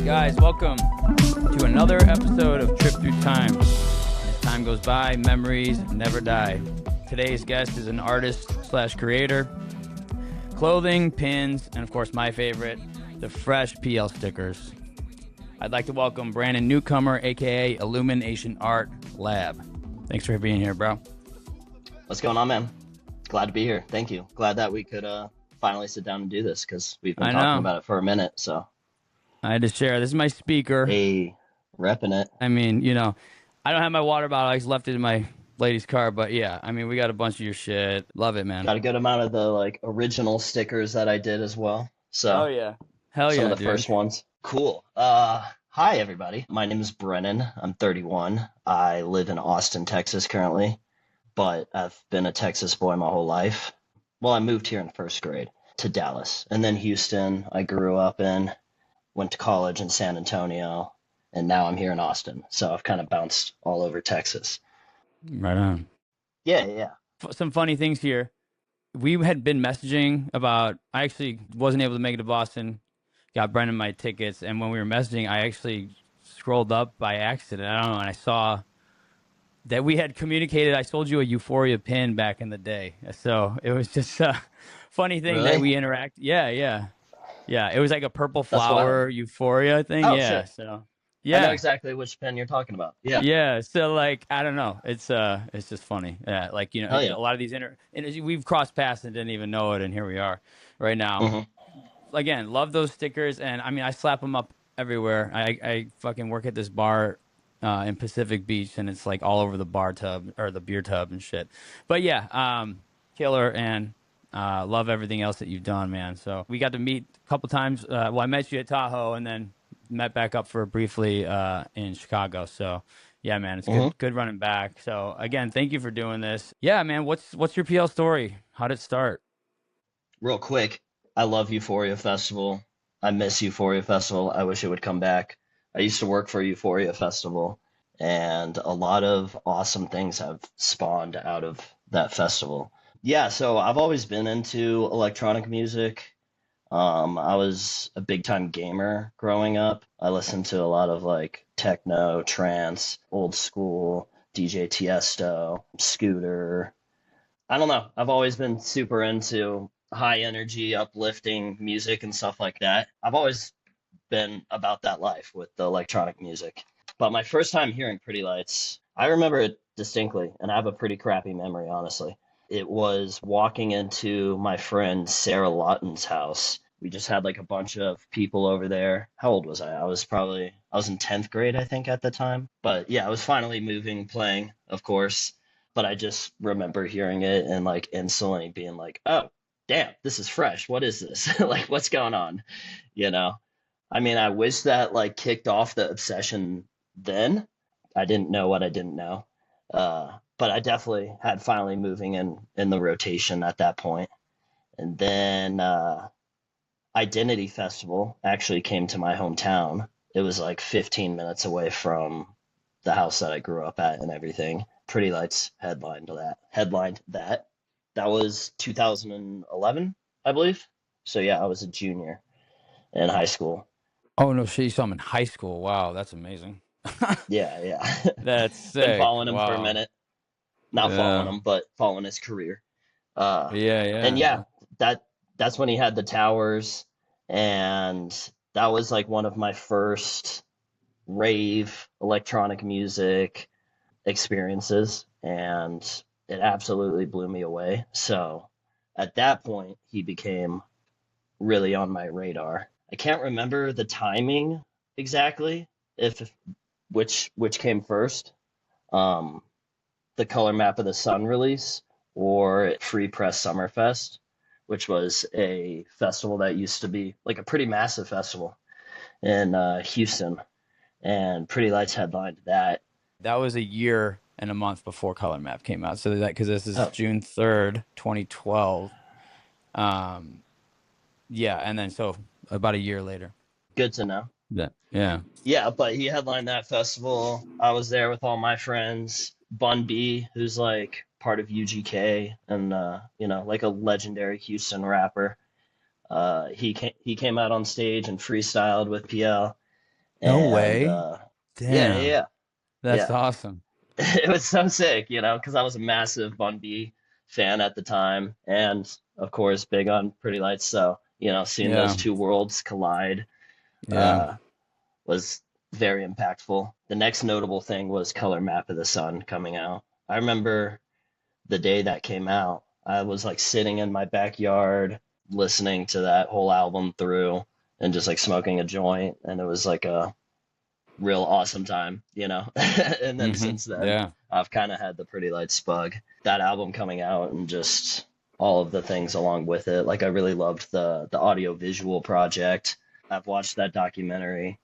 Guys, welcome to another episode of Trip Thru Time. As time goes by, memories never die. Today's guest is an artist / creator. Clothing, pins, and of course my favorite, the fresh PL stickers. I'd like to welcome Brennan Newcomer, aka Illumination Lab Art. Thanks for being here, bro. What's going on, man? Glad to be here. Thank you. Glad that we could finally sit down and do this because we've been talking about it for a minute. So I had to share. This is my speaker. Hey, repping it. I mean, you know, I don't have my water bottle. I just left it in my lady's car. But yeah, I mean, we got a bunch of your shit. Love it, man. Got a good amount of the original stickers that I did as well. So oh yeah, hell yeah, some of the dude. first ones. Cool. Hi everybody. My name is Brennan. I'm 31. I live in Austin, Texas currently, but I've been a Texas boy my whole life. Well, I moved here in first grade to Dallas, and then Houston. I grew up in. Went to college in San Antonio, and now I'm here in Austin. So I've kind of bounced all over Texas. Right on. Yeah. Some funny things here. We had been messaging about, I actually wasn't able to make it to Boston, got Brennan my tickets, and when we were messaging, I actually scrolled up by accident. I don't know, and I saw that we had communicated. I sold you a Euphoria pin back in the day. So it was just a funny thing that we interact. Yeah, it was like a purple flower Euphoria thing. Oh, yeah, shit. so yeah, I know exactly which pen you're talking about. Yeah. So I don't know, it's just funny. Yeah, a lot of these we've crossed paths and didn't even know it, and here we are, right now. Mm-hmm. Again, love those stickers, and I mean I slap them up everywhere. I fucking work at this bar in Pacific Beach, and it's like all over the bar tub or the beer tub and shit. But yeah, killer and. Love everything else that you've done, man. So we got to meet a couple times. Well, I met you at Tahoe and then met back up for briefly in Chicago. So yeah, man, it's good running back. So again, thank you for doing this. Yeah, man, what's your PL story? How did it start? Real quick, I love Euphoria Festival. I miss Euphoria Festival. I wish it would come back. I used to work for Euphoria Festival, and a lot of awesome things have spawned out of that festival. Yeah, so I've always been into electronic music. I was a big time gamer growing up. I listened to a lot of techno, trance, old school, DJ Tiesto, Scooter. I don't know. I've always been super into high energy, uplifting music and stuff like that. I've always been about that life with the electronic music. But my first time hearing Pretty Lights, I remember it distinctly, and I have a pretty crappy memory, honestly. It was walking into my friend Sarah Lawton's house. We just had a bunch of people over there. How old was I? I was in 10th grade, I think, at the time. But yeah, I was finally moving, playing, of course. But I just remember hearing it and instantly being oh, damn, this is fresh. What is this? What's going on? I mean, I wish that kicked off the obsession then. I didn't know what I didn't know. But I definitely had finally moving in the rotation at that point. And then Identity Festival actually came to my hometown. It was 15 minutes away from the house that I grew up at and everything. Pretty Lights headlined that. That was 2011, I believe. So yeah, I was a junior in high school. Oh no, shit, you saw him in high school. Wow, that's amazing. Yeah. That's sick. Been following him for a minute. Not following him, but following his career. And yeah, that's when he had the towers, and that was one of my first rave electronic music experiences, and it absolutely blew me away. So at that point, he became really on my radar. I can't remember the timing exactly, which came first. The Color Map of the Sun release or Free Press Summerfest, which was a festival that used to be a pretty massive festival in Houston, and Pretty Lights headlined that. That was a year and a month before Color Map came out. So that, because this is Oh, June 3rd, 2012. Yeah, and then so about a year later. good to know. Yeah. Yeah. Yeah, but he headlined that festival. I was there with all my friends. Bun B, who's like part of UGK and like a legendary Houston rapper. He came out on stage and freestyled with PL, No and way. yeah, yeah, Damn. yeah, That's yeah. awesome. It was so sick, because I was a massive Bun B fan at the time, and of course, big on Pretty Lights. So, seeing those Yeah. two worlds collide Yeah. uh, was very impactful. The next notable thing was Color Map of the Sun coming out. I remember the day that came out. I was like sitting in my backyard listening to that whole album through and just like smoking a joint, and it was like a real awesome time. And then since then, Yeah. I've kind of had the Pretty Lights bug. That album coming out and just all of the things along with it. Like I really loved the audio visual project. I've watched that documentary,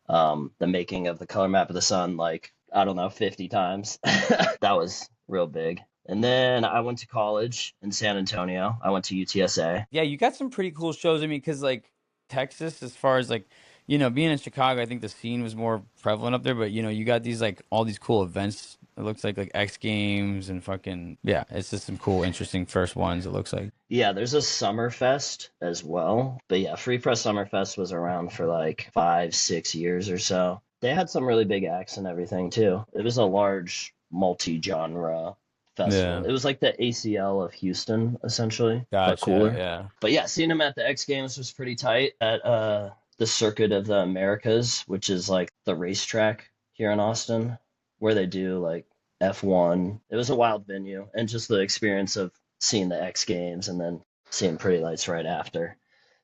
the making of the Color Map of the Sun, like I don't know, 50 times. That was real big. And then I went to college in San Antonio. I went to UTSA. Yeah, you got some pretty cool shows. I mean, because like Texas, as far as like, being in Chicago, I think the scene was more prevalent up there. But you got these like all these cool events. It looks like X Games and fucking yeah. It's just some cool, interesting first ones. It looks like. Yeah, there's a Summer Fest as well. But yeah, Free Press Summer Fest was around for like 5, 6 years or so. They had some really big acts and everything too. It was a large multi-genre festival. Yeah. It was like the ACL of Houston, essentially, but Gotcha. cooler. Yeah. But yeah, seeing him at the X Games was pretty tight at the Circuit of the Americas, which is like the racetrack here in Austin, where they do like F1. It was a wild venue, and just the experience of seeing the X Games and then seeing Pretty Lights right after.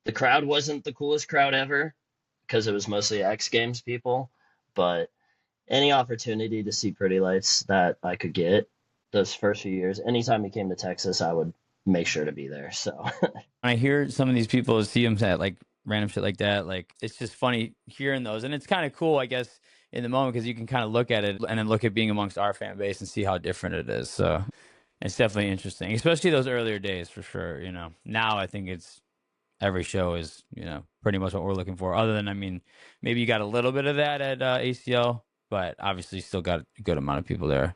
The crowd wasn't the coolest crowd ever because it was mostly X Games people, but any opportunity to see Pretty Lights that I could get those first few years, anytime he came to Texas, I would make sure to be there. So When I hear some of these people see them at like random shit like that, like it's just funny hearing those, and it's kind of cool, I guess, in the moment because you can kind of look at it and then look at being amongst our fan base and see how different it is. So it's definitely interesting, especially those earlier days for sure. Now I think it's every show is pretty much what we're looking for. Other than, I mean, maybe you got a little bit of that at ACL, but obviously still got a good amount of people there.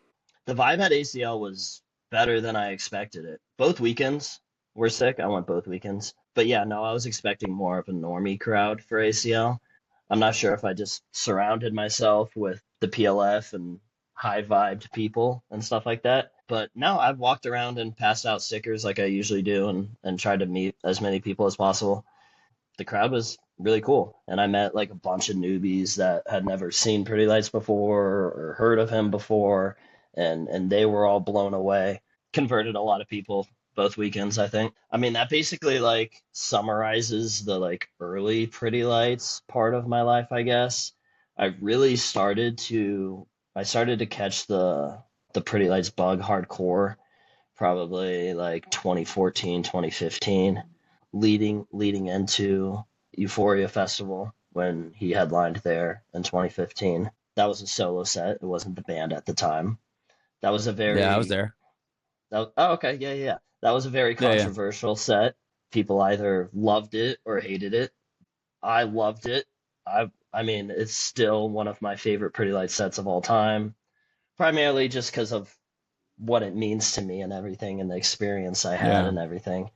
the vibe at ACL was better than I expected it. Both weekends were sick. I went both weekends. But yeah, no, I was expecting more of a normie crowd for ACL. I'm not sure if I just surrounded myself with the PLF and high vibed people and stuff like that. But no, I've walked around and passed out stickers like I usually do and tried to meet as many people as possible. The crowd was really cool. And I met like a bunch of newbies that had never seen Pretty Lights before or heard of him before. And they were all blown away. Converted a lot of people both weekends, I think. I mean, that basically like summarizes the like early Pretty Lights part of my life, I guess. I started to catch the Pretty Lights bug hardcore probably like 2014, 2015, leading into Euphoria Festival when he headlined there in 2015. That was a solo set. It wasn't the band at the time. That was a Yeah, I was very there. oh, okay, yeah, yeah. That was a very Yeah, yeah. controversial set. People either loved it or hated it. I loved it. I mean, it's still one of my favorite Pretty Light sets of all time, primarily just because of what it means to me and everything and the experience I had Yeah. and everything.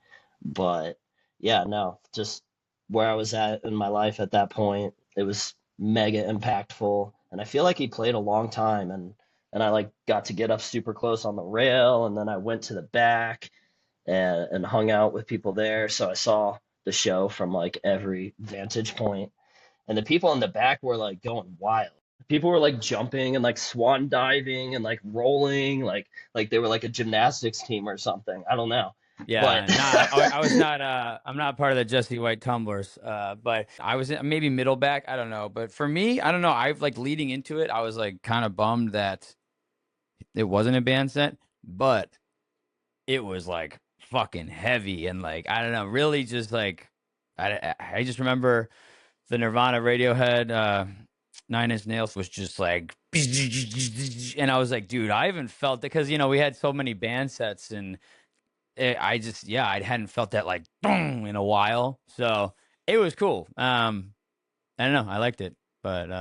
But yeah, no, just where I was at in my life at that point, it was mega impactful. And I feel like he played a long time, and I like got to get up super close on the rail, and then I went to the back and hung out with people there. So I saw the show from like every vantage point, and the people in the back were like going wild. People were like jumping and like swan diving and like rolling, like they were like a gymnastics team or something. I don't know, Yeah, but nah, I was not. I'm not part of the Jesse White tumblers. But I was maybe middle back. I don't know. But for me, I don't know. I've like leading into it. I was like kind of bummed that it wasn't a band set, but it was like fucking heavy and like I don't know. Really, just like I just remember the Nirvana Radiohead 9 Inch Nails was just like, and I was like, dude, I haven't felt it because we had so many band sets and I hadn't felt that like boom in a while, so it was cool. I don't know, I liked it, but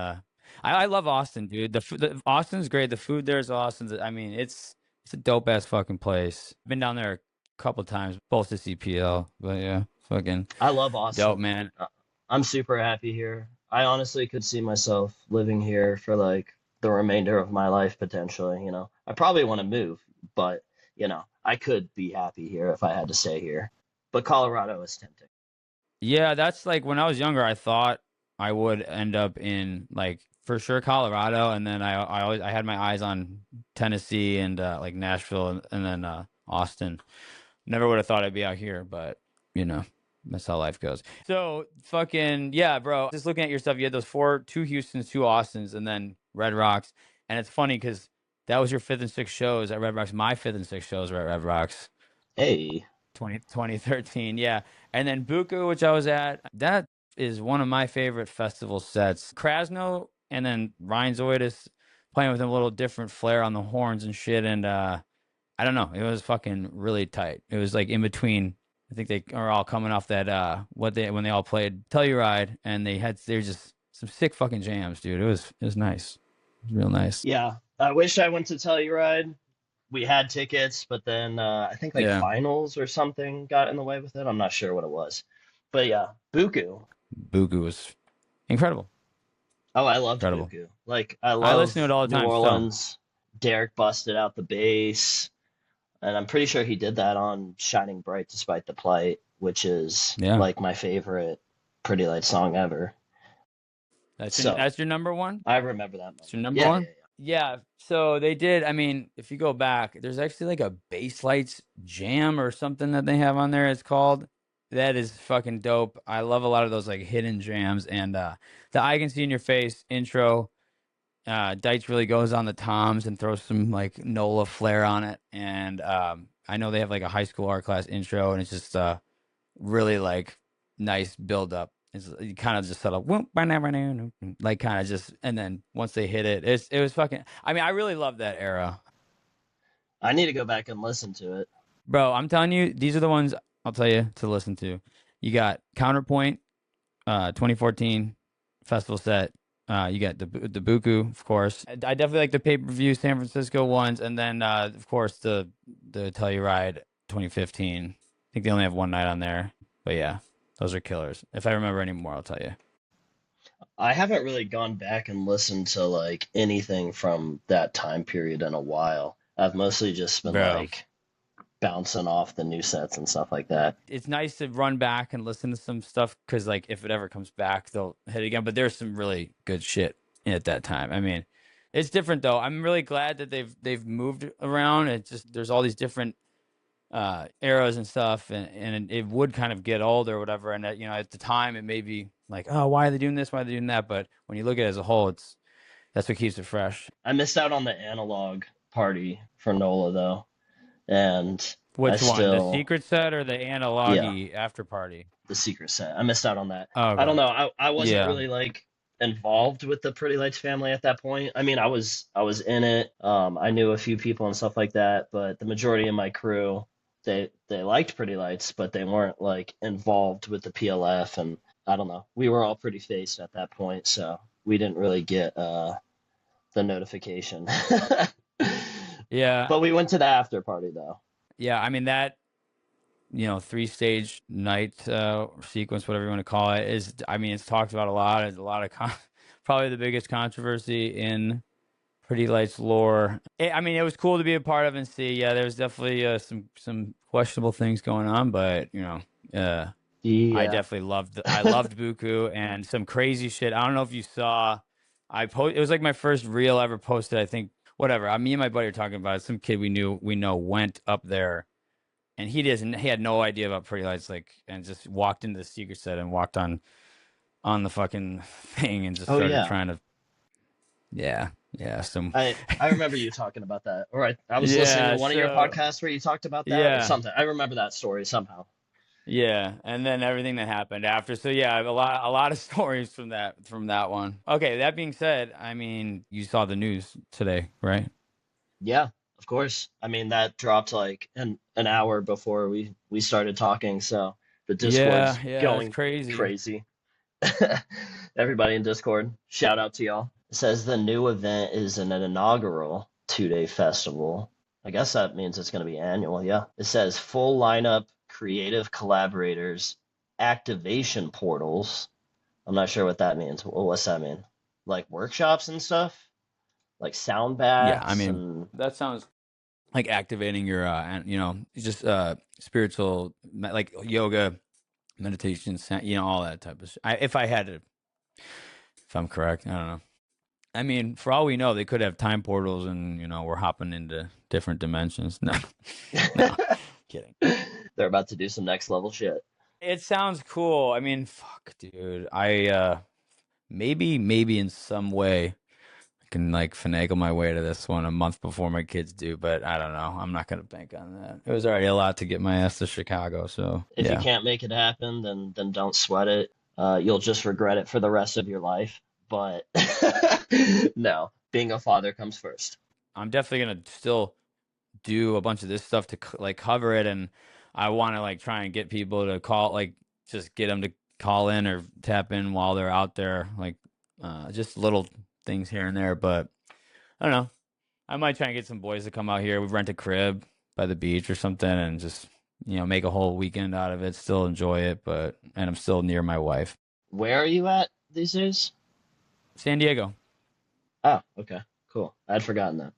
I love Austin, dude. The Austin's great. The food there is awesome. I mean, it's a dope ass fucking place. Been down there a couple times, both to CPL, but yeah, fucking I love dope, Austin. man. I'm super happy here. I honestly could see myself living here for like the remainder of my life potentially, you know. I probably want to move, but I could be happy here if I had to stay here. But Colorado is tempting. Yeah, that's like when I was younger, I thought I would end up in like for sure Colorado, and then I had my eyes on Tennessee and like Nashville and then Austin. Never would have thought I'd be out here, but that's how life goes. So fucking yeah, bro. Just looking at your stuff, you had those two Houstons, two Austins, and then Red Rocks. And it's funny because that was your fifth and sixth shows at Red Rocks. My fifth and sixth shows were at Red Rocks. Hey. 2013, yeah. And then Buku, which I was at, that is one of my favorite festival sets. Krasno and then Ryan Zoidis playing with a little different flair on the horns and shit. And I don't know, it was fucking really tight. It was like in between. I think they are all coming off that when they all played Telluride, and they were just some sick fucking jams, dude. It was nice. It was real nice. Yeah. I wish I went to Telluride. We had tickets, but then I think like Yeah. finals or something got in the way with it. I'm not sure what it was. But yeah, Buku. Buku was incredible. Oh, I loved Incredible. Buku. Like I I listen to love it all the New time still. Orleans. Derek busted out the bass, and I'm pretty sure he did that on Shining Bright Despite the Plight, which is Yeah. like my favorite Pretty Light song ever. That's your number one? I remember that moment. That's your number one? Yeah. So they did. I mean, if you go back, there's actually like a Bass Lights jam or something that they have on there. It's called. That is fucking dope. I love a lot of those like hidden jams and the I Can See in Your Face intro. Dites really goes on the toms and throws some like Nola flair on it. And I know they have like a high school art class intro, and it's just really like nice build up. It's kind of just sort of like kind of just, and then once they hit it, it was fucking. I mean, I really love that era. I need to go back and listen to it, bro. I'm telling you, these are the ones I'll tell you to listen to. You got Counterpoint, 2014 festival set. You got the Buku, of course. I definitely like the pay-per-view San Francisco ones, and then of course the Telluride 2015. I think they only have one night on there, but yeah, those are killers. If I remember any more, I'll tell you. I haven't really gone back and listened to like anything from that time period in a while. I've mostly just been like bouncing off the new sets and stuff like that. It's nice to run back and listen to some stuff because like if it ever comes back, they'll hit it again. But there's some really good shit at that time. I mean, it's different though. I'm really glad that they've moved around. It's just there's all these different eras and stuff, and it would kind of get old or whatever. And at the time, it may be like, oh, why are they doing this? Why are they doing that? But when you look at it as a whole, that's what keeps it fresh. I missed out on the analog party for NOLA though, and which one? The secret set or the analog after party? The secret set. I missed out on that. Oh, okay. I don't know. I wasn't really like involved with the Pretty Lights family at that point. I mean, I was in it. I knew a few people and stuff like that, but the majority of my crew, they liked Pretty Lights, but they weren't like involved with the PLF, and I don't know. We were all pretty faced at that point, so we didn't really get the notification. Yeah. But we went to the after party though. Yeah, I mean that 3-stage night sequence, whatever you want to call it, is, I mean, it's talked about a lot. It's a lot of probably the biggest controversy in Pretty Lights lore. I mean, it was cool to be a part of and see. Yeah, there was definitely some questionable things going on, but I definitely loved Buku and some crazy shit. I don't know if you saw. It was like my first reel ever posted. I think whatever. Me and my buddy were talking about it. Some kid we know went up there, and he had no idea about Pretty Lights, and just walked into the secret set and walked on the fucking thing and just started trying to. Yeah. I remember you talking about that. Or I was listening to one of your podcasts where you talked about that or something. I remember that story somehow. Yeah, and then everything that happened after. So yeah, I have a lot of stories from that one. Okay, that being said, I mean, you saw the news today, right? Yeah, of course. I mean, that dropped like an hour before we started talking, so the Yeah, Discord's yeah, it's going crazy. crazy. Everybody in Discord, shout out to y'all. It says the new event is an inaugural 2-day festival. I guess that means it's going to be annual, yeah. It says full lineup, creative collaborators, activation portals. I'm not sure what that means. What's that mean? Like workshops and stuff? Like sound Yeah, I baths mean, and that sounds like activating your, and just spiritual, like yoga, meditation, all that type of. If I had to, if I'm correct, I don't know. I mean, for all we know, they could have time portals, and we're hopping into different dimensions. No, no, kidding. they're about to do some next level shit. It sounds cool. I mean, fuck, dude. Maybe in some way I can like finagle my way to this one a month before my kids do, but I don't know. I'm not gonna bank on that. It was already a lot to get my ass to Chicago, so If you yeah. can't make it happen, then don't sweat it. You'll just regret it for the rest of your life. But no, being a father comes first. I'm definitely gonna still do a bunch of this stuff to like cover it, and I want to like try and get people to call, like just get them to call in or tap in while they're out there, like just little things here and there. But I don't know. I might try and get some boys to come out here. We rent a crib by the beach or something, and just make a whole weekend out of it. Still enjoy it, and I'm still near my wife. Where are you at these days? San Diego. Oh, okay, cool. I'd forgotten that.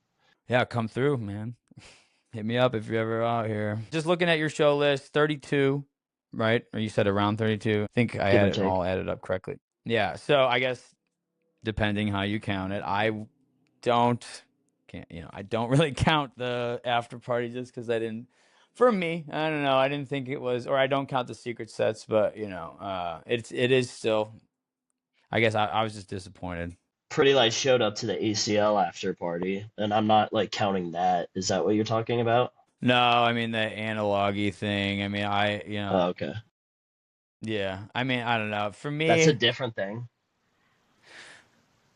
Yeah, come through, man. Hit me up if you're ever out here. Just looking at your show list, 32, right? Or you said around 32. I think I Give had or it take. all added up correctly. Yeah, so I guess depending how you count it, don't I don't really count the after party just because I didn't. For me, I don't know. I didn't think it was, or I don't count the secret sets, but it is still. I guess I was just disappointed. Pretty Light showed up to the ACL after party, and I'm not like counting that. Is that what you're talking about? No, I mean the analogy thing. I mean, Oh, okay. yeah. I mean, I don't know. That's a different thing.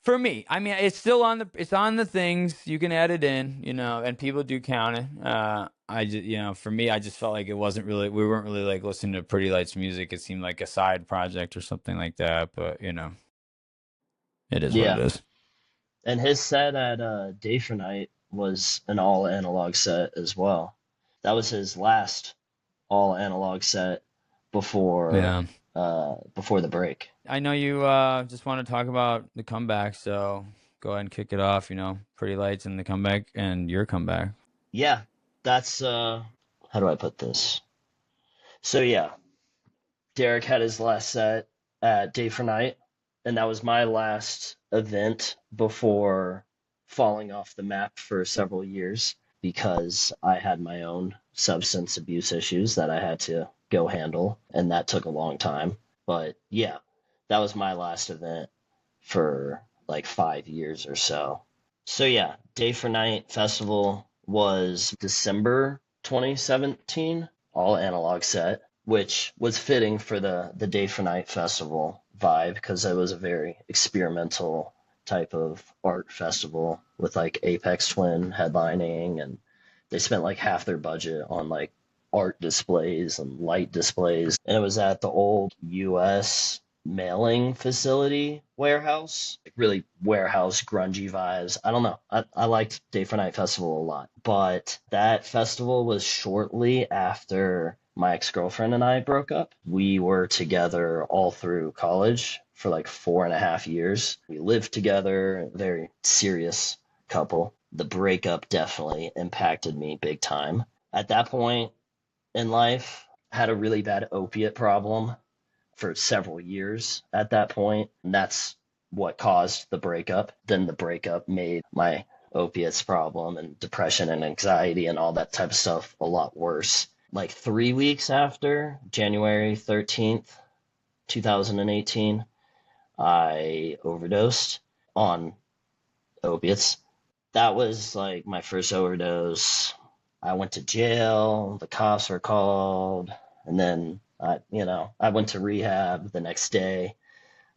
For me, I mean, it's on the things you can add it in, and people do count it. I just, for me, I just felt like we weren't really like listening to Pretty Lights music. It seemed like a side project or something like that. But it is what it Yeah. is. And his set at Day for Night was an all analog set as well. That was his last all analog set before Yeah. before the break. I know you just want to talk about the comeback, so go ahead and kick it off. Pretty Lights and the comeback and your comeback. Yeah, that's how do I put this? So yeah, Derek had his last set at Day for Night, and that was my last event before falling off the map for several years because I had my own substance abuse issues that I had to go handle, and that took a long time. But yeah, that was my last event for like 5 years or so. So yeah, Day for Night Festival was December 2017, all analog set, which was fitting for the Day for Night Festival vibe because it was a very experimental type of art festival with like Apex Twin headlining, and they spent like half their budget on like art displays and light displays. And it was at the old US mailing facility warehouse, like really warehouse grungy vibes. I don't know. I liked Day for Night Festival a lot, but that festival was shortly after my ex-girlfriend and I broke up. We were together all through college for like 4.5 years. We lived together, very serious couple. The breakup definitely impacted me big time. At that point in life, had a really bad opiate problem for several years at that point. And that's what caused the breakup. Then the breakup made my opiates problem and depression and anxiety and all that type of stuff a lot worse. Like 3 weeks after, January 13th, 2018, I overdosed on opiates. That was like my first overdose. I went to jail, the cops were called, and then I went to rehab the next day.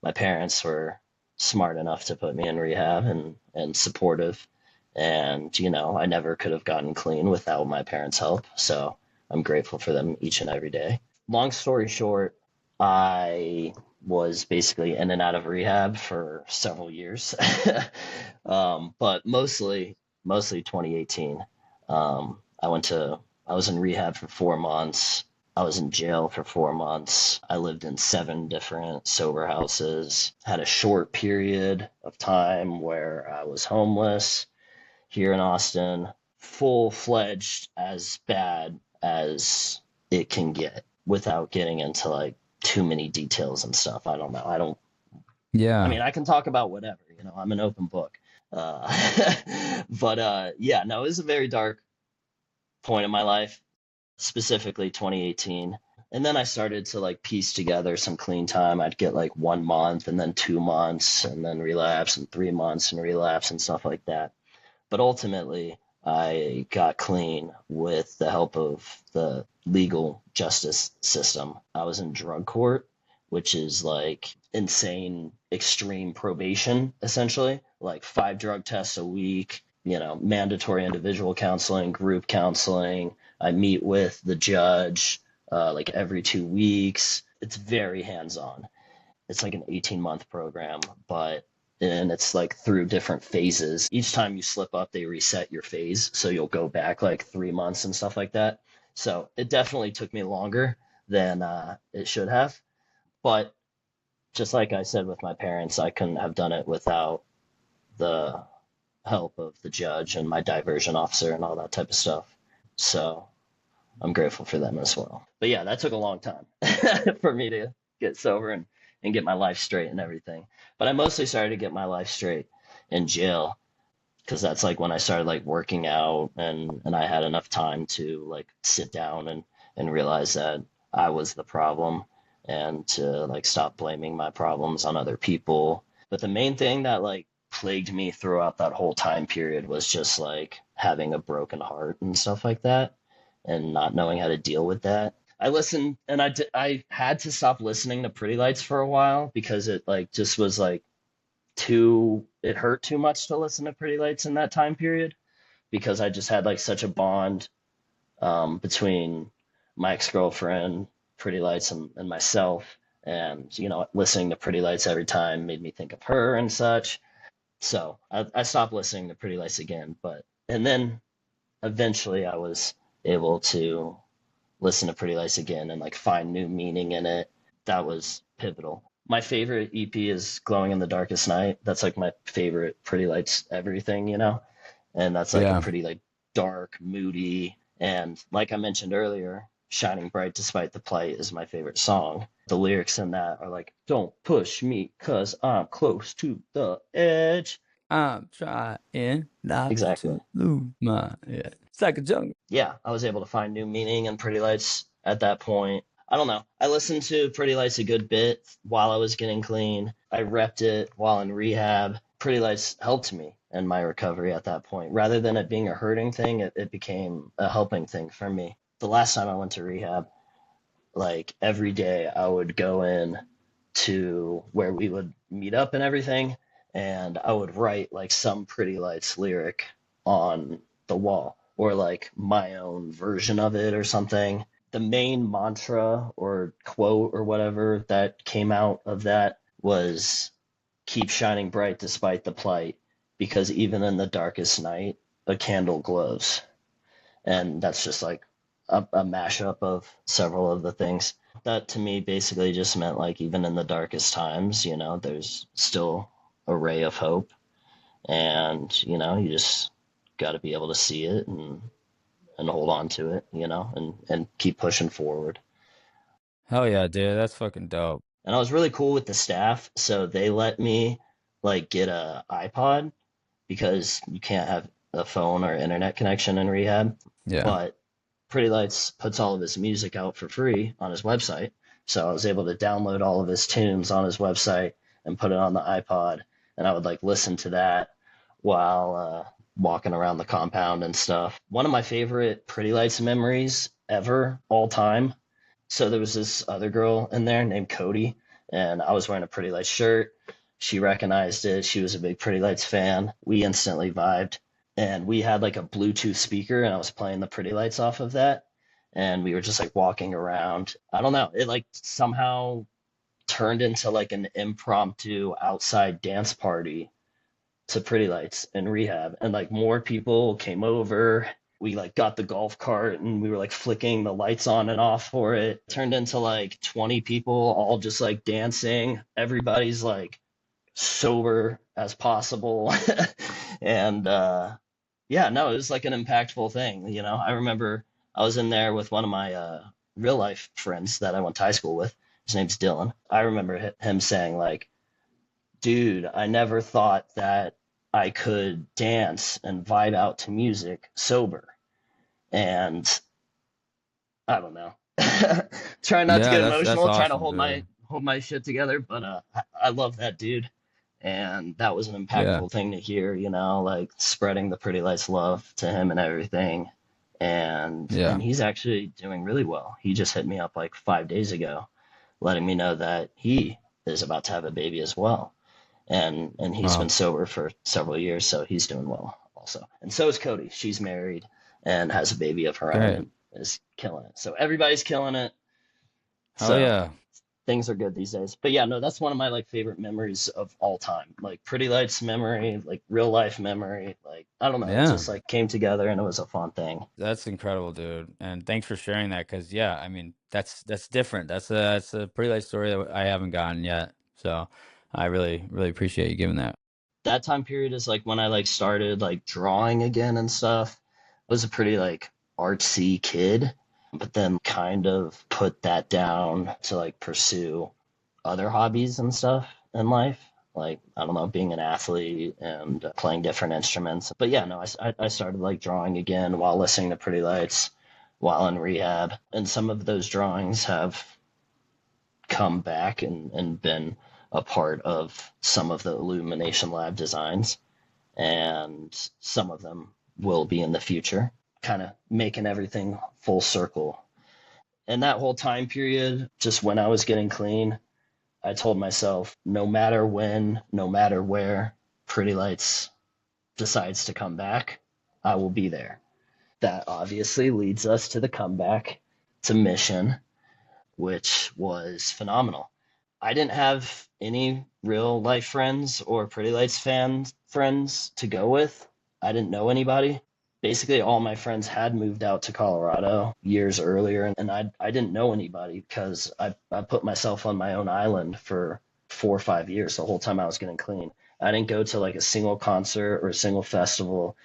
My parents were smart enough to put me in rehab and supportive. And, I never could have gotten clean without my parents' help. So I'm grateful for them each and every day. Long story short, I was basically in and out of rehab for several years, but mostly 2018. I was in rehab for 4 months. I was in jail for 4 months. I lived in 7 different sober houses. Had a short period of time where I was homeless here in Austin, full-fledged, as bad as it can get without getting into like too many details and stuff. I don't know. I mean, I can talk about whatever, I'm an open book. But yeah, no, it was a very dark point in my life, specifically 2018. And then I started to like piece together some clean time. I'd get like 1 month and then 2 months and then relapse and 3 months and relapse and stuff like that. But ultimately, I got clean with the help of the legal justice system. I was in drug court, which is like insane, extreme probation, essentially, like 5 drug tests a week, mandatory individual counseling, group counseling. I meet with the judge like every 2 weeks. It's very hands-on. It's like an 18-month program, and it's like through different phases. Each time you slip up, they reset your phase. So you'll go back like 3 months and stuff like that. So it definitely took me longer than it should have. But just like I said with my parents, I couldn't have done it without the help of the judge and my diversion officer and all that type of stuff. So I'm grateful for them as well. But yeah, that took a long time for me to get sober and get my life straight and everything. But I mostly started to get my life straight in jail because that's like when I started like working out and I had enough time to like sit down and realize that I was the problem and to like stop blaming my problems on other people. But the main thing that like plagued me throughout that whole time period was just like having a broken heart and stuff like that and not knowing how to deal with that. I listened and I had to stop listening to Pretty Lights for a while because it like just was like it hurt too much to listen to Pretty Lights in that time period because I just had like such a bond between my ex-girlfriend, Pretty Lights, and myself. And, listening to Pretty Lights every time made me think of her and such. So I stopped listening to Pretty Lights again. And then eventually I was able to listen to Pretty Lights again and like find new meaning in it. That was pivotal. My favorite EP is Glowing in the Darkest Night. That's like my favorite Pretty Lights everything, and that's like a pretty like dark, moody, and like I mentioned earlier, Shining Bright Despite the Plight is my favorite song. The lyrics in that are like, don't push me 'cause I'm close to the edge. I'm trying not exactly. to lose my head. It's like a jungle. Yeah, I was able to find new meaning in Pretty Lights at that point. I don't know. I listened to Pretty Lights a good bit while I was getting clean. I repped it while in rehab. Pretty Lights helped me in my recovery at that point. Rather than it being a hurting thing, it became a helping thing for me. The last time I went to rehab, like every day I would go in to where we would meet up and everything, and I would write like some Pretty Lights lyric on the wall or like my own version of it or something. The main mantra or quote or whatever that came out of that was keep shining bright despite the plight, because even in the darkest night, a candle glows. And that's just like a mashup of several of the things. That to me basically just meant like even in the darkest times, there's still a ray of hope. And, you just got to be able to see it and hold on to it, and keep pushing forward. Hell yeah, dude. That's fucking dope. And I was really cool with the staff. So they let me like get a iPod because you can't have a phone or internet connection in rehab. Yeah. But Pretty Lights puts all of his music out for free on his website. So I was able to download all of his tunes on his website and put it on the iPod. And I would like listen to that while walking around the compound and stuff. One of my favorite Pretty Lights memories ever, all time, So there was this other girl in there named Cody, and I was wearing a Pretty Lights shirt. She recognized it. She was a big Pretty Lights fan. We instantly vibed, and we had like a Bluetooth speaker, and I was playing the Pretty Lights off of that, and we were just like walking around. I don't know. It like somehow turned into like an impromptu outside dance party to Pretty Lights in rehab, and like more people came over. We like got the golf cart and we were like flicking the lights on and off for it. Turned into like 20 people all just like dancing. Everybody's like sober as possible. And yeah, no, it was like an impactful thing. You know, I remember I was in there with one of my real life friends that I went to high school with. His name's Dylan. I remember him saying like, dude, I never thought that I could dance and vibe out to music sober. And I don't know. Trying not to Yeah, get that's emotional, trying to awesome, dude. hold my shit together, but I love that dude. And that was an Yeah. impactful thing to hear, you know, like spreading the Pretty Lights love to him and everything. And Yeah. he's actually doing really well. He just hit me up like 5 days ago, letting me know that he is about to have a baby as well. And he's been Wow. sober for several years, so he's doing well also. And so is Cody. She's married and has a baby of her own Great. and is killing it. So everybody's killing it. Hell So yeah. things are good these days. But yeah, no, that's one of my like favorite memories of all time. Like Pretty Lights memory, like real life memory. Like I don't know, it Yeah. just like came together and it was a fun thing. That's incredible, dude. And thanks for sharing that because yeah, I mean that's different. That's a pretty light story that I haven't gotten yet. So I really appreciate you giving that. That time period is like when I like started like drawing again and stuff. I was a pretty like artsy kid, but then kind of put that down to like pursue other hobbies and stuff in life. Like, I don't know, being an athlete and playing different instruments. But yeah, no, I started like drawing again while listening to Pretty Lights while in rehab. And some of those drawings have come back and been a part of some of the Illumination Lab designs. And some of them will be in the future, kind of making everything full circle. And that whole time period, just when I was getting clean, I told myself, no matter when, no matter where, Pretty Lights decides to come back, I will be there. That obviously leads us to the comeback to Mission, which was phenomenal. I didn't have any real life friends or Pretty Lights fan friends to go with. I didn't know anybody. Basically, all my friends had moved out to Colorado years earlier, and I didn't know anybody because I put myself on my own island for 4 or 5 years, the whole time I was getting clean. I didn't go to like a single concert or a single festival.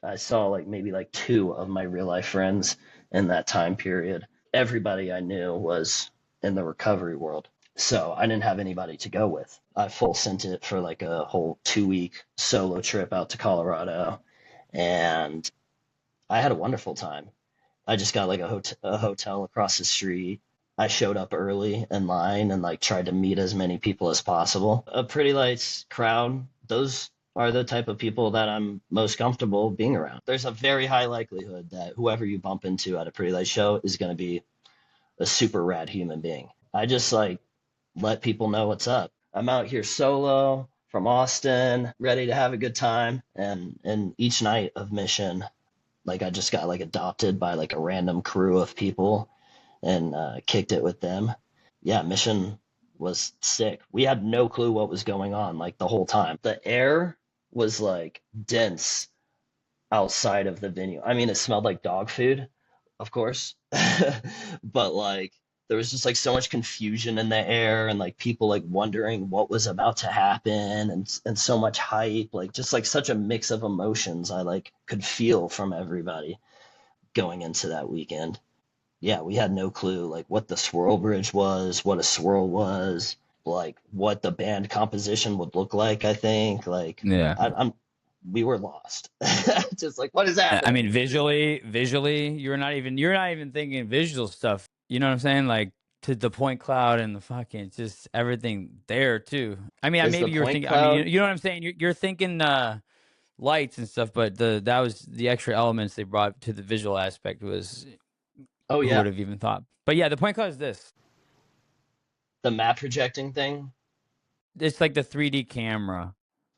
I saw like maybe like two of my real life friends in that time period. Everybody I knew was in the recovery world. So I didn't have anybody to go with. I full sent it for like a whole 2 week solo trip out to Colorado, and I had a wonderful time. I just got like a hotel across the street. I showed up early in line and like tried to meet as many people as possible. A Pretty Lights crowd, those are the type of people that I'm most comfortable being around. There's a very high likelihood that whoever you bump into at a Pretty Lights show is going to be a super rad human being. I just like let people know what's up. I'm out here solo from Austin, ready to have a good time. And each night of Mission, like I just got like adopted by like a random crew of people and kicked it with them. Yeah, Mission was sick. We had no clue what was going on like the whole time. The air was like dense outside of the venue. I mean, it smelled like dog food, of course, but like there was just like so much confusion in the air and like people like wondering what was about to happen and so much hype, like just like such a mix of emotions I like could feel from everybody going into that weekend. Yeah, we had no clue like what the swirl bridge was, what a swirl was, like what the band composition would look like. I think like Yeah. I'm we were lost. Just like what is I mean, happening? visually, you're not even thinking visual stuff. You know what I'm saying? Like to the point cloud and the fucking just everything there too. I mean, Is the maybe you're point thinking. I mean, you, cloud you know what I'm saying? You're thinking lights and stuff, but that was the extra elements they brought to the visual aspect was Oh Who would yeah, have even thought? But yeah, the point cloud is this. the map projecting thing. It's like the 3D camera.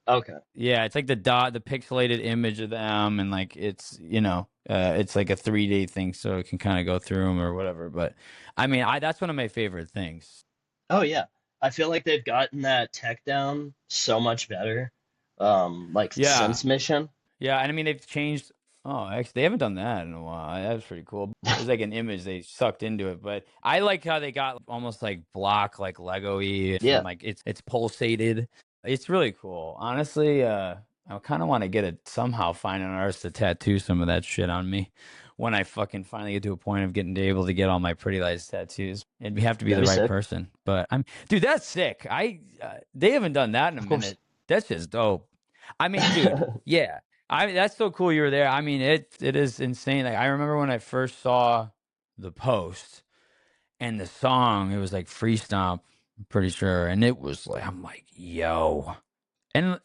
Okay. Yeah, it's like the pixelated image of them, and like it's it's like a 3D thing, so it can kind of go through them or whatever. But I mean, that's one of my favorite things. Oh yeah, I feel like they've gotten that tech down so much better. Like Yeah, since Mission. yeah, and I mean they've changed. Oh, actually, they haven't done that in a while. That was pretty cool. It's like an image they sucked into it, but I like how they got almost like block, like Lego-y, and Yeah. like it's pulsated. It's really cool. Honestly, I kind of want to get it somehow, find an artist to tattoo some of that shit on me when I fucking finally get to a point of getting able to get all my pretty lights tattoos. It'd have to be That'd the be right sick. person. But dude, that's sick. They haven't done that in a Of course. minute. That's just dope. I mean, dude, yeah. That's so cool you were there. I mean, it is insane. Like I remember when I first saw the post and the song, it was like Free Stomp, I'm pretty sure. And it was like I'm like, yo. And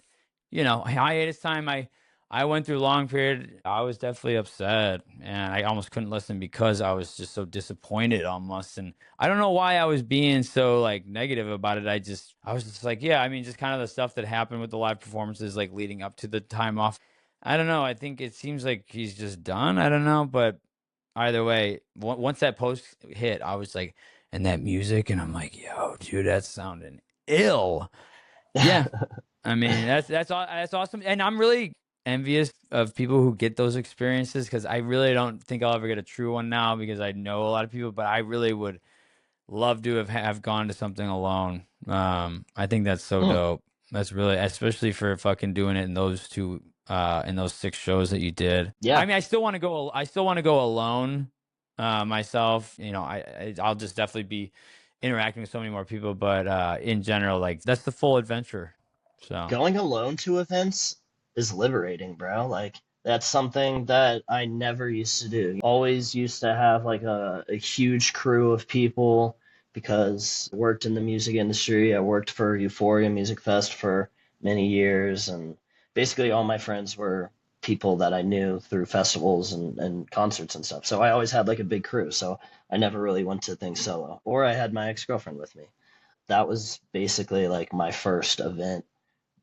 hiatus time, I went through a long period. I was definitely upset and I almost couldn't listen because I was just so disappointed almost. And I don't know why I was being so like negative about it. I was just like, yeah, I mean, just kind of the stuff that happened with the live performances, like leading up to the time off. I don't know. I think it seems like he's just done. I don't know. But either way, once that post hit, I was like, and that music, and I'm like, yo, dude, that's sounding ill. Yeah. I mean, that's awesome. And I'm really envious of people who get those experiences because I really don't think I'll ever get a true one now because I know a lot of people, but I really would love to have gone to something alone. I think that's so Hmm. dope. That's really, especially for fucking doing it in those in those 6 shows that you did. I Yeah. mean, I still want to go. I still want to go alone, myself. I'll just definitely be interacting with so many more people. But in general, like that's the full adventure. So Going alone to events is liberating, bro. Like that's something that I never used to do. Always used to have like a huge crew of people because I worked in the music industry. I worked for Euphoria Music Fest for many years, and basically all my friends were people that I knew through festivals and concerts and stuff. So I always had like a big crew. So I never really went to things solo. Or I had my ex-girlfriend with me. That was basically like my first event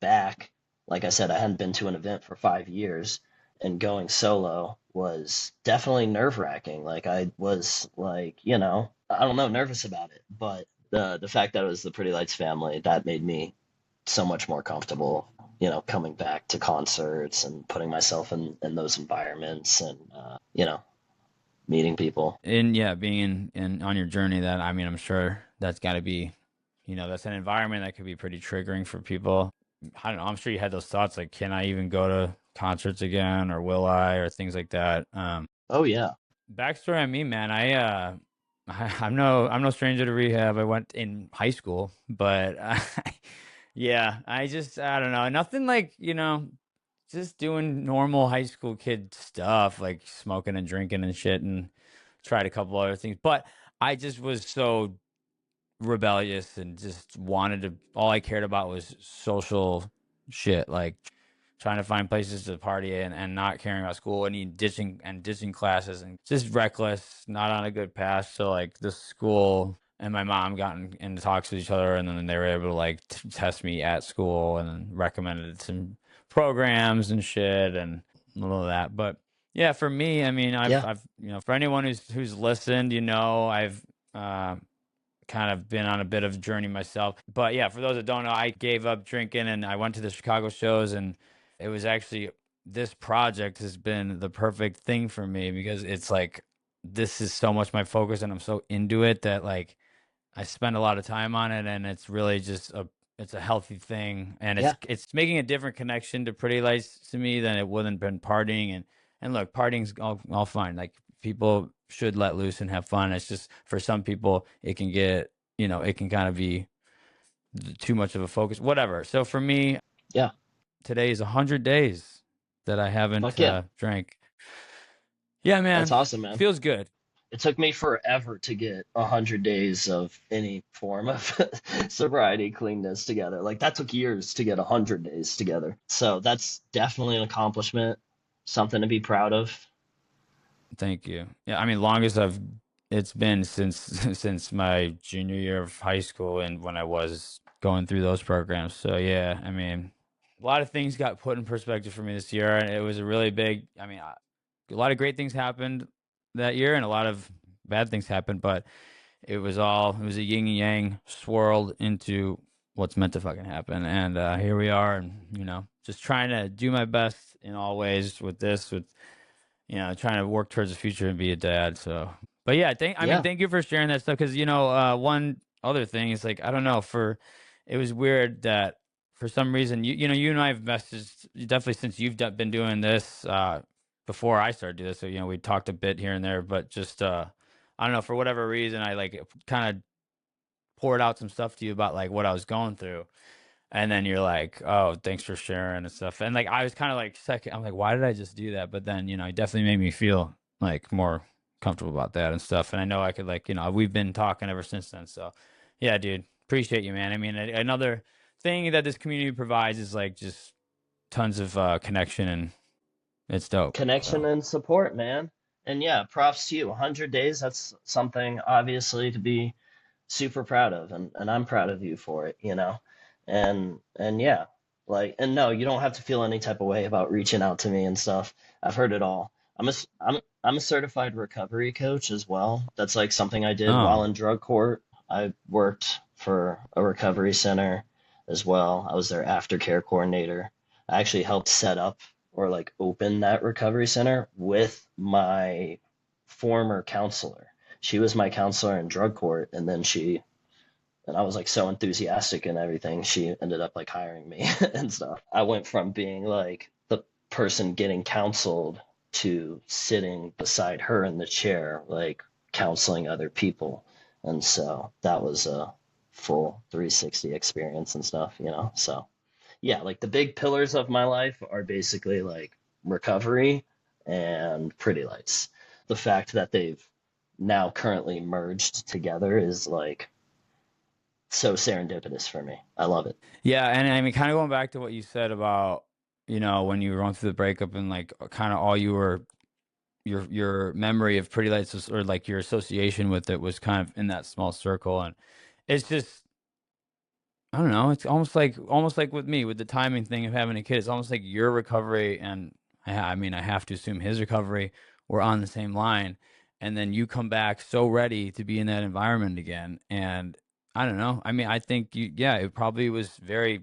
back. Like I said, I hadn't been to an event for 5 years, and going solo was definitely nerve wracking. Like I was like, I don't know, nervous about it. But the fact that it was the Pretty Lights family, that made me so much more comfortable, coming back to concerts and putting myself in those environments and meeting people. and yeah, being in on your journey, that I mean, I'm sure that's got to be, that's an environment that could be pretty triggering for people. I don't know. I'm sure you had those thoughts like, can I even go to concerts again, or will I, or things like that. Oh yeah. Backstory on me, man. I'm no stranger to rehab. I went in high school, but yeah, I don't know. Nothing like, just doing normal high school kid stuff, like smoking and drinking and shit, and tried a couple other things. But I just was so rebellious and just wanted to, all I cared about was social shit, like trying to find places to party and not caring about school and ditching classes and just reckless, not on a good path. So like the school and my mom got into talks with each other, and then they were able to like test me at school and then recommended some programs and shit and a little of that. But yeah, for me, I mean, Yeah. I've for anyone who's listened, I've uh, kind of been on a bit of a journey myself. But yeah, for those that don't know, I gave up drinking and I went to the Chicago shows, and it was actually, this project has been the perfect thing for me because it's like this is so much my focus and I'm so into it that like I spend a lot of time on it, and it's really just it's a healthy thing, and Yeah. it's making a different connection to Pretty Lights to me than it would have been partying. And look, partying's all fine. Like people should let loose and have fun. It's just for some people it can get, it can kind of be too much of a focus, whatever. So for me, Yeah. today is 100 days that I haven't Fuck yeah. drank. Yeah, That's man, awesome, man. feels good. It took me forever to get 100 days of any form of sobriety, cleanness together. Like that took years to get 100 days together. So that's definitely an accomplishment, something to be proud of. Thank you. Yeah, I mean, longest I've it's been since since my junior year of high school and when I was going through those programs. So yeah, I mean, a lot of things got put in perspective for me this year, and it was a really big. I mean, a lot of great things happened that year, and a lot of bad things happened, but it was a yin and yang swirled into what's meant to fucking happen. And here we are, and just trying to do my best in all ways with this, with trying to work towards the future and be a dad. So, but yeah, Yeah. thank you for sharing that stuff. Because one other thing is like I don't know, it was weird that for some reason you and I have messaged definitely since you've been doing this before I started doing this. So we talked a bit here and there, but just I don't know, for whatever reason I like kind of poured out some stuff to you about like what I was going through. And then you're like, "Oh, thanks for sharing and stuff." And like I was kind of like second. I'm like, "Why did I just do that?" But then it definitely made me feel like more comfortable about that and stuff. And I know I could like we've been talking ever since then. So yeah, dude, appreciate you, man. I mean, another thing that this community provides is like just tons of connection, and it's dope. Connection So and support, man. And yeah, props to you. 100 days, that's something obviously to be super proud of, and I'm proud of you for it. And yeah, like, and no, you don't have to feel any type of way about reaching out to me and stuff. I've heard it all. I'm a certified recovery coach as well. That's like something I did while oh in drug court. I worked for a recovery center as well. I was their aftercare coordinator. I actually helped set up or like open that recovery center with my former counselor. She was my counselor in drug court, and then and I was like so enthusiastic and everything, she ended up like hiring me and stuff. I went from being like the person getting counseled to sitting beside her in the chair, like counseling other people. And so that was a full 360 experience and stuff. So yeah, like the big pillars of my life are basically like recovery and pretty lights. The fact that they've now currently merged together is like so serendipitous for me. I love it. yeah, and I mean, kind of going back to what you said about when you were going through the breakup and like kind of all you were your memory of Pretty Lights or like your association with it was kind of in that small circle, and it's just I don't know. It's almost like with me with the timing thing of having a kid. It's almost like your recovery and I mean I have to assume his recovery were on the same line, and then you come back so ready to be in that environment again. And I don't know. I mean, I think it probably was very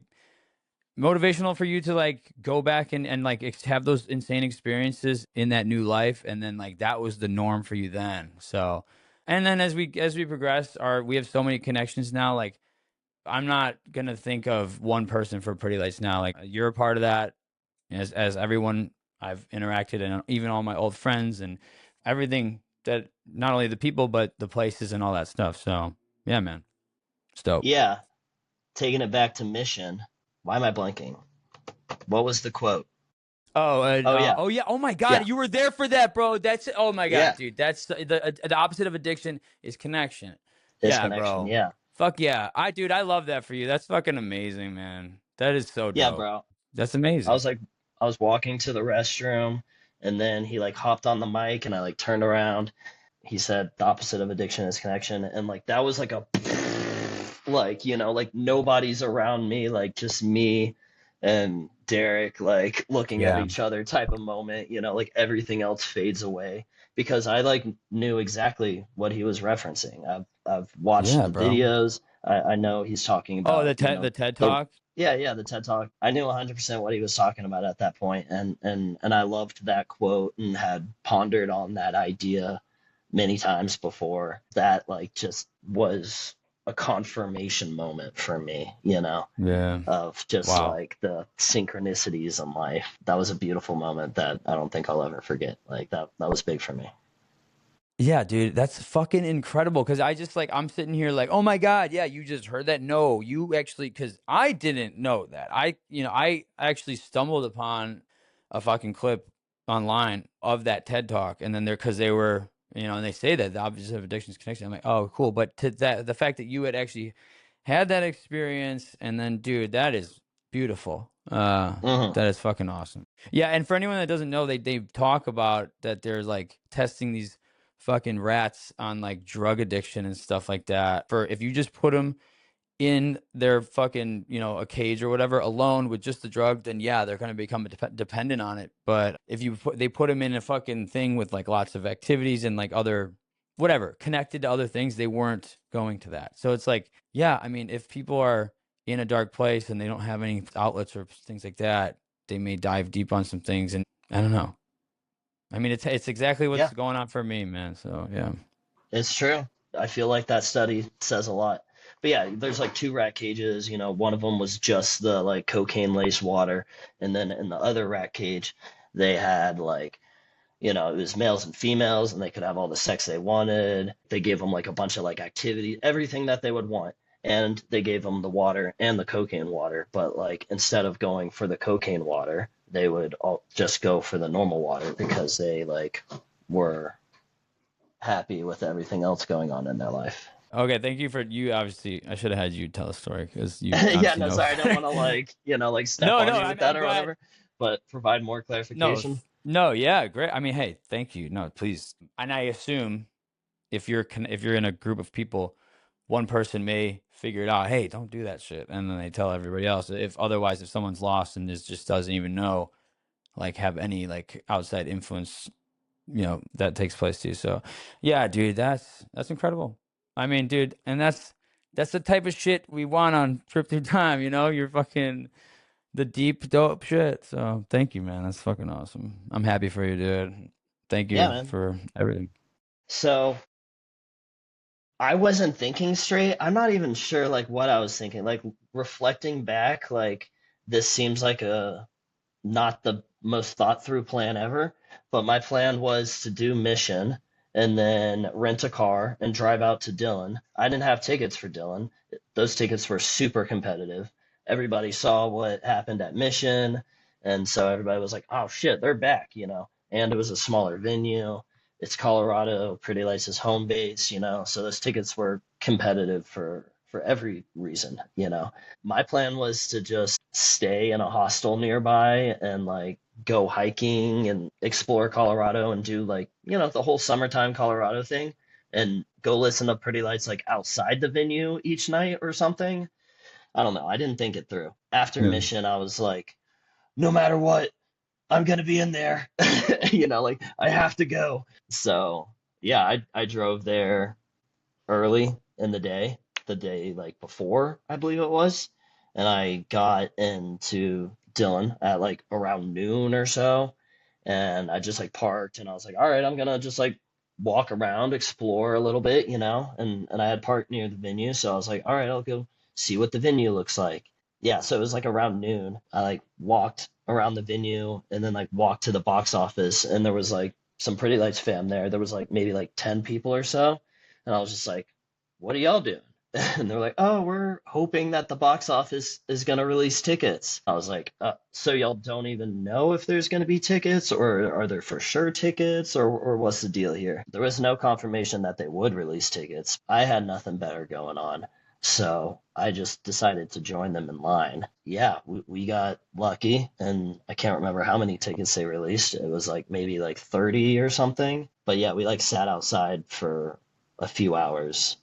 motivational for you to like go back and like have those insane experiences in that new life, and then like that was the norm for you then. So and then as we progress, we have so many connections now. Like I'm not gonna think of one person for Pretty Lights now. Like you're a part of that, as everyone I've interacted and even all my old friends and everything, that not only the people but the places and all that stuff. So yeah, man, it's dope. Yeah, taking it back to Mission. Why am I blanking? What was the quote? Oh yeah, Oh yeah, oh my yeah, God, you were there for that, bro. Oh my God, yeah. dude, that's the opposite of addiction is connection. Yeah, Disconnection. bro. Yeah, Fuck yeah, I love that for you. That's fucking amazing, man. That is so yeah, dope. bro. That's I amazing. was like, I was walking to the restroom, and then he like hopped on the mic, and I like turned around. He said the opposite of addiction is connection, and like that was like a like like nobody's around me, like just me and Derek like looking at Yeah, each other type of moment. Like everything else fades away because I like knew exactly what he was referencing. I've watched yeah, the bro. videos. I know he's talking Oh, about The TED the Talk. yeah, the TED Talk. I knew 100% what he was talking about at that point, and I loved that quote and had pondered on that idea many times before. That like just was a confirmation moment for me, Yeah. of just Wow. like the synchronicities in life. That was a beautiful moment that I don't think I'll ever forget. Like that was big for me. Yeah, dude, that's fucking incredible. Cause I just like I'm sitting here like, oh my God, yeah, you just heard that. No, you actually, cause I didn't know that. I actually stumbled upon a fucking clip online of that TED Talk, and then cause they were, and they say that the opposite of addiction is connection. I'm like, oh, cool. But to that, the fact that you had actually had that experience, and then, dude, that is beautiful. Hmm. That is fucking awesome. Yeah, and for anyone that doesn't know, they talk about that there's like testing these fucking rats on like drug addiction and stuff like that. For if you just put them in their fucking, you know, a cage or whatever alone with just the drug, then yeah, they're going to become dependent on it. But if they put them in a fucking thing with like lots of activities and like other whatever connected to other things, they weren't going to that. So it's like, yeah, I mean, if people are in a dark place and they don't have any outlets or things like that, they may dive deep on some things. And I don't know. I mean, it's exactly what's Yeah, going on for me, man. So yeah. it's true. I feel like that study says a lot. But yeah, there's like two rat cages. One of them was just the like cocaine laced water, and then in the other rat cage, they had like, it was males and females, and they could have all the sex they wanted. They gave them like a bunch of like activity, everything that they would want. And they gave them the water and the cocaine water. But like instead of going for the cocaine water, they would all just go for the normal water because they like were happy with everything else going on in their life. Okay, thank you for you. Obviously, I should have had you tell a story because you Yeah, obviously no, know. sorry, I don't want to like step No, on no, you with I'm that or glad. whatever, but provide more No, clarification. no, yeah, great. I mean, hey, thank you. No, please. And I assume if you're in a group of people, one person may figure it out. Hey, don't do that shit, and then they tell everybody else. If otherwise, if someone's lost and just doesn't even know, like have any like outside influence, that takes place too. So, yeah, dude, that's incredible. I mean, dude, and that's the type of shit we want on Trip Through Time. You're fucking the deep dope shit. So thank you, man. That's fucking awesome. I'm happy for you, dude. Thank Yeah, you man. for everything. So I wasn't thinking straight. I'm not even sure like what I was thinking. Like reflecting back, like this seems like a not the most thought through plan ever, but my plan was to do Mission and then rent a car and drive out to Dillon. I didn't have tickets for Dillon. Those tickets were super competitive. Everybody saw what happened at Mission, and so everybody was like, "Oh shit, they're back." And it was a smaller venue. It's Colorado, Pretty Lights' home base. So those tickets were competitive for every reason. My plan was to just stay in a hostel nearby and like go hiking and explore Colorado and do like, the whole summertime Colorado thing and go listen to Pretty Lights like outside the venue each night or something. I don't know. I didn't think it through. After Yeah. Mission, I was like, no matter what, I'm gonna be in there. Like I have to go. So yeah, I drove there early in the day like before, I believe it was, and I got into Dillon at like around noon or so, and I just like parked, and I was like, all right, I'm gonna just like walk around, explore a little bit, and I had parked near the venue, so I was like, all right, I'll go see what the venue looks like. Yeah, so it was like around noon. I like walked around the venue and then like walked to the box office, and there was like some Pretty Lights fam there. There was like maybe like 10 people or so. And I was just like, what are y'all doing? And they're like, oh, we're hoping that the box office is going to release tickets. I was like, so y'all don't even know if there's going to be tickets, or are there for sure tickets, or what's the deal here? There was no confirmation that they would release tickets. I had nothing better going on. So I just decided to join them in line. Yeah, we got lucky, and I can't remember how many tickets they released. It was like maybe like 30 or something. But yeah, we like sat outside for a few hours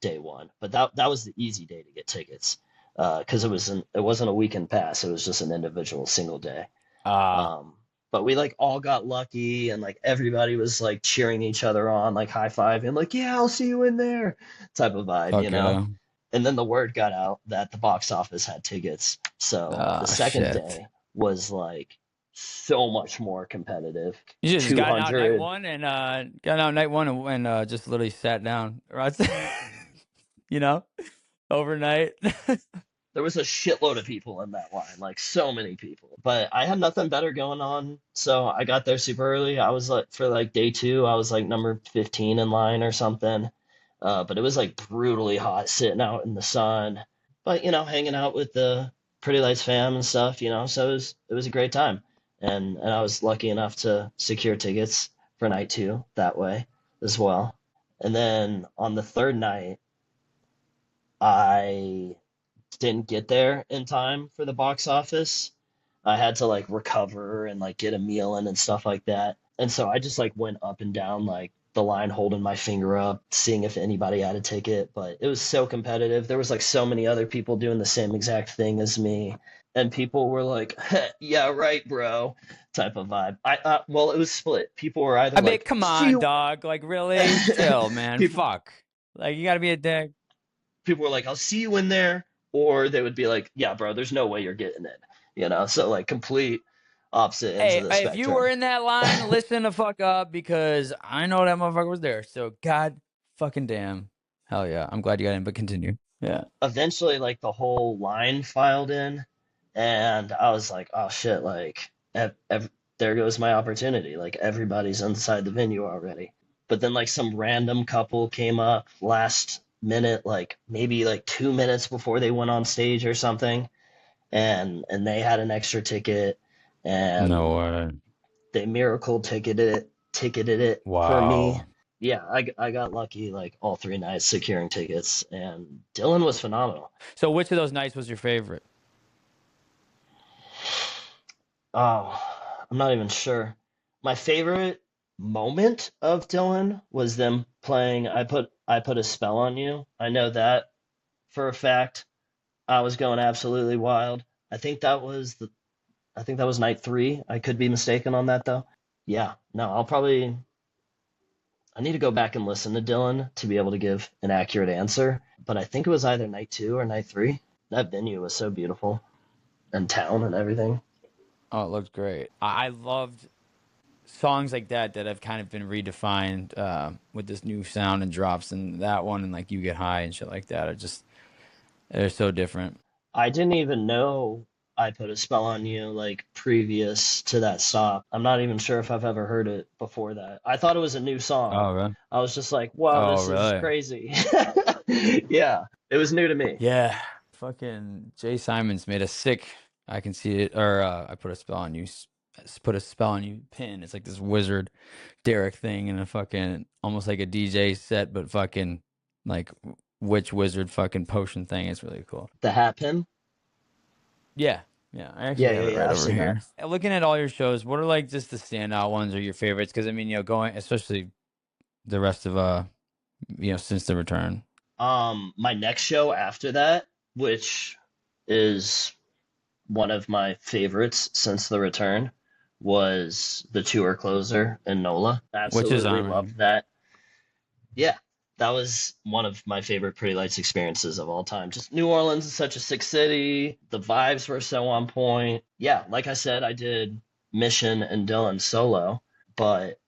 day one. But that was the easy day to get tickets because it wasn't a weekend pass. It was just an individual single day. Uh, Um, but we like all got lucky, and like everybody was like cheering each other on, like high fiving, like yeah, I'll see you in there, type of vibe. fuck yeah. And then the word got out that the box office had tickets. So the second Shit. day was like so much more competitive. You just got out night 200. one and just literally sat down, right? you know, overnight. There was a shitload of people in that line, like so many people. But I had nothing better going on, so I got there super early. I was like for like day two, I was like number 15 in line or something. But it was like brutally hot sitting out in the sun. But hanging out with the Pretty Lights fam and stuff. So it was a great time. And I was lucky enough to secure tickets for night two that way as well. And then on the third night, I didn't get there in time for the box office. I had to like recover and like get a meal in and stuff like that. And so I just like went up and down like the line holding my finger up, seeing if anybody had a ticket. But it was so competitive. There was like so many other people doing the same exact thing as me. And people were like, yeah, right, bro, type of vibe. Well, it was split. People were either I mean, like, come see on, you. dog. Like, really? Chill, man. people Fuck. Like, you gotta be a dick. people were like, I'll see you in there. Or they would be like, yeah, bro, there's no way you're getting it. So like complete opposite ends of Hey, the if you were spectrum. in that line, listen the fuck up because I know that motherfucker was there. So, god fucking damn. Hell yeah. I'm glad you got in, but continue. Yeah. Eventually, like the whole line filed in, and I was like, oh shit, like there goes my opportunity. Like everybody's inside the venue already. But then like some random couple came up last minute, like maybe like 2 minutes before they went on stage or something, and they had an extra ticket, No and way. they miracle ticketed it for me. Wow. Yeah, I got lucky like all 3 nights securing tickets, and Dylan was phenomenal. So, which of those nights was your favorite? Oh, I'm not even sure. My favorite moment of Dylan was them playing I put a spell on you. I know that for a fact. I was going absolutely wild. I think that was the I think that was night 3. I could be mistaken on that though. Yeah, no, I need to go back and listen to Dylan to be able to give an accurate answer, but I think it was either night 2 or night 3. That venue was so beautiful and town and everything. Oh, it looked great. I loved songs like that have kind of been redefined with this new sound and drops and that one and like You Get High and shit like that are just they're so different. I didn't even know I put a spell on you like previous to that stop. I'm not even sure if I've ever heard it before that. I thought it was a new song. Oh, really? I was just like, wow, Oh, this is really? crazy. Yeah, it was new to me. Yeah. Fucking Jay Simons made a sick I can see it or I put a spell on you put a spell on you pin. It's like this wizard Derek thing and a fucking almost like a DJ set but fucking like witch wizard fucking potion thing. It's really cool. The hat pin? Yeah. Yeah, I Yeah, actually yeah, have it yeah, right I've over seen that. here. Looking at all your shows, what are like just the standout ones or your favorites? Because I mean, going especially the rest of since the return. My next show after that, which is one of my favorites since the return, was the tour closer in NOLA. Which is Absolutely loved that. Yeah, that was one of my favorite Pretty Lights experiences of all time. Just New Orleans is such a sick city. The vibes were so on point. Yeah, like I said, I did Mission and Dylan solo, but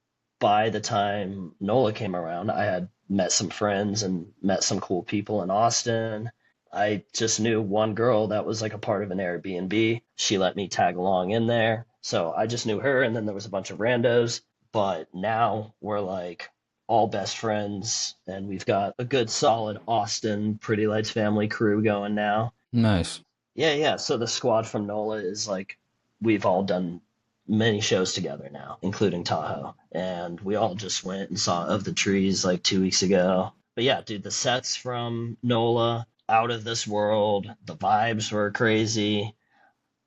by the time NOLA came around, I had met some friends and met some cool people in Austin. I just knew one girl that was like a part of an Airbnb. She let me tag along in there. So I just knew her, and then there was a bunch of randos. But now we're like all best friends, and we've got a good solid Austin Pretty Lights family crew going now. nice. Yeah, yeah. So the squad from NOLA is like we've all done many shows together now, including Tahoe. And we all just went and saw Of the Trees like 2 weeks ago. But yeah, dude, the sets from NOLA, out of this world. The vibes were crazy.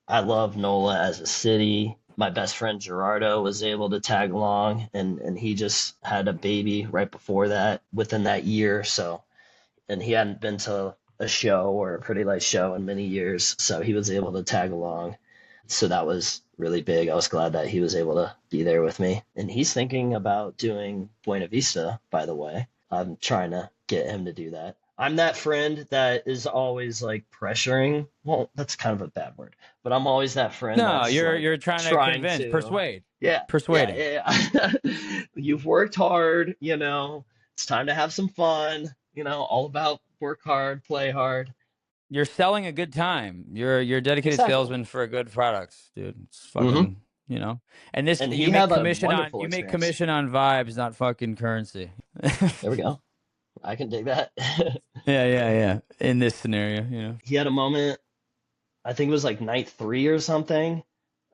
I love NOLA as a city. My best friend Gerardo was able to tag along, and he just had a baby right before that, within that year. So, and he hadn't been to a show or a Pretty Light show in many years, so he was able to tag along. So that was really big. I was glad that he was able to be there with me. And he's thinking about doing Buena Vista, by the way. I'm trying to get him to do that. I'm that friend that is always like pressuring. Well, that's kind of a bad word, but I'm always that friend No, that's like you're trying to trying convince, to, persuade, yeah, yeah, persuading. yeah. You've worked hard, it's time to have some fun, all about work hard, play hard. You're selling a good time. You're a dedicated Exactly. salesman for a good product, dude. It's Hmm. fucking, And this And he had a wonderful you make experience. commission on vibes, not fucking currency. There we go. I can dig that. Yeah, yeah, yeah. In this scenario, He had a moment, I think it was like night 3 or something,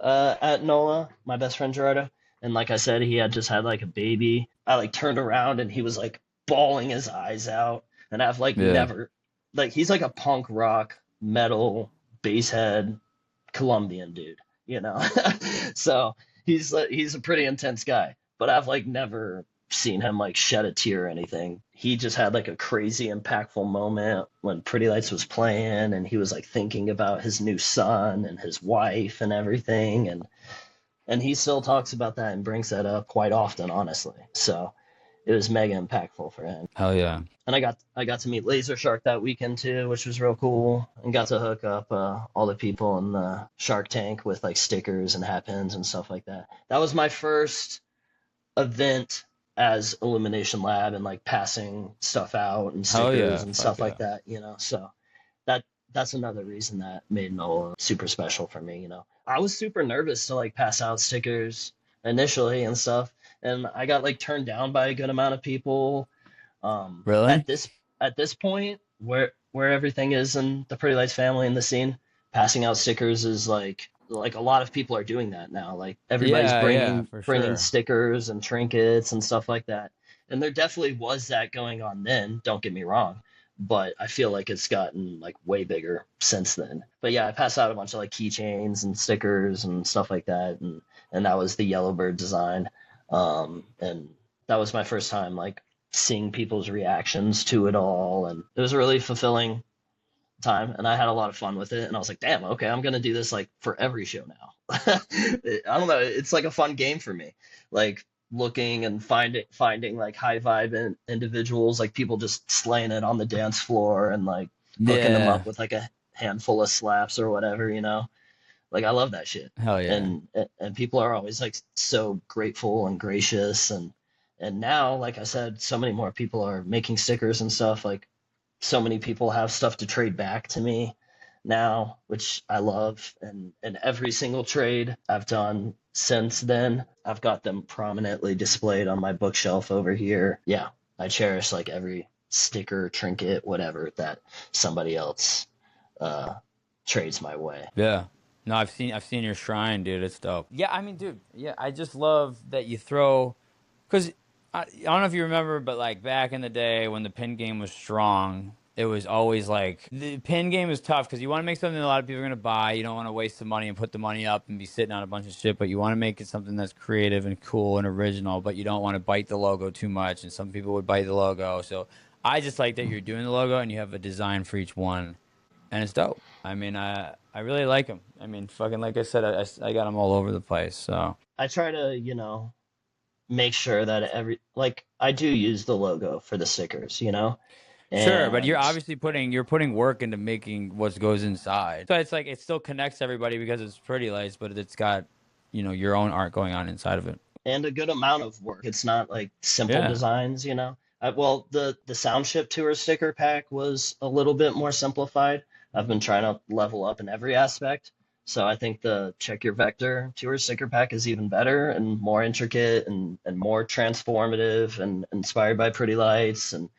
at NOLA, my best friend Gerardo. And like I said, he had just had like a baby. I like turned around and he was like bawling his eyes out. And I've like Yeah. never, like, he's like a punk rock, metal, bass head Colombian dude. So he's a pretty intense guy. But I've like never seen him like shed a tear or anything. He just had like a crazy impactful moment when Pretty Lights was playing, and he was like thinking about his new son and his wife and everything, and he still talks about that and brings that up quite often, honestly. So it was mega impactful for him. Hell yeah. And I got to meet Laser Shark that weekend too, which was real cool, and got to hook up all the people in the Shark Tank with like stickers and hat pins and stuff like that. That was my first event as Illumination Lab, and like passing stuff out and stickers and stuff like that, you know. So that's another reason that made NOLA super special for me, you know. I was super nervous to like pass out stickers initially and stuff, and I got like turned down by a good amount of people. Really? At this point, where everything is in the Pretty Lights family and the scene, passing out stickers is like a lot of people are doing that now. Like everybody's bringing stickers and trinkets and stuff like that. And there definitely was that going on then, don't get me wrong, but I feel like it's gotten like way bigger since then. But yeah, I passed out a bunch of like keychains and stickers and stuff like that, and that was the Yellowbird design. And that was my first time like seeing people's reactions to it all, and it was a really fulfilling time, and I had a lot of fun with it, and I was like, damn, okay, I'm gonna do this like for every show now. I don't know, it's like a fun game for me, like looking and finding like high vibe individuals, like people just slaying it on the dance floor and like hooking them up with like a handful of slaps or whatever, you know. Like I love that shit. Hell yeah. And people are always like so grateful and gracious, and now, like I said, so many more people are making stickers and stuff. Like so many people have stuff to trade back to me now, which I love. And every single trade I've done since then, I've got them prominently displayed on my bookshelf over here. Yeah, I cherish like every sticker, trinket, whatever that somebody else trades my way. Yeah. No, I've seen your shrine, dude. It's dope. Yeah, I mean, dude. Yeah, I just love that you throw, because I don't know if you remember, but like back in the day when the pin game was strong, it was always like the pin game is tough because you want to make something a lot of people are going to buy. You don't want to waste the money and put the money up and be sitting on a bunch of shit, but you want to make it something that's creative and cool and original, but you don't want to bite the logo too much, and some people would bite the logo. So I just like that you're doing the logo and you have a design for each one, and it's dope. I mean, I really like them. I mean, fucking like I said, I got them all over the place. So I try to, you know, make sure that like I do use the logo for the stickers, you know. Sure, but you're obviously putting work into making what goes inside. So it's like it still connects everybody because it's Pretty Lights, but it's got, you know, your own art going on inside of it. And a good amount of work. It's not like simple designs, you know. Well, the Soundship Tour sticker pack was a little bit more simplified. I've been trying to level up in every aspect. So I think the Check Your Vector Tour sticker pack is even better and more intricate and more transformative and inspired by Pretty Lights and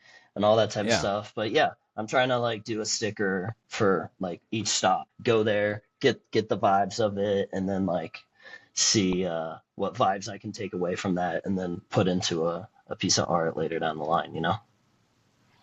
all that type of stuff. But yeah, I'm trying to like do a sticker for like each stop. Go there, get the vibes of it, and then like see what vibes I can take away from that and then put into a piece of art later down the line, you know?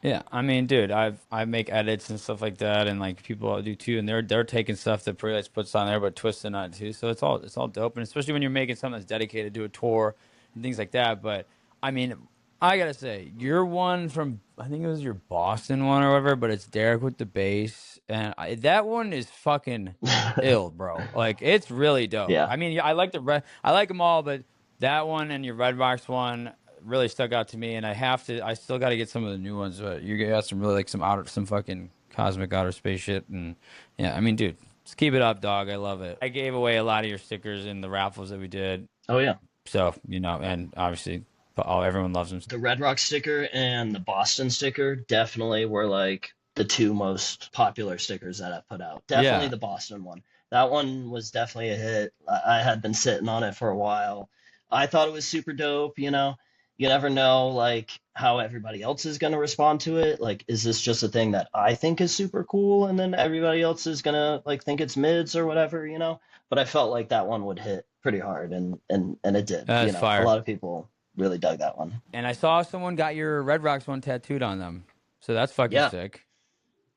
Yeah, I mean, dude, I make edits and stuff like that, and like people do too, and they're taking stuff that Pretty Lights puts on there, but twisting on it too. So it's all dope, and especially when you're making something that's dedicated to a tour and things like that. But I mean, I gotta say, your one from I think it was your Boston one or whatever, but it's Derek with the bass, and that one is fucking ill, bro. Like it's really dope. Yeah. I mean, I like I like them all, but that one and your Red Box one really stuck out to me, and I still got to get some of the new ones, but you got some really like some fucking cosmic outer space shit. And yeah, I mean, dude, just keep it up, dog. I love it. I gave away a lot of your stickers in the raffles that we did. Oh yeah. So, you know, and obviously everyone loves them. The Red Rock sticker and the Boston sticker definitely were like the two most popular stickers that I put out. Definitely the Boston one. That one was definitely a hit. I had been sitting on it for a while. I thought it was super dope, you know. You never know like how everybody else is going to respond to it. Like, is this just a thing that I think is super cool and then everybody else is going to like think it's mids or whatever, you know? But I felt like that one would hit pretty hard and it did. That's fire. A lot of people really dug that one. And I saw someone got your Red Rocks one tattooed on them. So that's fucking sick.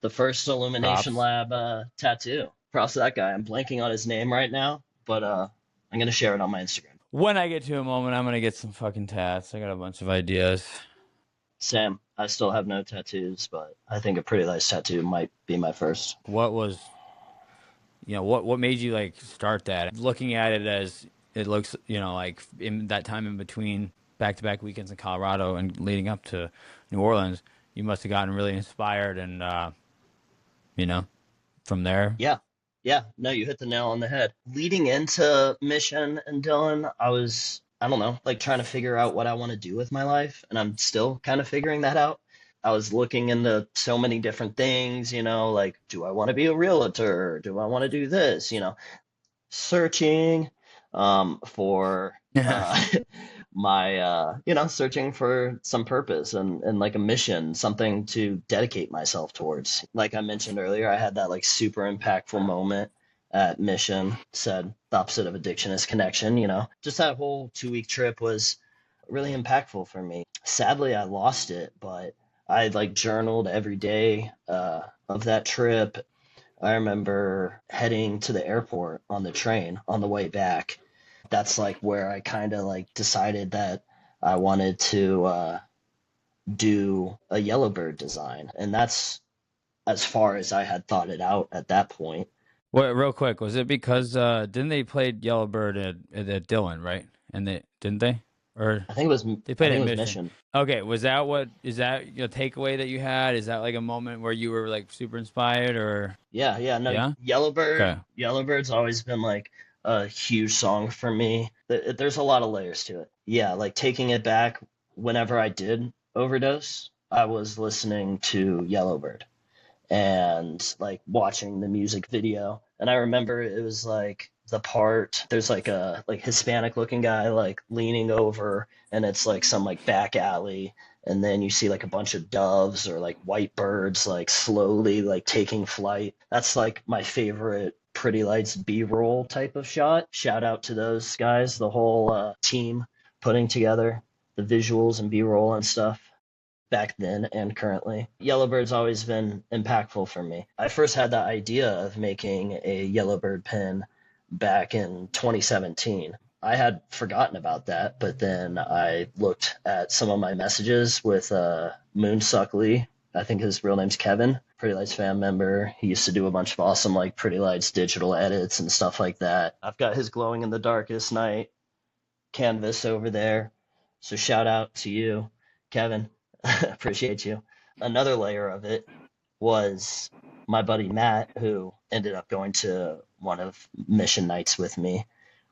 The first Illumination Lab tattoo. Props to that guy. I'm blanking on his name right now, but I'm going to share it on my Instagram. When I get to a moment, I'm gonna get some fucking tats. I got a bunch of ideas. Sam, I still have no tattoos, but I think a Pretty Lights tattoo might be my first. What was, what made you like start that? Looking at it as it looks, like in that time in between back-to-back weekends in Colorado and leading up to New Orleans, you must have gotten really inspired and, you know, from there. Yeah. Yeah. No, you hit the nail on the head. Leading into Mission and Dylan, I don't know, like trying to figure out what I want to do with my life. And I'm still kind of figuring that out. I was looking into so many different things, like, do I want to be a realtor? Do I want to do this? Searching for Yeah. my searching for some purpose and like a mission, something to dedicate myself towards. Like I mentioned earlier, I had that like super impactful moment at Mission. Said the opposite of addiction is connection. Just that whole 2 week trip was really impactful for me. Sadly, I lost it, but I like journaled every day of that trip. I remember heading to the airport on the train on the way back. That's like where I kind of like decided that I wanted to do a Yellowbird design. And that's as far as I had thought it out at that point. What, real quick, was it because didn't they play Yellowbird at Dillon, right? And they didn't they? Or they I played think at it was Mission. Mission. Okay, was that what is that your takeaway that you had? Is that like a moment where you were like super inspired or Yeah, no, yeah? Yellowbird. Okay. Yellowbird's always been like a huge song for me. There's a lot of layers to it. Yeah, like taking it back, whenever I did overdose, I was listening to Yellowbird and like watching the music video. And I remember it was like the part there's like a like Hispanic looking guy like leaning over and it's like some like back alley and then you see like a bunch of doves or like white birds like slowly like taking flight. That's like my favorite Pretty Lights B-roll type of shot. Shout out to those guys, the whole team putting together the visuals and B-roll and stuff back then and currently. Yellowbird's always been impactful for me. I first had the idea of making a Yellowbird pin back in 2017. I had forgotten about that, but then I looked at some of my messages with Moonsuck Lee. I think his real name's Kevin, Pretty Lights fan member. He used to do a bunch of awesome like Pretty Lights digital edits and stuff like that. I've got his Glowing in the Darkest Night canvas over there. So shout out to you, Kevin. Appreciate you. Another layer of it was my buddy Matt, who ended up going to one of Mission Nights with me.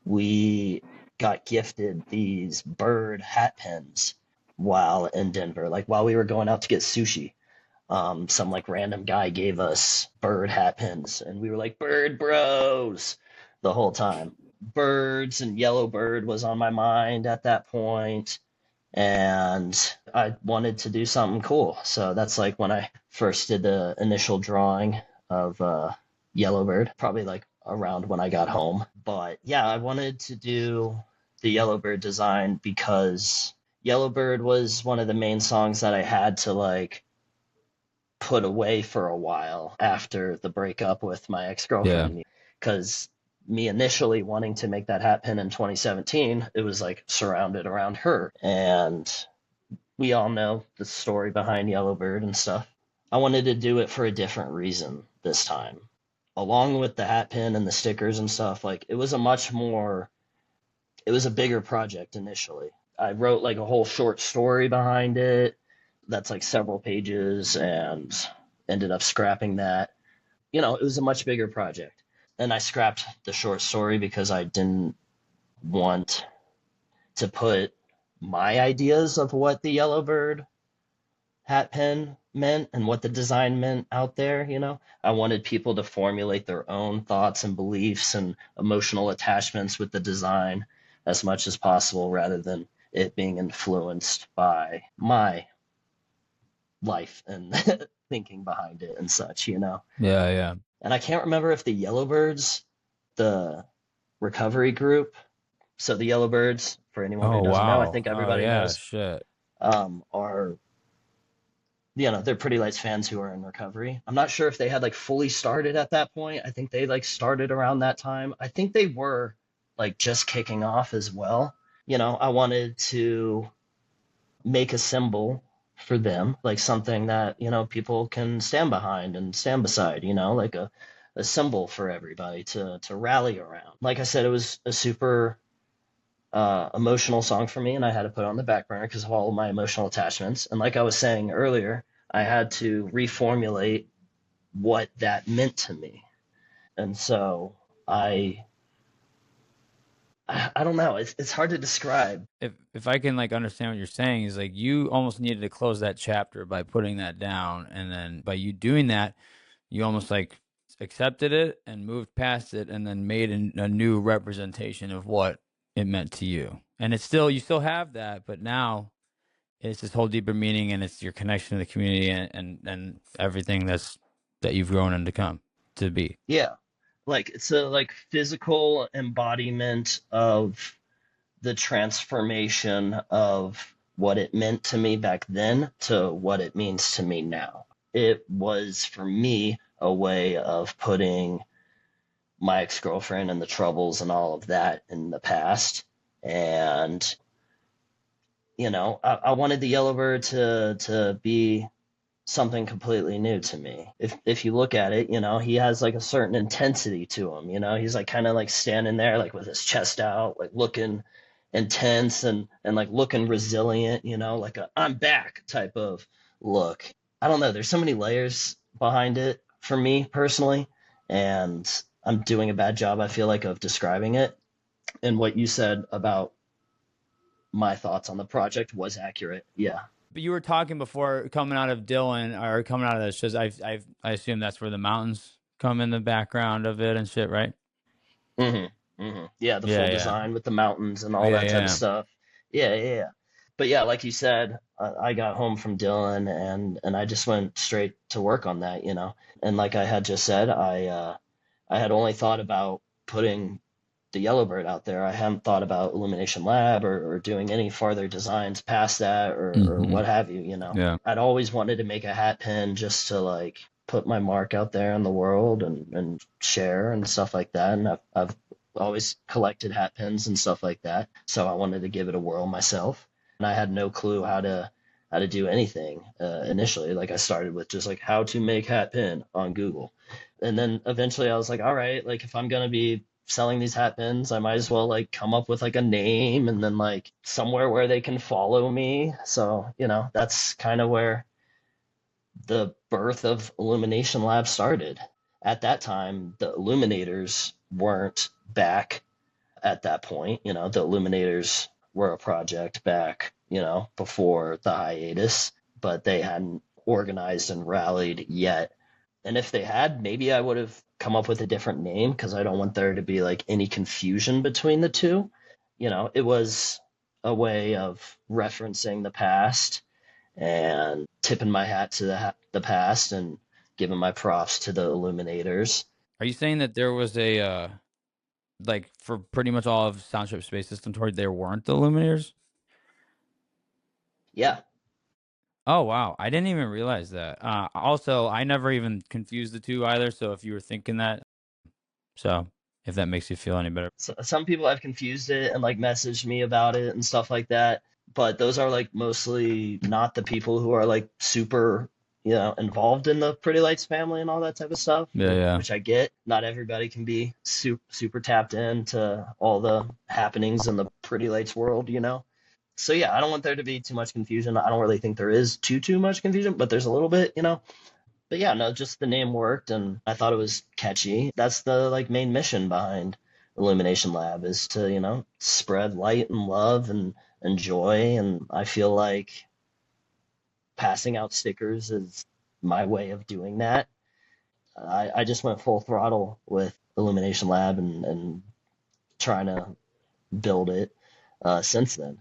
We got gifted these bird hat pins while in Denver, like while we were going out to get sushi. Some like random guy gave us bird hat pins, and we were like bird bros the whole time. Birds and Yellowbird was on my mind at that point and I wanted to do something cool. So that's like when I first did the initial drawing of Yellowbird, probably like around when I got home. But yeah, I wanted to do the Yellowbird design because Yellowbird was one of the main songs that I had to like put away for a while after the breakup with my ex-girlfriend. Yeah. Because me initially wanting to make that hat pin in 2017, it was like surrounded around her. And we all know the story behind Yellowbird and stuff. I wanted to do it for a different reason this time. Along with the hat pin and the stickers and stuff, like it was a bigger project initially. I wrote like a whole short story behind it that's like several pages and ended up scrapping that. It was a much bigger project. And I scrapped the short story because I didn't want to put my ideas of what the Yellowbird hat pin meant and what the design meant out there. I wanted people to formulate their own thoughts and beliefs and emotional attachments with the design as much as possible rather than it being influenced by my life and thinking behind it and such. Yeah. And I can't remember if the Yellowbirds, the recovery group, so the Yellowbirds, for anyone who Oh doesn't know, I wow. think Oh everybody yeah. knows, Shit. are, they're Pretty Lights fans who are in recovery. I'm not sure if they had like fully started at that point. I think they like started around that time. I think they were like just kicking off as well. I wanted to make a symbol for them, like something that, people can stand behind and stand beside, like a symbol for everybody to rally around. Like I said, it was a super emotional song for me, and I had to put it on the back burner because of all of my emotional attachments. And like I was saying earlier, I had to reformulate what that meant to me. And so I don't know. It's hard to describe. If I can like understand what you're saying is like you almost needed to close that chapter by putting that down, and then by you doing that, you almost like accepted it and moved past it, and then made a new representation of what it meant to you. And it's still you still have that, but now it's this whole deeper meaning, and it's your connection to the community and everything that you've grown and to come to be. Yeah, like it's a like physical embodiment of the transformation of what it meant to me back then to what it means to me now. It was for me a way of putting my ex-girlfriend and the troubles and all of that in the past. And I wanted the Yellowbird to be something completely new to me. If you look at it, he has like a certain intensity to him. He's like kind of like standing there like with his chest out, like looking intense and like looking resilient, like a I'm back type of look. I don't know. There's so many layers behind it for me personally, and I'm doing a bad job, I feel like, of describing it. And what you said about my thoughts on the project was accurate. Yeah. But you were talking before coming out of Dylan or coming out of the shows. I assume that's where the mountains come in the background of it and shit, right? Yeah, the full Yeah, yeah, design with the mountains and all yeah, that type of yeah. stuff. Yeah, yeah, yeah. But yeah, like you said, I got home from Dylan and I just went straight to work on that. And like I had just said, I had only thought about putting the Yellowbird out there. I hadn't thought about Illumination Lab or doing any farther designs past that or Mm-hmm. what have you. Yeah. I'd always wanted to make a hat pin just to like put my mark out there in the world and share and stuff like that. And I've always collected hat pins and stuff like that. So I wanted to give it a whirl myself. And I had no clue how to do anything initially. Like I started with just like how to make hat pin on Google. And then eventually I was like, all right, like if I'm gonna be selling these hat pins, I might as well like come up with like a name and then like somewhere where they can follow me. So, that's kind of where the birth of Illumination Lab started. At that time, the Illuminators weren't back at that point. The Illuminators were a project back, before the hiatus, but they hadn't organized and rallied yet. And if they had, maybe I would have come up with a different name because I don't want there to be like any confusion between the two. It was a way of referencing the past and tipping my hat to the past and giving my props to the Illuminators. Are you saying that there was a like for pretty much all of Soundship Space System toward there weren't the Illuminators? Yeah. Oh wow, I didn't even realize that. Also, I never even confused the two either. So if you were thinking that, so if that makes you feel any better. So, some people have confused it and like messaged me about it and stuff like that. But those are like mostly not the people who are like super, involved in the Pretty Lights family and all that type of stuff, Yeah, yeah. which I get. Not everybody can be super tapped into all the happenings in the Pretty Lights world. So yeah, I don't want there to be too much confusion. I don't really think there is too much confusion, but there's a little bit. But yeah, no, just the name worked and I thought it was catchy. That's the like main mission behind Illumination Lab is to, spread light and love and joy. And I feel like passing out stickers is my way of doing that. I just went full throttle with Illumination Lab and trying to build it since then.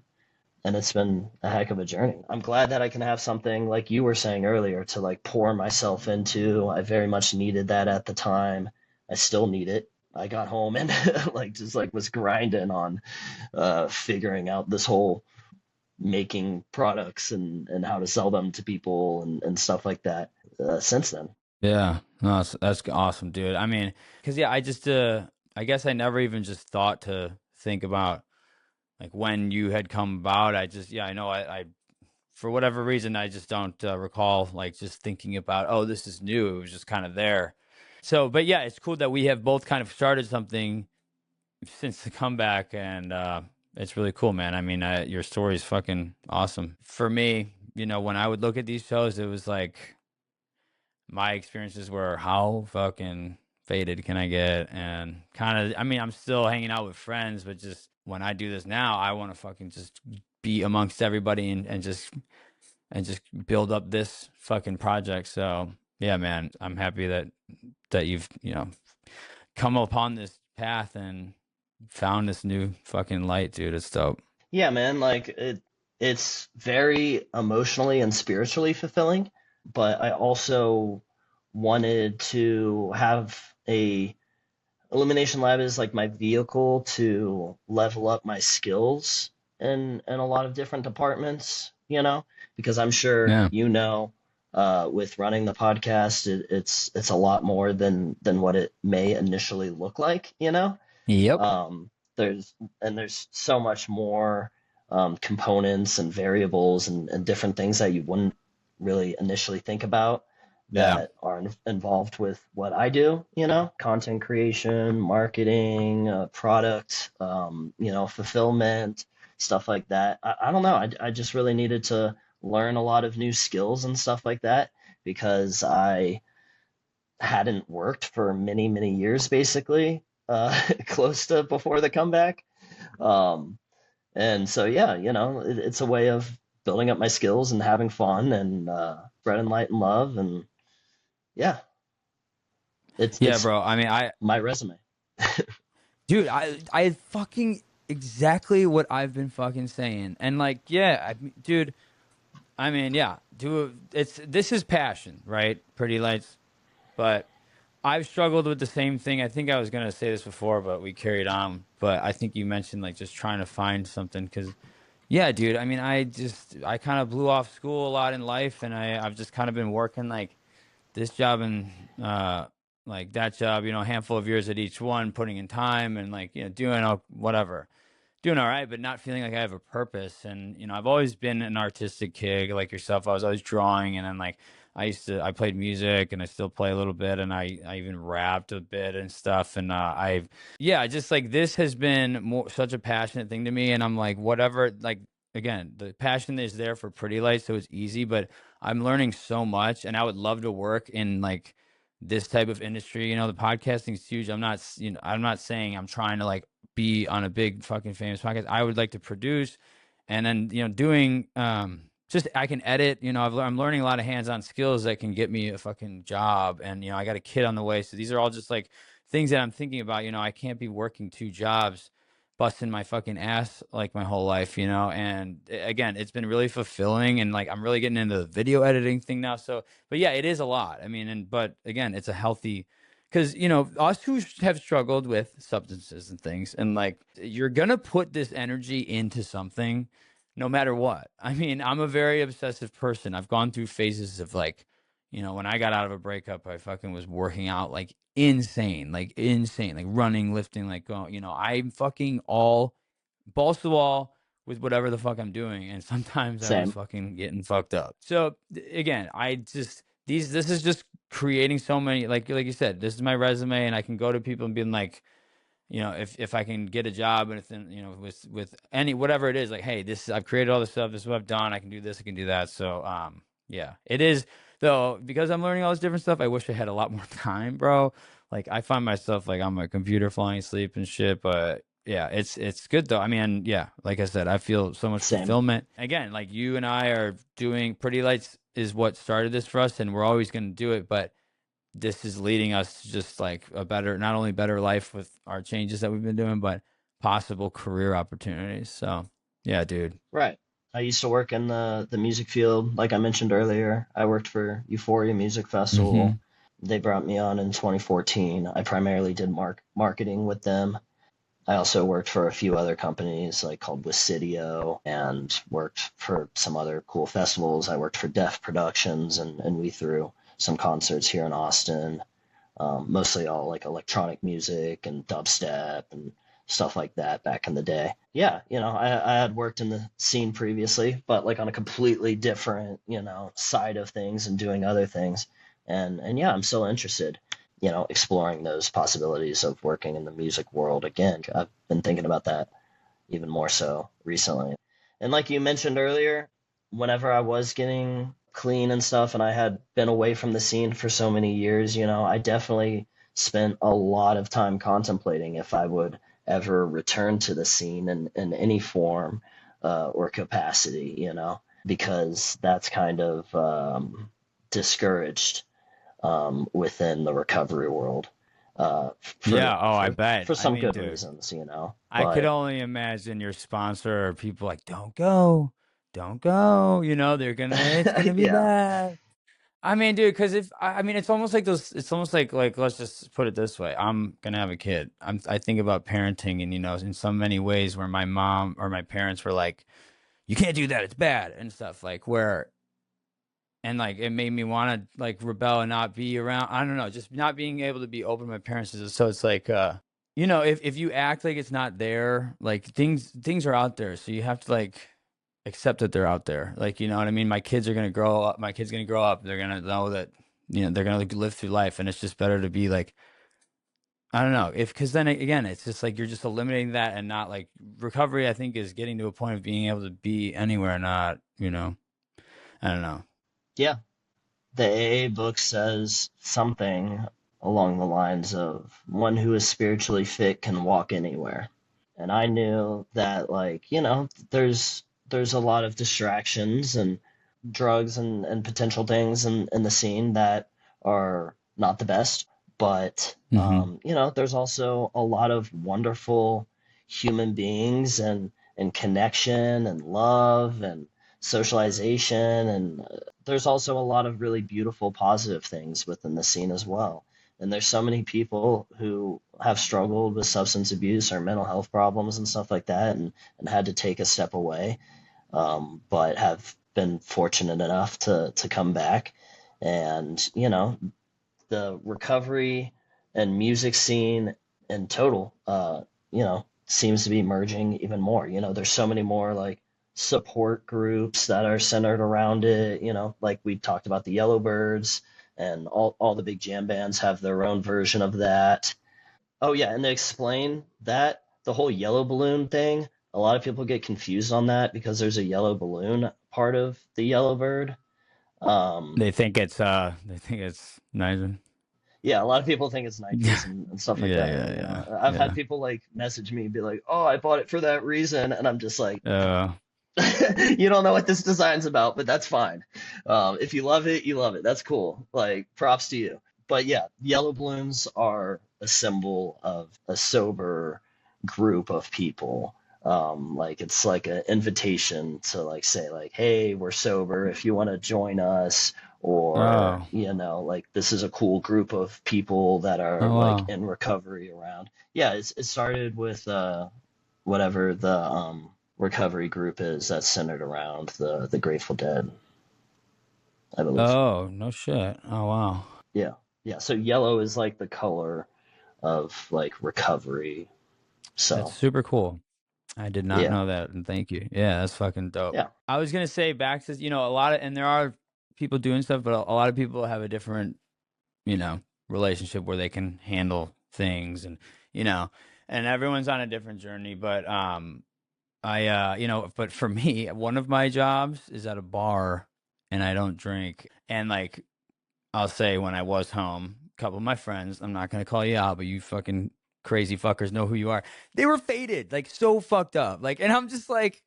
And it's been a heck of a journey. I'm glad that I can have something like you were saying earlier to like pour myself into. I very much needed that at the time. I still need it. I got home and like just like was grinding on figuring out this whole making products and how to sell them to people and stuff like that since then. Yeah, no, that's awesome, dude. I mean, because yeah, I just I guess I never even just thought to think about like when you had come about. I know I for whatever reason, I just don't recall like just thinking about, oh, this is new. It was just kind of there. So, but yeah, it's cool that we have both kind of started something since the comeback, and it's really cool, man. I mean, your story is fucking awesome. For me, when I would look at these shows, it was like my experiences were how fucking faded can I get, and kind of, I mean, I'm still hanging out with friends, but just when I do this now, I want to fucking just be amongst everybody and just build up this fucking project. So yeah, man, I'm happy that you've come upon this path and found this new fucking light, dude. It's dope. Yeah, man, like it's very emotionally and spiritually fulfilling, but I also wanted to have a Illumination Lab is like my vehicle to level up my skills in a lot of different departments, because I'm sure Yeah. with running the podcast, it's a lot more than what it may initially look like, Yep. there's so much more components and variables and different things that you wouldn't really initially think about Yeah. that are involved with what I do, content creation, marketing, product, fulfillment, stuff like that. I don't know. I just really needed to learn a lot of new skills and stuff like that because I hadn't worked for many, many years, basically, close to before the comeback. Um, and so, yeah, it's a way of building up my skills and having fun and spreading light and love. And yeah, Yeah, it's bro. I mean, my resume. dude, I fucking exactly what I've been fucking saying. And like, yeah, dude, I mean, yeah, this is passion, right? Pretty lights. But I've struggled with the same thing. I think I was going to say this before, but we carried on. But I think you mentioned like just trying to find something because, yeah, dude, I mean, I kind of blew off school a lot in life, and I've just kind of been working like this job and like that job, a handful of years at each one, putting in time and like, doing whatever, doing all right, but not feeling like I have a purpose. And, I've always been an artistic kid like yourself. I was always drawing, and then like I played music and I still play a little bit, and I even rapped a bit and stuff. And just like this has been such a passionate thing to me. And I'm like, whatever, like, again, the passion is there for Pretty Light, so it's easy, but I'm learning so much, and I would love to work in like this type of industry. The podcasting is huge. I'm not saying I'm trying to like be on a big fucking famous podcast. I would like to produce, and then doing just I can edit. I'm learning a lot of hands-on skills that can get me a fucking job, and I got a kid on the way, so these are all just like things that I'm thinking about. I can't be working two jobs, busting my fucking ass like my whole life, and again, it's been really fulfilling, and like I'm really getting into the video editing thing now. So, but yeah, it is a lot. I mean, but again, it's a healthy, because us who have struggled with substances and things, and like you're gonna put this energy into something no matter what. I mean, I'm a very obsessive person. I've gone through phases of like, when I got out of a breakup, I fucking was working out like insane, like running, lifting, like going, I'm fucking all balls to the wall with whatever the fuck I'm doing. And sometimes I was Same. fucking getting fucked up. So again, this is just creating so many, like you said, this is my resume, and I can go to people and be like, if I can get a job and with any, whatever it is, like, hey, I've created all this stuff. This is what I've done. I can do this. I can do that. So, yeah, it is though, because I'm learning all this different stuff. I wish I had a lot more time, bro. Like I find myself like on my computer falling asleep and shit, but yeah, it's good though. I mean, yeah, like I said, I feel so much Same. fulfillment. Again, like you and I are doing Pretty Lights is what started this for us, and we're always going to do it, but this is leading us to just like a better, not only better life with our changes that we've been doing, but possible career opportunities. So yeah, dude. Right. I used to work in the music field, like I mentioned earlier. I worked for Euphoria Music Mm-hmm. Festival. They brought me on in 2014. I primarily did marketing with them. I also worked for a few other companies like called Wisidio and worked for some other cool festivals. I worked for Def Productions and we threw some concerts here in Austin, mostly all like electronic music and dubstep and stuff like that back in the day. Yeah, I had worked in the scene previously, but like on a completely different, side of things and doing other things. And yeah, I'm still interested, exploring those possibilities of working in the music world again. I've been thinking about that even more so recently. And like you mentioned earlier, whenever I was getting clean and stuff and I had been away from the scene for so many years, I definitely spent a lot of time contemplating if I would ever return to the scene in any form or capacity, because that's kind of discouraged within the recovery world. Yeah. Oh, I bet. For I some mean, good dude, reasons, I could but only imagine your sponsor or people like, don't go, don't go. It's gonna be yeah. bad. I mean, dude, because if I mean, it's almost like those. It's almost like let's just put it this way. I'm gonna have a kid. I think about parenting, and in so many ways where my mom or my parents were like, "You can't do that. It's bad," and stuff like where, and like it made me want to like rebel and not be around. I don't know, just not being able to be open to my parents. So it's like, if you act like it's not there, like things are out there, so you have to like accept that they're out there. Like, you know what I mean? My kids are gonna grow up. My kid's gonna grow up. They're gonna know that they're gonna like, live through life, and it's just better to be like, I don't know, if because then again, it's just like you're just eliminating that and not like recovery. I think is getting to a point of being able to be anywhere, not I don't know. Yeah, the AA book says something along the lines of one who is spiritually fit can walk anywhere. And I knew that like, there's a lot of distractions and drugs and potential things in the scene that are not the best. But Hmm. there's also a lot of wonderful human beings and connection and love and socialization and there's also a lot of really beautiful positive things within the scene as well. And there's so many people who have struggled with substance abuse or mental health problems and stuff like that and had to take a step away, but have been fortunate enough to come back. And, the recovery and music scene in total, seems to be merging even more. There's so many more like support groups that are centered around it. Like we talked about the Yellowbirds, and all the big jam bands have their own version of that. Oh yeah, and they explain that the whole yellow balloon thing. A lot of people get confused on that because there's a yellow balloon part of the Yellowbird. Um, They think it's nice. Yeah, a lot of people think it's nitrous and stuff like Yeah, that. yeah, yeah, I've had yeah. people like message me and be like, "Oh, I bought it for that reason," and I'm just like, Uh, "You don't know what this design's about, but that's fine. If you love it, you love it. That's cool. Like, props to you." But yeah, yellow balloons are a symbol of a sober group of people. Like it's like an invitation to like say like, "Hey, we're sober. If you want to join us." Or oh, like this is a cool group of people that are oh like wow. in recovery around. Yeah, it started with whatever the recovery group is that's centered around the Grateful Dead, I believe. Oh, no shit. Oh wow. Yeah, yeah. So yellow is like the color of like recovery. That's So super cool. I did not yeah, know that, and thank you. Yeah, that's fucking dope. yeah, I was gonna say back to a lot of, and there are people doing stuff, but a lot of people have a different, you know, relationship where they can handle things, and you know, and everyone's on a different journey. But but for me, one of my jobs is at a bar, and I don't drink, and like I'll say when I was home, a couple of my friends, I'm not gonna call you out, but you fucking crazy fuckers know who you are. They were faded, like so fucked up. Like, and I'm just like,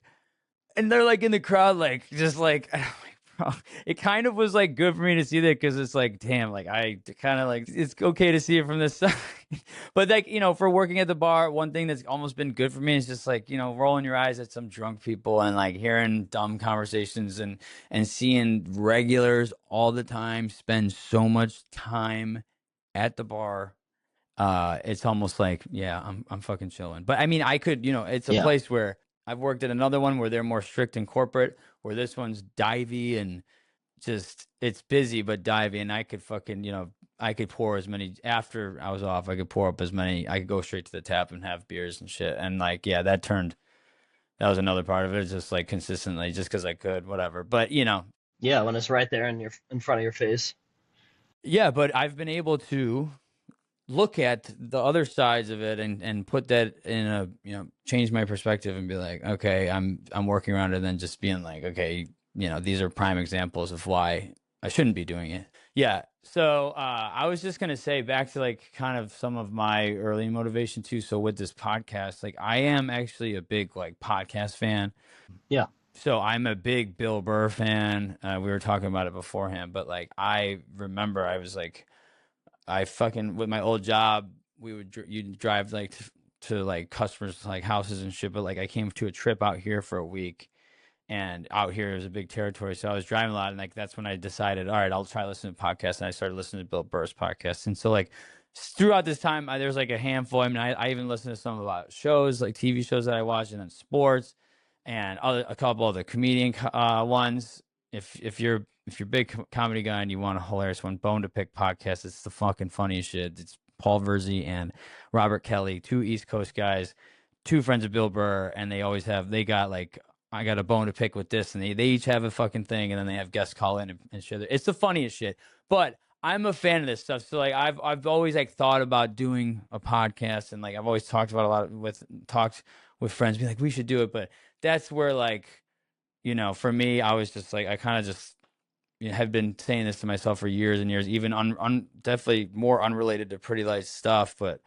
and they're like in the crowd, like just like, I'm like, bro, it kind of was like good for me to see that because it's like, damn, like I kind of like it's okay to see it from this side. But like, for working at the bar, one thing that's almost been good for me is just like, rolling your eyes at some drunk people and like hearing dumb conversations and seeing regulars all the time spend so much time at the bar. It's almost like, yeah, I'm fucking chilling. But I mean, I could, it's a yeah, place where I've worked at another one where they're more strict and corporate, where this one's divey and just it's busy but divey, and I could fucking, I could pour as many after I was off. I could pour up as many. I could go straight to the tap and have beers and shit. And like, yeah, that was another part of it. Just like consistently, just because I could, whatever. But Yeah, when it's right there in front of your face. yeah. But I've been able to look at the other sides of it and put that in a, change my perspective and be like, okay, I'm working around it, and then just being like, okay, these are prime examples of why I shouldn't be doing it. Yeah. So I was just gonna say, back to like kind of some of my early motivation too. So with this podcast, like I am actually a big like podcast fan. Yeah. So I'm a big Bill Burr fan. We were talking about it beforehand, but like I remember I was like, I fucking, with my old job, you'd drive like to like customers like houses and shit. But like I came to a trip out here for a week, and out here is a big territory, so I was driving a lot, and like that's when I decided, all right, I'll try listening to podcasts, and I started listening to Bill Burr's podcast. And so like throughout this time, there's like a handful. I mean, I even listened to some about shows, like TV shows that I watched, and then sports, and a couple of the comedian ones. If you're a big comedy guy and you want a hilarious one, Bone to Pick podcast, it's the fucking funniest shit. It's Paul Verzi and Robert Kelly, two East Coast guys, two friends of Bill Burr, and they got like, I got a bone to pick with this, and they each have a fucking thing, and then they have guests call in and share. It's the funniest shit. But I'm a fan of this stuff, so like I've always like thought about doing a podcast, and like I've always talked about a lot talked with friends, be like, we should do it. But that's where like, for me, I was just like, I kind of just have been saying this to myself for years and years, even definitely more unrelated to Pretty Lights stuff. But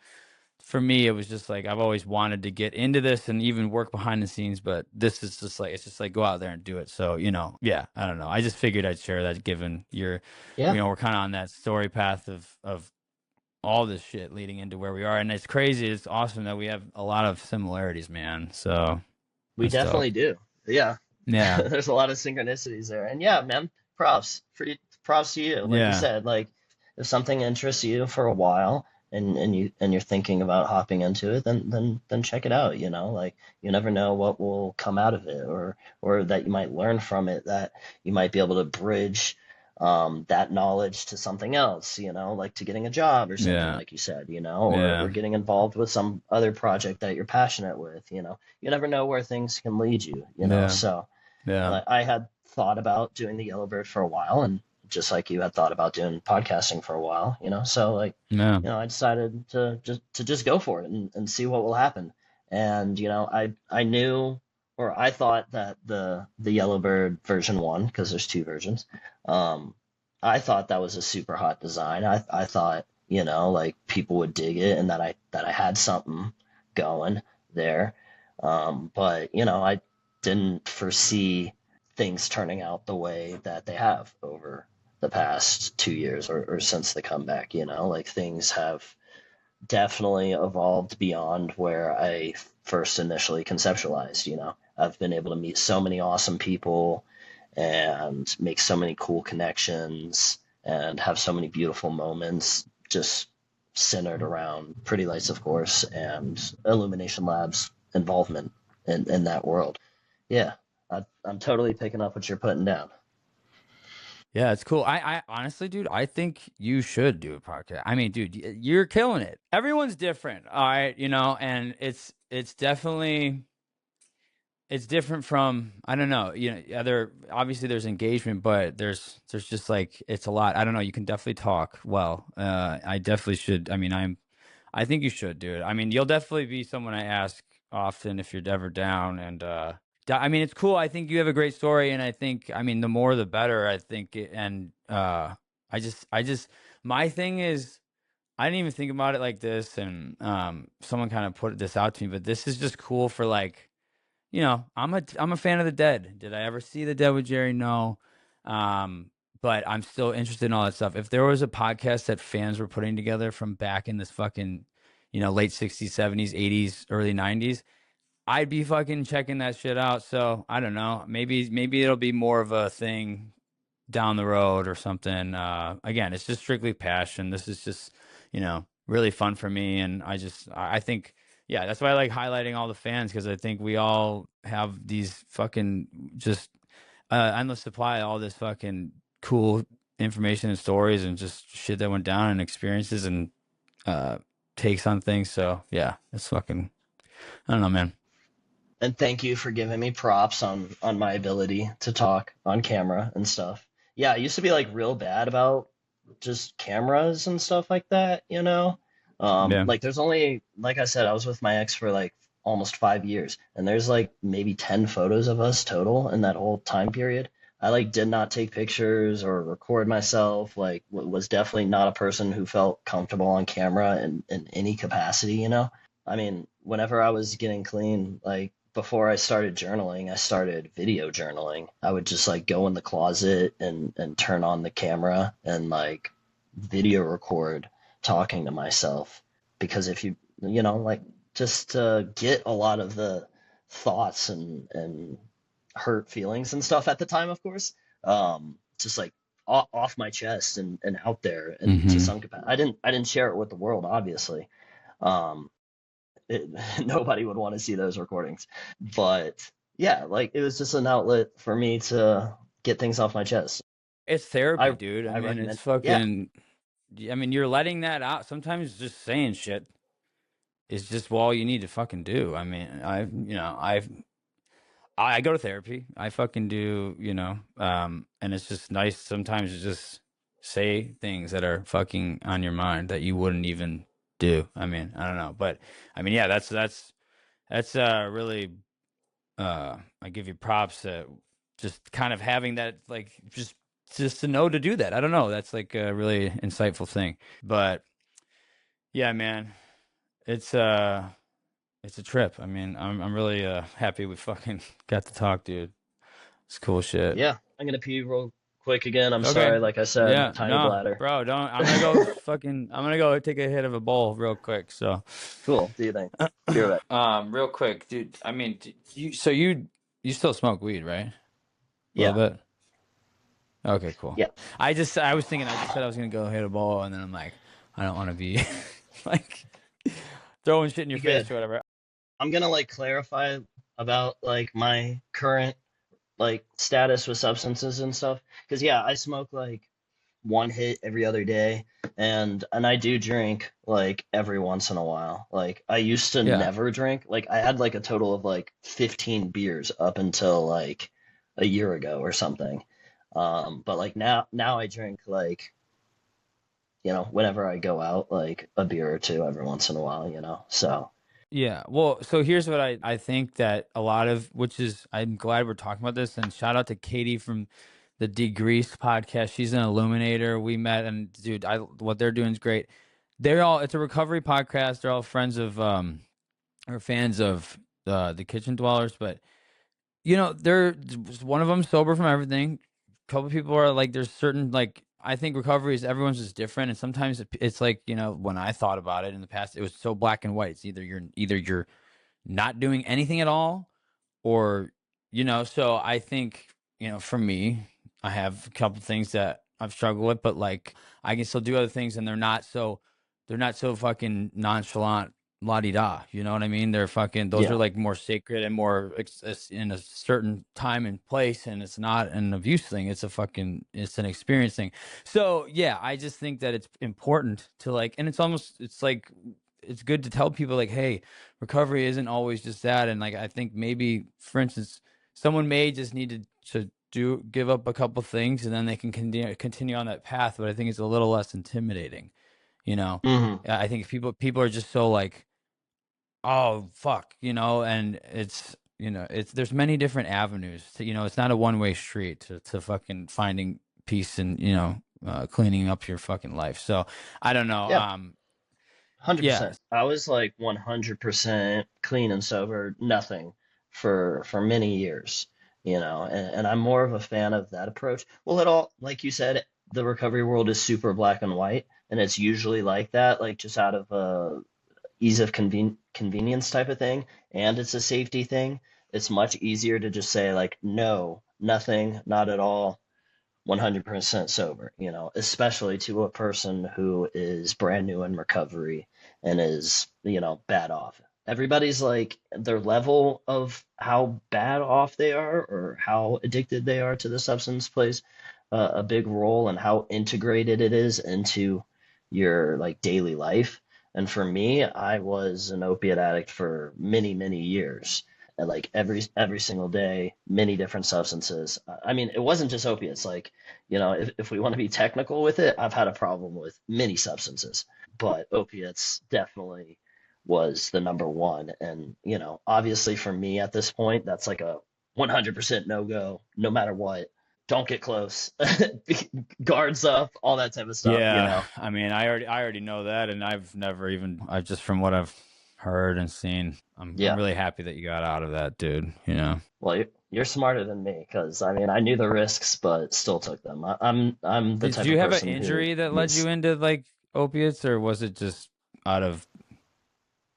for me, it was just like, I've always wanted to get into this and even work behind the scenes. But this is just like, it's just like, go out there and do it. So, yeah, I don't know. I just figured I'd share that, given Yeah. we're kind of on that story path of all this shit leading into where we are. And it's crazy. It's awesome that we have a lot of similarities, man. So We definitely do. Yeah. Yeah. There's a lot of synchronicities there. And yeah, man, props to you. Like you said, like if something interests you for a while and you're thinking about hopping into it, then check it out, like you never know what will come out of it, or that you might learn from it, that you might be able to bridge that knowledge to something else, like to getting a job or something, like you said, or getting involved with some other project that you're passionate with, you never know where things can lead you, so I had thought about doing the Yellowbird for a while, and just like you had thought about doing podcasting for a while, so like, I decided to just go for it and see what will happen. And, I knew, or I thought that the Yellowbird version 1, because there's 2 versions, I thought that was a super hot design. I thought, like people would dig it, and that I had something going there. But, I didn't foresee things turning out the way that they have over the past 2 years, or since the comeback, like things have definitely evolved beyond where I first initially conceptualized. I've been able to meet so many awesome people and make so many cool connections and have so many beautiful moments just centered around Pretty Lights, of course, and Illumination Lab's involvement in that world. Yeah, I'm totally picking up what you're putting down. Yeah, it's cool. I honestly, dude, I think you should do a podcast. I mean, dude, you're killing it. Everyone's different, all right, and it's definitely, it's different from, I don't know, obviously there's engagement, but there's just like, it's a lot. I don't know. You can definitely talk well. I definitely should. I mean, I think you should do it. I mean, you'll definitely be someone I ask often if you're ever down. And I mean, it's cool. I think you have a great story, and I think, I mean, the more the better. I think, and I just, my thing is, I didn't even think about it like this, and someone kind of put this out to me, but this is just cool for like, I'm a fan of the Dead. Did I ever see the Dead with Jerry? No. But I'm still interested in all that stuff. If there was a podcast that fans were putting together from back in this fucking, late 60s, 70s, 80s, early 90s, I'd be fucking checking that shit out. So I don't know. Maybe it'll be more of a thing down the road or something. Again, it's just strictly passion. This is just, really fun for me. And I think, yeah, that's why I like highlighting all the fans, because I think we all have these fucking just endless supply, all this fucking cool information and stories and just shit that went down and experiences and takes on things. So yeah, it's fucking, I don't know, man. And thank you for giving me props on my ability to talk on camera and stuff. Yeah, I used to be like real bad about just cameras and stuff like that, you know? Yeah. Like there's only, like I said, I was with my ex for like almost 5 years, and there's like maybe 10 photos of us total in that whole time period. I like did not take pictures or record myself, like was definitely not a person who felt comfortable on camera in any capacity, you know? I mean, whenever I was getting clean, like before I started journaling, I started video journaling. I would just like go in the closet and turn on the camera and like video record talking to myself. Because if you know, like just to get a lot of the thoughts and hurt feelings and stuff at the time, of course, just like off my chest and out there and to Mm-hmm. some capacity. I didn't share it with the world, obviously. Um, it, nobody would want to see those recordings. But yeah, like it was just an outlet for me to get things off my chest. It's therapy, I dude. I I mean, it's recommend. Yeah, fucking, I mean, you're letting that out. Sometimes just saying shit is just all you need to fucking do. I mean, I go to therapy. I fucking do, and it's just nice sometimes to just say things that are fucking on your mind that you wouldn't even do. I mean, I don't know, but I mean, yeah, that's really I give you props just kind of having that like just to know to do that. I don't know. That's like a really insightful thing. But yeah, man, it's uh it's a trip. I mean, I'm really happy we fucking got to talk, dude. It's cool shit. yeah. I'm gonna pee real quick again. I'm Okay. sorry, like I said, Yeah, tiny no, bladder. bro, don't. I'm gonna go take a hit of a bowl real quick. So, Cool. Do you think? Be right back. real quick, dude. I mean, you still smoke weed, right? A little Yeah, bit. Okay, cool. yeah. I was thinking, I just said I was gonna go hit a ball, and then I'm like, I don't want to be like throwing shit in your Be face good. or whatever. I'm gonna like clarify about like my current like status with substances and stuff. Because yeah, I smoke like one hit every other day, and I do drink like every once in a while. Like I used to Yeah, never drink. Like I had like a total of like 15 beers up until like a year ago or something. But like now I drink like, whenever I go out, like a beer or two every once in a while, you know. So yeah. Well, so here's what I think that a lot of, which is, I'm glad we're talking about this, and shout out to Katie from the Degreased podcast. She's an illuminator. We met, and dude, what they're doing is great. It's a recovery podcast. They're all friends of or fans of the Kitchen Dwellers, but they're one of them sober from everything. A couple people are like, there's certain like, I think recovery is everyone's is different, and sometimes it's like when I thought about it in the past, it was so black and white. It's either you're not doing anything at all, or So I think for me, I have a couple things that I've struggled with, but like I can still do other things, and they're not so fucking nonchalant la di da. You know what I mean? They're fucking, those are yeah, like more sacred and more in a certain time and place, and it's not an abuse thing. It's an experience thing. So yeah, I just think that it's important to like, and it's like it's good to tell people like, hey, recovery isn't always just that. And like I think maybe, for instance, someone may just need to give up a couple things, and then they can continue on that path. But I think it's a little less intimidating. You know, hmm I think people are just so like, oh fuck, and it's there's many different avenues to, it's not a one-way street to fucking finding peace and cleaning up your fucking life. So I don't know. yeah, Yeah, 100%. I was like 100% clean and sober, nothing for many years, and I'm more of a fan of that approach. Well, it all, like you said, the recovery world is super black and white, and it's usually like that, like just out of ease of convenience type of thing, and it's a safety thing. It's much easier to just say like, no, nothing, not at all, 100% sober, especially to a person who is brand new in recovery and is, bad off. everybody's like their level of how bad off they are or how addicted they are to the substance plays a big role in how integrated it is into your like daily life. And for me, I was an opiate addict for many, many years. And like every single day, many different substances. I mean, it wasn't just opiates. Like, if we want to be technical with it, I've had a problem with many substances, but opiates definitely was the number one. And, obviously for me at this point, that's like a 100% no go, no matter what. Don't get close, guards up, all that type of stuff. I mean, I already know that, and I just from what I've heard and seen, I'm Yeah. really happy that you got out of that, dude. Well, you're smarter than me because I mean I knew the risks, but still took them. I'm the Did type you of have an person injury that who led you into like opiates, or was it just out of?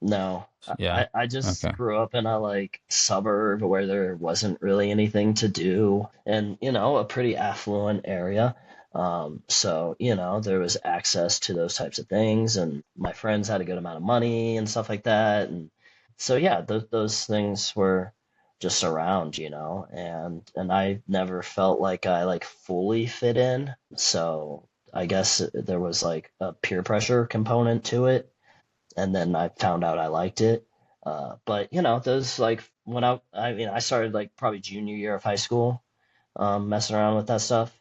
No, Yeah. I just Okay. grew up in a like suburb where there wasn't really anything to do and, a pretty affluent area. So, there was access to those types of things and my friends had a good amount of money and stuff like that. And so, yeah, those things were just around, and I never felt like I like fully fit in. So I guess there was like a peer pressure component to it and then I found out I liked it. But those like I mean, I started like probably junior year of high school, messing around with that stuff,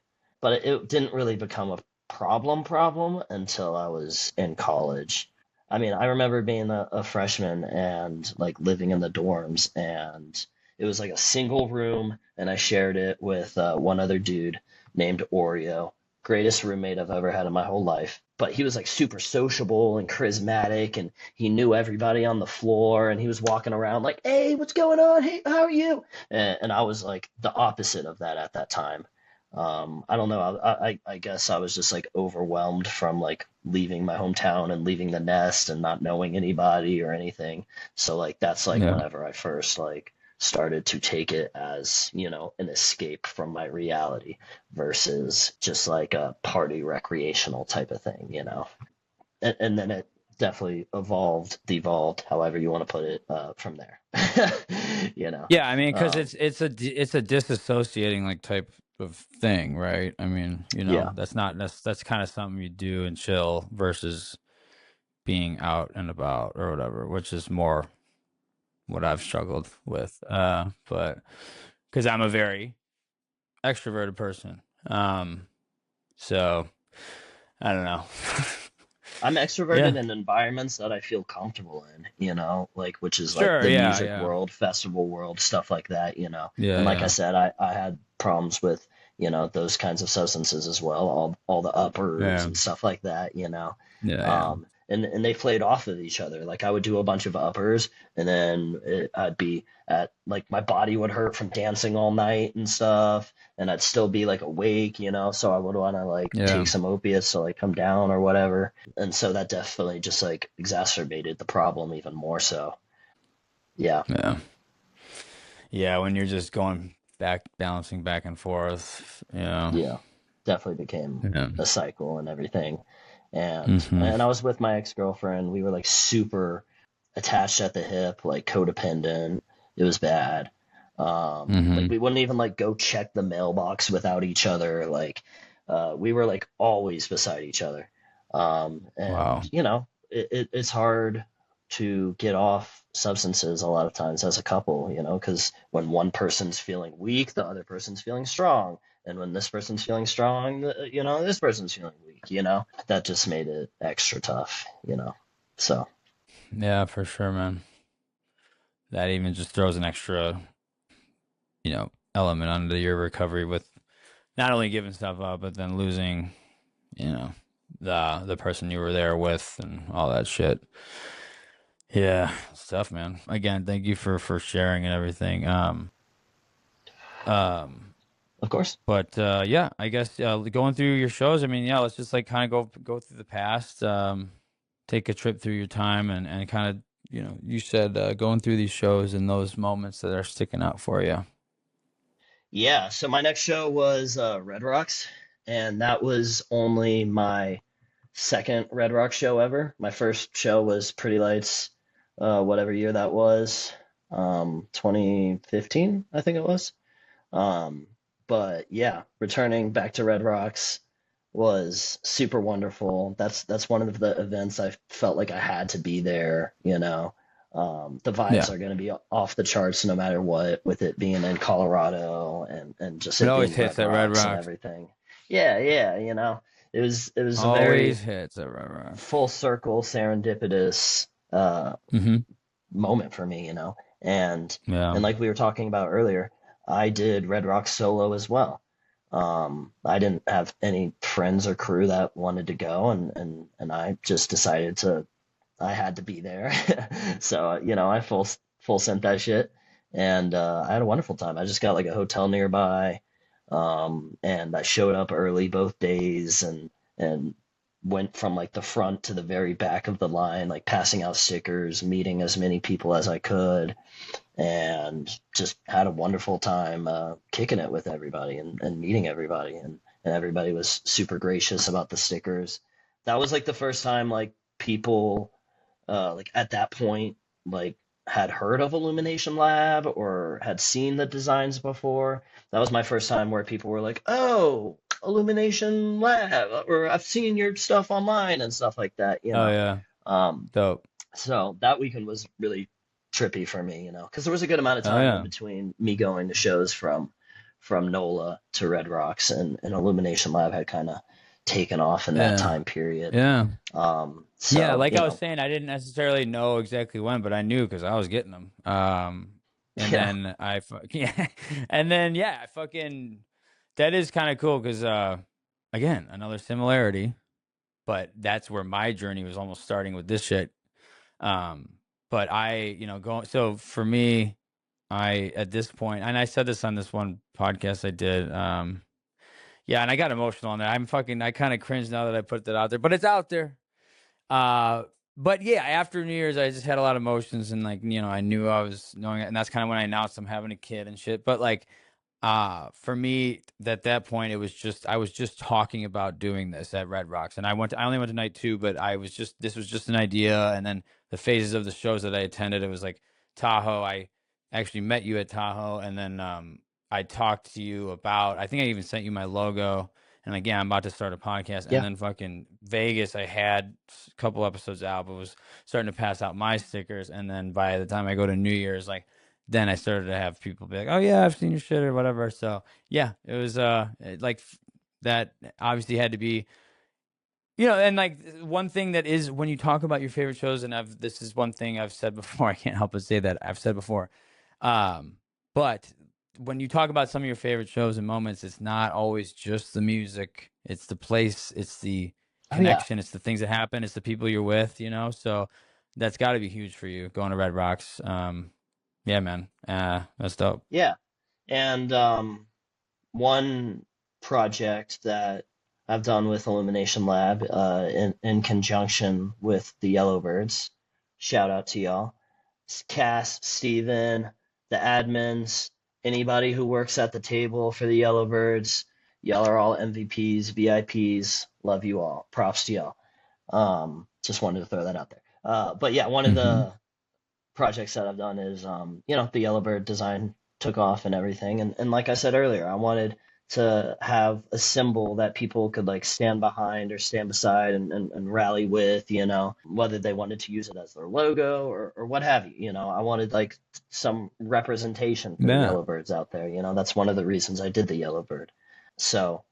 but it didn't really become a problem until I was in college. I mean, I remember being a freshman and like living in the dorms, and it was like a single room, and I shared it with one other dude named Oreo, greatest roommate I've ever had in my whole life. But he was like super sociable and charismatic, and he knew everybody on the floor, and he was walking around like, "Hey, what's going on? Hey, how are you?" And I was like the opposite of that at that time. I don't know. I guess I was just like overwhelmed from like leaving my hometown and leaving the nest and not knowing anybody or anything. So like that's like Yeah. whenever I first like started to take it as, an escape from my reality versus just like a party recreational type of thing. And then it definitely devolved, however you want to put it, from there. you know. Yeah, I mean, because Um, it's a disassociating like type of thing, right? I mean, yeah. that's kind of something you do and chill versus being out and about or whatever, which is more what I've struggled with. But because I'm a very extroverted person, so I don't know. I'm extroverted Yeah, in environments that I feel comfortable in, like which is like sure. the Yeah, music yeah, world, festival world, stuff like that. yeah, And like I yeah, said, I had problems with, those kinds of substances as well, all the uppers yeah, and stuff like that. yeah, yeah. And they played off of each other. Like I would do a bunch of uppers, and then I'd be at like my body would hurt from dancing all night and stuff, and I'd still be like awake. So I would want to like take Yeah. some opiates to like come down or whatever. And so that definitely just like exacerbated the problem even more so. Yeah. Yeah. Yeah, when you're just going back, balancing back and forth, Yeah. Definitely became yeah. a cycle and everything. And Hmm. and I was with my ex-girlfriend. We were like super attached at the hip, like codependent. It was bad. Like Hmm. we wouldn't even like go check the mailbox without each other. Like we were like always beside each other. And Wow. it's hard to get off substances a lot of times as a couple, because when one person's feeling weak, the other person's feeling strong. And when this person's feeling strong, this person's feeling weak. That just made it extra tough. So, Yeah, for sure, man. That even just throws an extra, element onto your recovery with not only giving stuff up, but then losing, you know, the person you were there with and all that shit. Yeah, it's tough, man. Again, thank you for sharing and everything. Um, of course. But yeah, I guess going through your shows. I mean, yeah, let's just like kind of go through the past, take a trip through your time, and kind of you said going through these shows and those moments that are sticking out for you. Yeah, so my next show was Red Rocks, and that was only my second Red Rock show ever. My first show was Pretty Lights, whatever year that was, 2015, I think it was. Um, but yeah, returning back to Red Rocks was super wonderful. That's one of the events I felt like I had to be there, you know. The vibes Yeah. are going to be off the charts no matter what, with it being in Colorado and just It it always being hits Red at Red Rocks and Rocks. everything. Yeah, yeah, you know, it was a Always very hits at Red Rocks. full circle serendipitous Mm-hmm. moment for me, you know. Yeah. And like we were talking about earlier, I did Red Rock solo as well. I didn't have any friends or crew that wanted to go, and I just decided to. I had to be there, so you know, I full sent that shit, and I had a wonderful time. I just got like a hotel nearby, and I showed up early both days, and went from like the front to the very back of the line, like passing out stickers, meeting as many people as I could, and just had a wonderful time kicking it with everybody and meeting everybody, and everybody was super gracious about the stickers. That was like the first time like people like at that point like had heard of Illumination Lab or had seen the designs before. That was my first time where people were like, "Oh, Illumination Lab," or "I've seen your stuff online" and stuff like that, you Oh know. yeah. Um, Dope. so that weekend was really trippy for me, you know, because there was a good amount of Oh time in yeah. between me going to shows from NOLA to Red Rocks, and Illumination Lab had kind of taken off in that Yeah. time period. Yeah. Yeah. So Like you I was know, saying, I didn't necessarily know exactly when, but I knew because I was getting them. And yeah, then yeah, and then yeah, I fucking that is kind of cool because again, another similarity, but that's where my journey was almost starting with this shit. Um, but going so for me, I at this point, and I said this on this one podcast I did. Yeah, and I got emotional on that. I kind of cringe now that I put that out there, but it's out there. Uh, but yeah, after New Year's, I just had a lot of emotions, and like I knew I was knowing it, and that's kind of when I announced I'm having a kid and shit. But like, for me, at that point, I was just talking about doing this at Red Rocks, and I only went to night two, but this was just an idea, and then the phases of the shows that I attended, it was like Tahoe. I actually met you at Tahoe, and then I talked to you about. I think I even sent you my logo. And again, I'm about to start a podcast. And yeah, then fucking Vegas, I had a couple episodes out, but was starting to pass out my stickers. And then by the time I go to New Year's, like, then I started to have people be like, "Oh yeah, I've seen your shit" or whatever. So yeah, it was that obviously had to be, and like one thing that is when you talk about your favorite shows, and this is one thing I've said before. I can't help but say that I've said before, but when you talk about some of your favorite shows and moments, it's not always just the music. It's the place. It's the oh yeah, connection. It's the things that happen. It's the people you're with. So that's got to be huge for you going to Red Rocks. Yeah, man. That's dope. yeah. And one project that I've done with Illumination Lab in conjunction with the Yellowbirds. Shout out to y'all. Cass, Steven, the admins, anybody who works at the table for the Yellowbirds. Y'all are all MVPs, VIPs. Love you all. Props to y'all. Just wanted to throw that out there. But yeah, one of Mm-hmm. the projects that I've done is, the Yellowbird design took off and everything. And like I said earlier, I wanted to have a symbol that people could like stand behind or stand beside and rally with, whether they wanted to use it as their logo or what have you. I wanted like some representation for the Yeah. Yellowbirds out there. That's one of the reasons I did the Yellowbird. So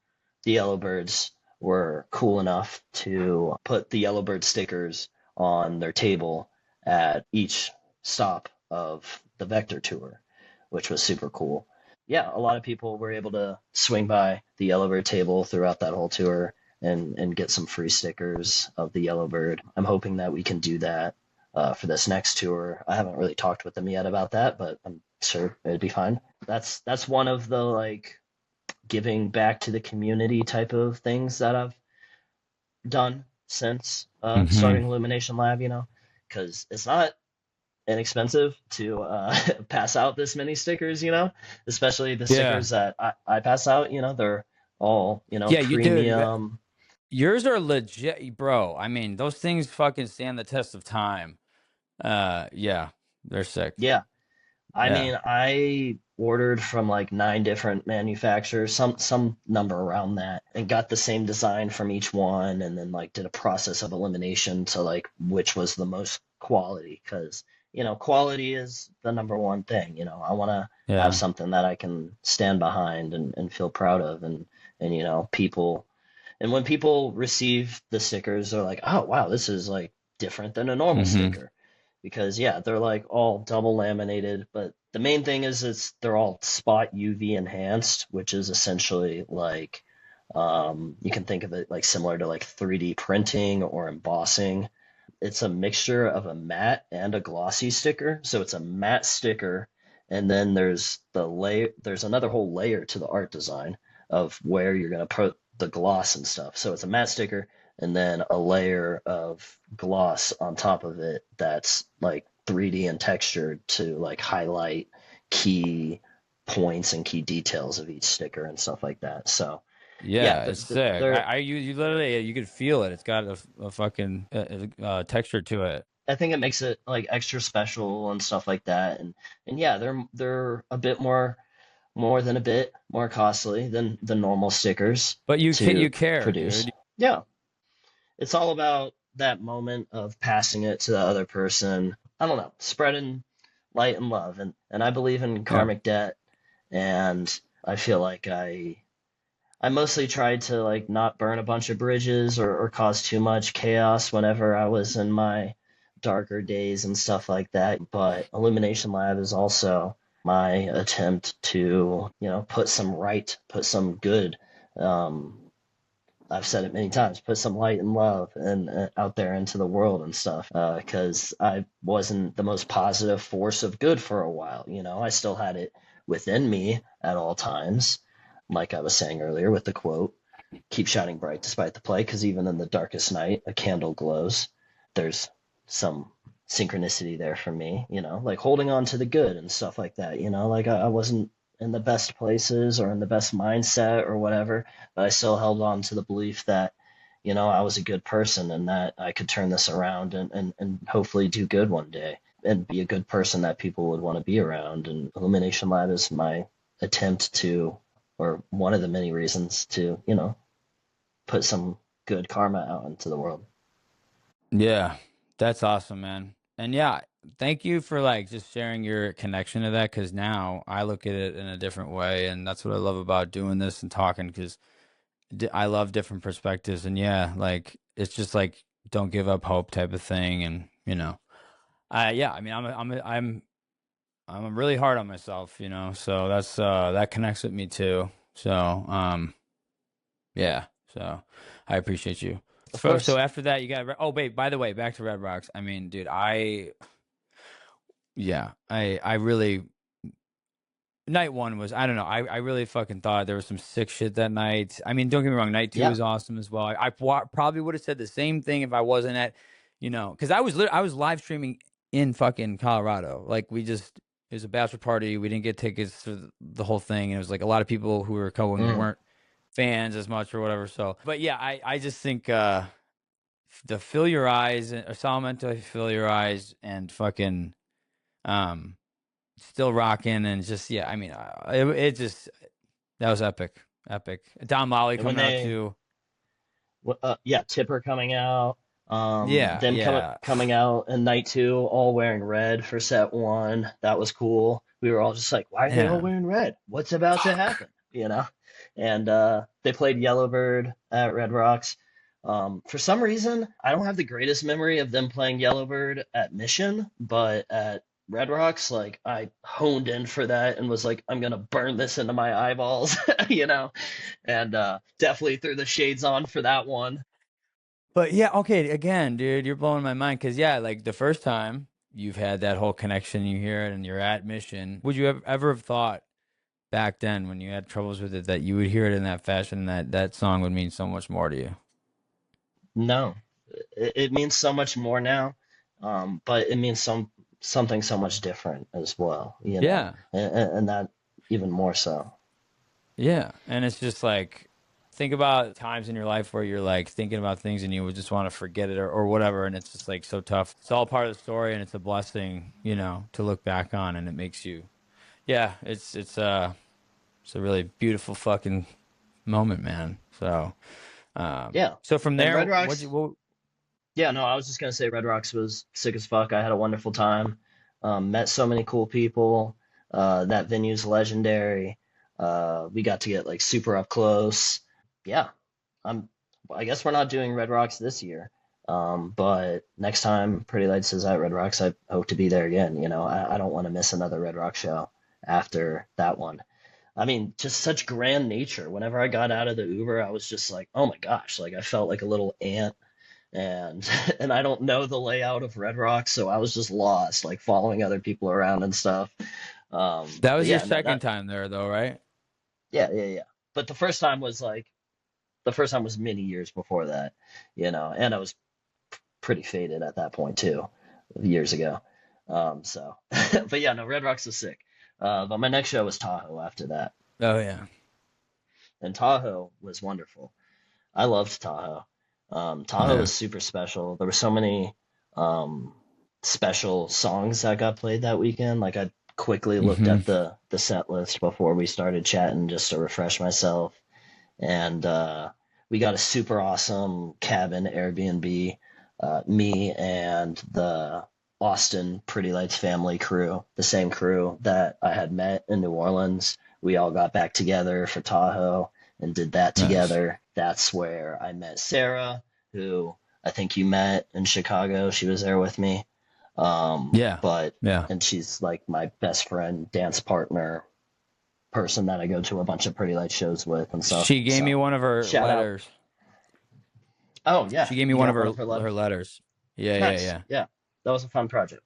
the Yellowbirds were cool enough to put the Yellowbird stickers on their table at each stop of the Vector tour, which was super cool. Yeah, a lot of people were able to swing by the Yellowbird table throughout that whole tour and get some free stickers of the Yellowbird. I'm hoping that we can do that for this next tour. I haven't really talked with them yet about that, but I'm sure it'd be fine. That's one of the like giving back to the community type of things that I've done since Mm-hmm. starting Illumination Lab, because it's not inexpensive to pass out this many stickers, especially the Yeah. stickers that I pass out, they're all, Yeah. You do. premium. Yours are legit, bro. I mean, those things fucking stand the test of time. Yeah, they're sick. Yeah. I Yeah. mean, I ordered from like 9 different manufacturers, some number around that, and got the same design from each one, and then like did a process of elimination to like which was the most quality, because quality is the number one thing. I want to have Yeah. something that I can stand behind and feel proud of, and people, and when people receive the stickers, they're like, oh wow, this is like different than a normal Mm-hmm. sticker, because yeah, they're like all double laminated, but the main thing is they're all spot UV enhanced, which is essentially like, you can think of it like similar to like 3D printing or embossing. It's a mixture of a matte and a glossy sticker. So it's a matte sticker, and then there's another whole layer to the art design of where you're gonna put the gloss and stuff. So it's a matte sticker and then a layer of gloss on top of it that's like 3D and textured to like highlight key points and key details of each sticker and stuff like that. So yeah, Yeah, it's sick. they're You literally, you could feel it. It's got a fucking texture to it. I think it makes it like extra special and stuff like that. And yeah, they're a bit more than a bit more costly than the normal stickers But you to care, produce. dude. Yeah, it's all about that moment of passing it to the other person. I don't know, spreading light and love, and I believe in Yeah. karmic debt, and I feel like I mostly tried to like not burn a bunch of bridges or cause too much chaos whenever I was in my darker days and stuff like that. But Illumination Lab is also my attempt to, put some good. Um, I've said it many times, put some light and love and out there into the world and stuff. Because I wasn't the most positive force of good for a while. I still had it within me at all times, like I was saying earlier with the quote, keep shining bright despite the play, because even in the darkest night, a candle glows. There's some synchronicity there for me, like holding on to the good and stuff like that, like I wasn't in the best places or in the best mindset or whatever, but I still held on to the belief that, I was a good person and that I could turn this around and hopefully do good one day and be a good person that people would want to be around. And Illumination Lab is my attempt to, or one of the many reasons to, put some good karma out into the world. Yeah, that's awesome, man. And yeah, thank you for like just sharing your connection to that, because now I look at it in a different way, and that's what I love about doing this and talking, because I love different perspectives, and yeah, like it's just like don't give up hope type of thing, and yeah, I mean, I'm really hard on myself, so that connects with me too. So, yeah, so I appreciate you. Of So course. after that, you got, oh, wait, by the way, back to Red Rocks. I mean, dude, yeah, I really, night one was, I don't know, I really fucking thought there was some sick shit that night. I mean, don't get me wrong, night two Yeah. was awesome as well. Probably would have said the same thing if I wasn't at, because I was live streaming in fucking Colorado. Like it was a bachelor party. We didn't get tickets for the whole thing. And it was like a lot of people who were going Mm. weren't fans as much or whatever. So, but yeah, I just think, the fill your eyes, or Salamento, fill your eyes, and fucking, um, still rocking, and just, yeah, I mean, it just, that was epic, epic. Don Lolly And when coming out they, too. yeah, Tipper coming out, Yeah, them yeah, coming out in night two, all wearing red for set one. That was cool. We were all just like, why are they all yeah. wearing red? What's about to Fuck. happen? And they played Yellowbird at Red Rocks. For some reason, I don't have the greatest memory of them playing Yellowbird at Mission, but at Red Rocks, like I honed in for that and was like, I'm gonna burn this into my eyeballs, and definitely threw the shades on for that one. But yeah, okay, again, dude, you're blowing my mind, because yeah, like the first time you've had that whole connection, you hear it, and you're at Mission. Would you ever have thought back then, when you had troubles with it, that you would hear it in that fashion, that that song would mean so much more to you? No, it means so much more now, but it means something so much different as well, Yeah. and that even more so. Yeah, and it's just like, think about times in your life where you're like thinking about things and you would just want to forget it or whatever, and it's just like so tough. It's all part of the story, and it's a blessing, to look back on, and it makes you, yeah, it's a really beautiful fucking moment, man. So, Yeah. so from And there, Red Rocks, yeah, no, I was just gonna say Red Rocks was sick as fuck. I had a wonderful time. Met so many cool people. That venue's legendary. We got to get like super up close. Yeah, I'm. I guess we're not doing Red Rocks this year. But next time Pretty Lights is at Red Rocks, I hope to be there again. I don't want to miss another Red Rock show after that one. I mean, just such grand nature. Whenever I got out of the Uber, I was just like, oh my gosh, like I felt like a little ant, and and I don't know the layout of Red Rock, so I was just lost, like following other people around and stuff. that But was your yeah, no, second time there, though, right? yeah, yeah, yeah. But the first time was many years before that, and I was pretty faded at that point too, years ago. So, but yeah, no, Red Rocks was sick. But my next show was Tahoe after that, Oh yeah. and Tahoe was wonderful. I loved Tahoe. Tahoe Yeah. was super special. There were so many um, special songs that got played that weekend. Like I quickly looked Hmm. at the set list before we started chatting just to refresh myself, and we got a super awesome cabin Airbnb. Me and the Austin Pretty Lights family crew, the same crew that I had met in New Orleans. We all got back together for Tahoe and did that Nice. together. That's where I met Sarah, who I think you met in Chicago. She was there with me. Yeah. But Yeah. and she's like my best friend, dance partner, person that I go to a bunch of Pretty Light shows with and stuff. She gave me So one of her shout out. letters. Oh yeah, She gave me you one of got one her of her her letters. letters. Yeah, yeah, Nice. yeah. Yeah, that was a fun project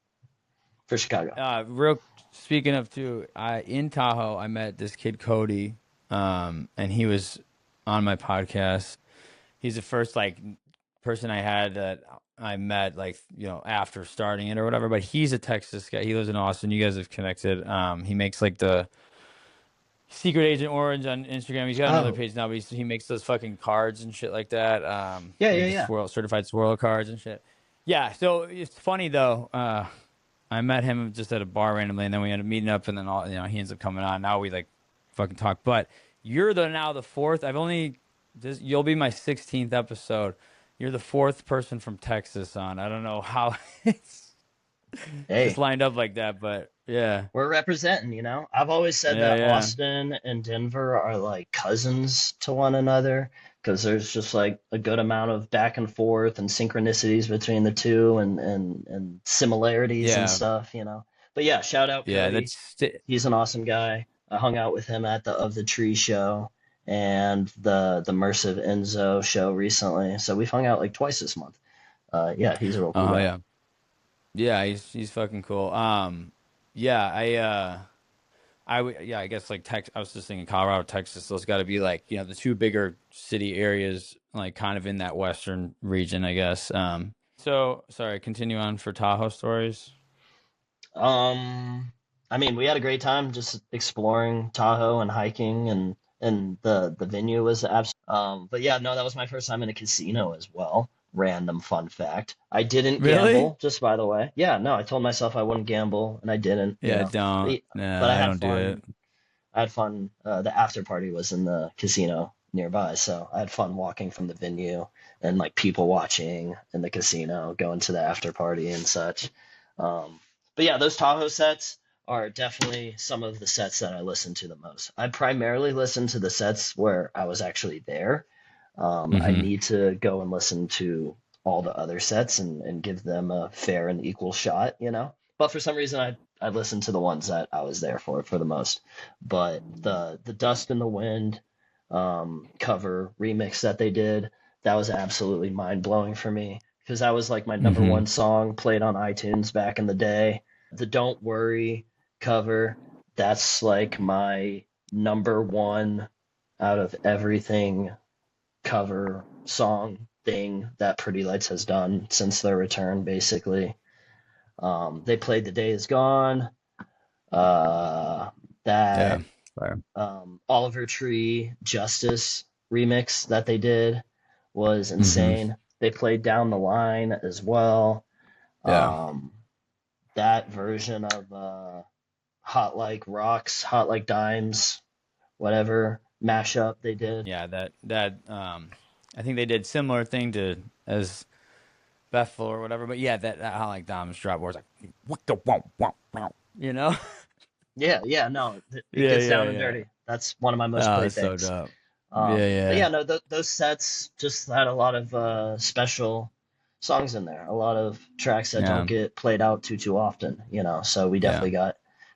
for Chicago. Real speaking of too, I in Tahoe I met this kid Cody, and he was on my podcast. He's the first like person I had that I met like after starting it or whatever. But he's a Texas guy. He lives in Austin. You guys have connected. He makes like the Secret Agent Orange on Instagram. He's got another Oh, page now, but he makes those fucking cards and shit like that. yeah, Like yeah, the yeah. swirl certified swirl cards and shit. Yeah, so it's funny though. I met him just at a bar randomly, and then we ended up meeting up, and then he ends up coming on. Now we like fucking talk. But you're now the fourth. You'll be my 16th episode. You're the fourth person from Texas on. I don't know how it's just Hey, lined up like that, but yeah, we're representing, I've always said yeah, that yeah, Austin and Denver are like cousins to one another because there's just like a good amount of back and forth and synchronicities between the two and similarities and yeah, stuff. But yeah, shout out yeah. Cody. He's an awesome guy. I hung out with him at the Of the Tree show and the Immersive Enzo show recently. So we've hung out like twice this month. Yeah, he's a real cool Oh guy. yeah, yeah. He's fucking cool. Yeah, yeah, I guess like Tex. I was just thinking Colorado, Texas. Those got to be like the two bigger city areas, like kind of in that western region, I guess. So sorry, continue on for Tahoe stories. Um, I mean, we had a great time just exploring Tahoe and hiking, and the venue was absolutely. But yeah, no, that was my first time in a casino as well. Random fun fact. I didn't Really? gamble, just by the way. Yeah, no, I told myself I wouldn't gamble, and I didn't, Yeah, But, don't. but Nah, I I had don't do it. fun. I had fun. The after party was in the casino nearby, so I had fun walking from the venue and like people watching in the casino, going to the after party and such. Um, but yeah, those Tahoe sets are definitely some of the sets that I listen to the most. I primarily listen to the sets where I was actually there. I Mm-hmm. need to go and listen to all the other sets and give them a fair and equal shot. But for some reason, I listened to the ones that I was there for the most. But the Dust in the Wind cover remix that they did, that was absolutely mind blowing for me because that was like my number Mm-hmm. one song played on iTunes back in the day. The Don't Worry cover, that's like my number one out of everything cover song thing that Pretty Lights has done since their return, basically. They played The Day Is Gone, uh, Yeah. that Fire. Oliver Tree, Justice. remix that they did was Mm-hmm. insane. They played Down the Line as well. Yeah. Um, that version of Hot Like Rocks, Hot Like Dimes, whatever mashup they did. Yeah, I think they did similar thing to as Bethel or whatever, but yeah, that I like Dom's drop where it's like what the wow, you know? Yeah, yeah, no, it Yeah, gets yeah, down and yeah. dirty. That's one of my most Oh, played it's so things. dope. Yeah, But yeah, yeah, no, those sets just had a lot of special songs in there, a lot of tracks that don't yeah, get played out too often, you know. So yeah,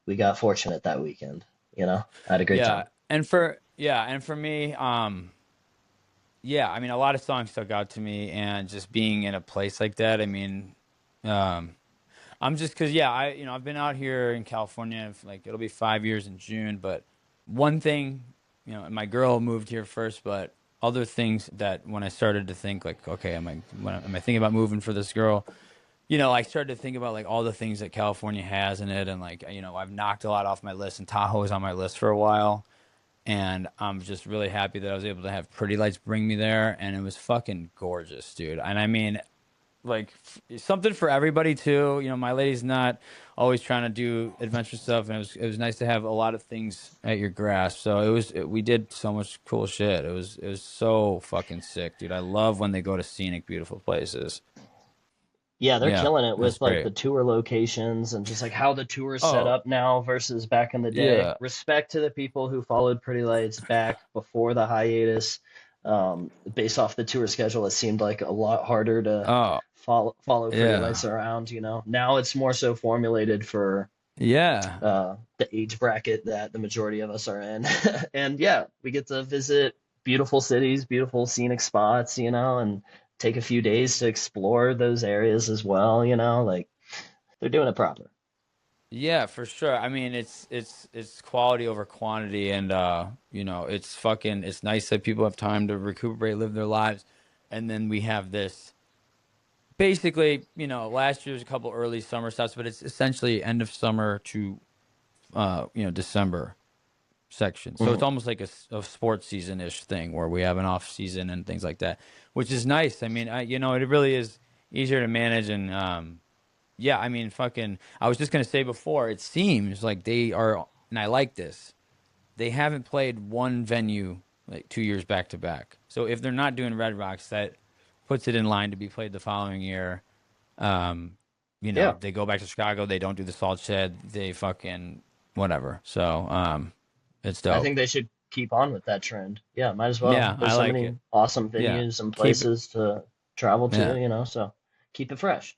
we got fortunate that weekend, you know. I had a great yeah. time. And for me, yeah, I mean, a lot of songs stuck out to me, and just being in a place like that. I mean, um, I'm just because yeah, I've been out here in California for, like it'll be 5 years in June, but one thing, my girl moved here first, but other things that when I started to think like, okay, am I thinking about moving for this girl? I started to think about like all the things that California has in it, and like I've knocked a lot off my list, and Tahoe was on my list for a while, and I'm just really happy that I was able to have Pretty Lights bring me there, and it was fucking gorgeous, dude. And I mean, like something for everybody too. My lady's not always trying to do adventure stuff, and it was nice to have a lot of things at your grasp. So we did so much cool shit. It was so fucking sick, dude. I love when they go to scenic, beautiful places. Yeah, they're Yeah, killing it that's with like great. the tour locations and just like how the tour's set Oh up now versus back in the day. yeah. Respect to the people who followed Pretty Lights back before the hiatus. Based off the tour schedule, it seemed like a lot harder to Oh follow Pretty Lights yeah. around, you know. Now it's more so formulated for Yeah. the age bracket that the majority of us are in. And yeah, we get to visit beautiful cities, beautiful scenic spots, you know, and take a few days to explore those areas as well, you know, like they're doing it proper. Yeah, for sure. I mean, it's quality over quantity, and it's nice that people have time to recuperate, live their lives, and then we have this. Basically, last year was a couple early summer stops, but it's essentially end of summer to December section. So it's Hmm. almost like a sports season ish thing where we have an off season and things like that, which is nice. I mean, it really is easier to manage, and yeah, I mean, fucking. I was just gonna say before. It seems like they are, and I like this. They haven't played one venue like 2 years back to back. So if they're not doing Red Rocks, that puts it in line to be played the following year. Um, Yeah, they go back to Chicago. They don't do the Salt Shed. They fucking whatever. So it's I dope. think they should keep on with that trend. Yeah, might as well. Yeah, There's I so like many it. awesome Yeah, venues and keep it. places to travel to, Yeah, you know, so keep it fresh.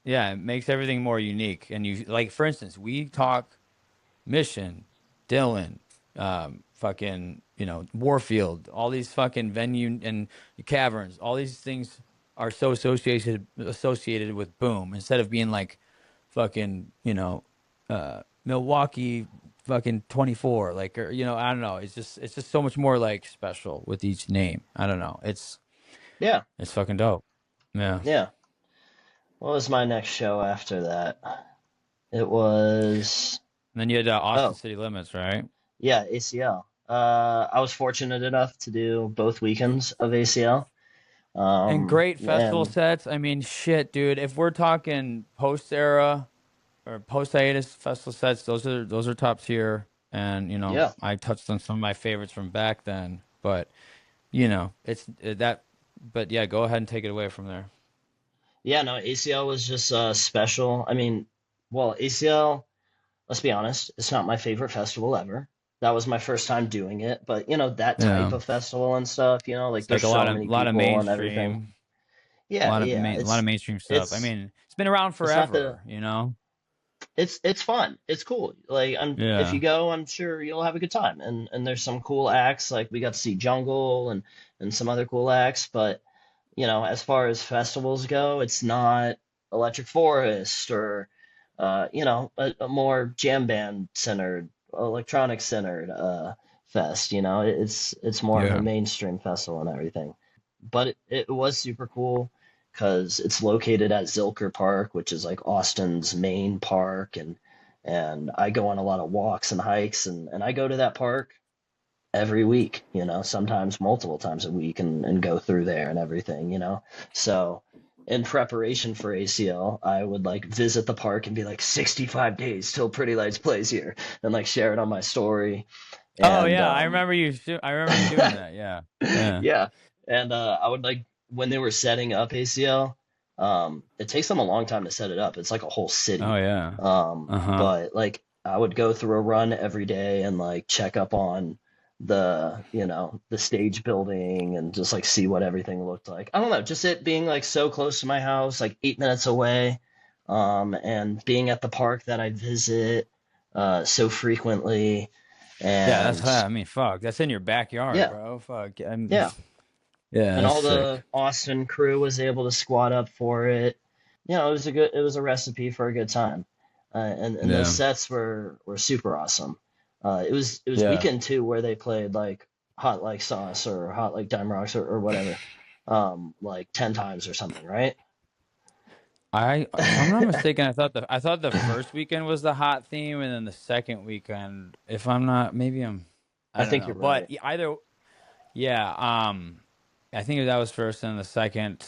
yeah. It makes everything more unique. And you like, for instance, we talk Mission, Dylan, fucking, Warfield, all these fucking venue and caverns, all these things are so associated with Boom instead of being like fucking, Milwaukee fucking 24 like or I don't know, it's just so much more like special with each name. I don't know. Yeah, It's fucking dope. Yeah. yeah. What was my next show after that? It was, And then you had Austin oh, City Limits, right? yeah, ACL. I was fortunate enough to do both weekends of ACL. And great festival And sets. I mean, shit, dude. If we're talking post era or post hiatus festival sets, those are top tier. And yeah, I touched on some of my favorites from back then. But it's that. But yeah, go ahead and take it away from there. yeah, no, ACL was just special. I mean, well, ACL, let's be honest, it's not my favorite festival ever. That was my first time doing it, but you know, that type Yeah, of festival and stuff, you know, like it's like there's a lot so of many lot of people and everything. mainstream, a Yeah, lot of yeah, a lot of mainstream stuff. I it's mean, it's been around it's not the forever. it's fun. It's cool. Like if you Yeah, go, I'm sure you'll have a good time. And there's some cool acts. Like we got to see Jungle and some other cool acts. But you know, as far as festivals go, it's not Electric Forest or a more jam band centered, electronic centered fest. You know, it's more of a yeah, mainstream festival and everything. But it was super cool because it's located at Zilker Park, which is like Austin's main park, and I go on a lot of walks and hikes, and I go to that park every week, sometimes multiple times a week, and go through there and everything. So in preparation for ACL, I would like visit the park and be like 65 days till Pretty Lights plays here, and like share it on my story. Oh And yeah, I remember you. I remember you doing that. Yeah, yeah. yeah. And I would like when they were setting up ACL, it takes them a long time to set it up. It's like a whole Oh city. yeah. Uh-huh. But like I would go through a run every day and like check up on the stage building and just like see what everything looked like. I don't know, just it being like so close to my house, like 8 minutes away, and being at the park that I visit so frequently. Yeah, that's And I mean, fuck, that's in your backyard, yeah, bro. Fuck. yeah. Yeah, And that's all the sick. Austin crew was able to squat up for it. It was a recipe for a good time. And those Yeah, sets were super awesome. It was yeah. weekend two where they played like Hot Like Sauce or Hot Like Dime Rocks or whatever, like 10 times or something, right? If I'm not mistaken, I thought the first weekend was the hot theme, and then the second weekend, if I'm not, maybe I I don't think know, you're but right. either, yeah, I think that was first and the second.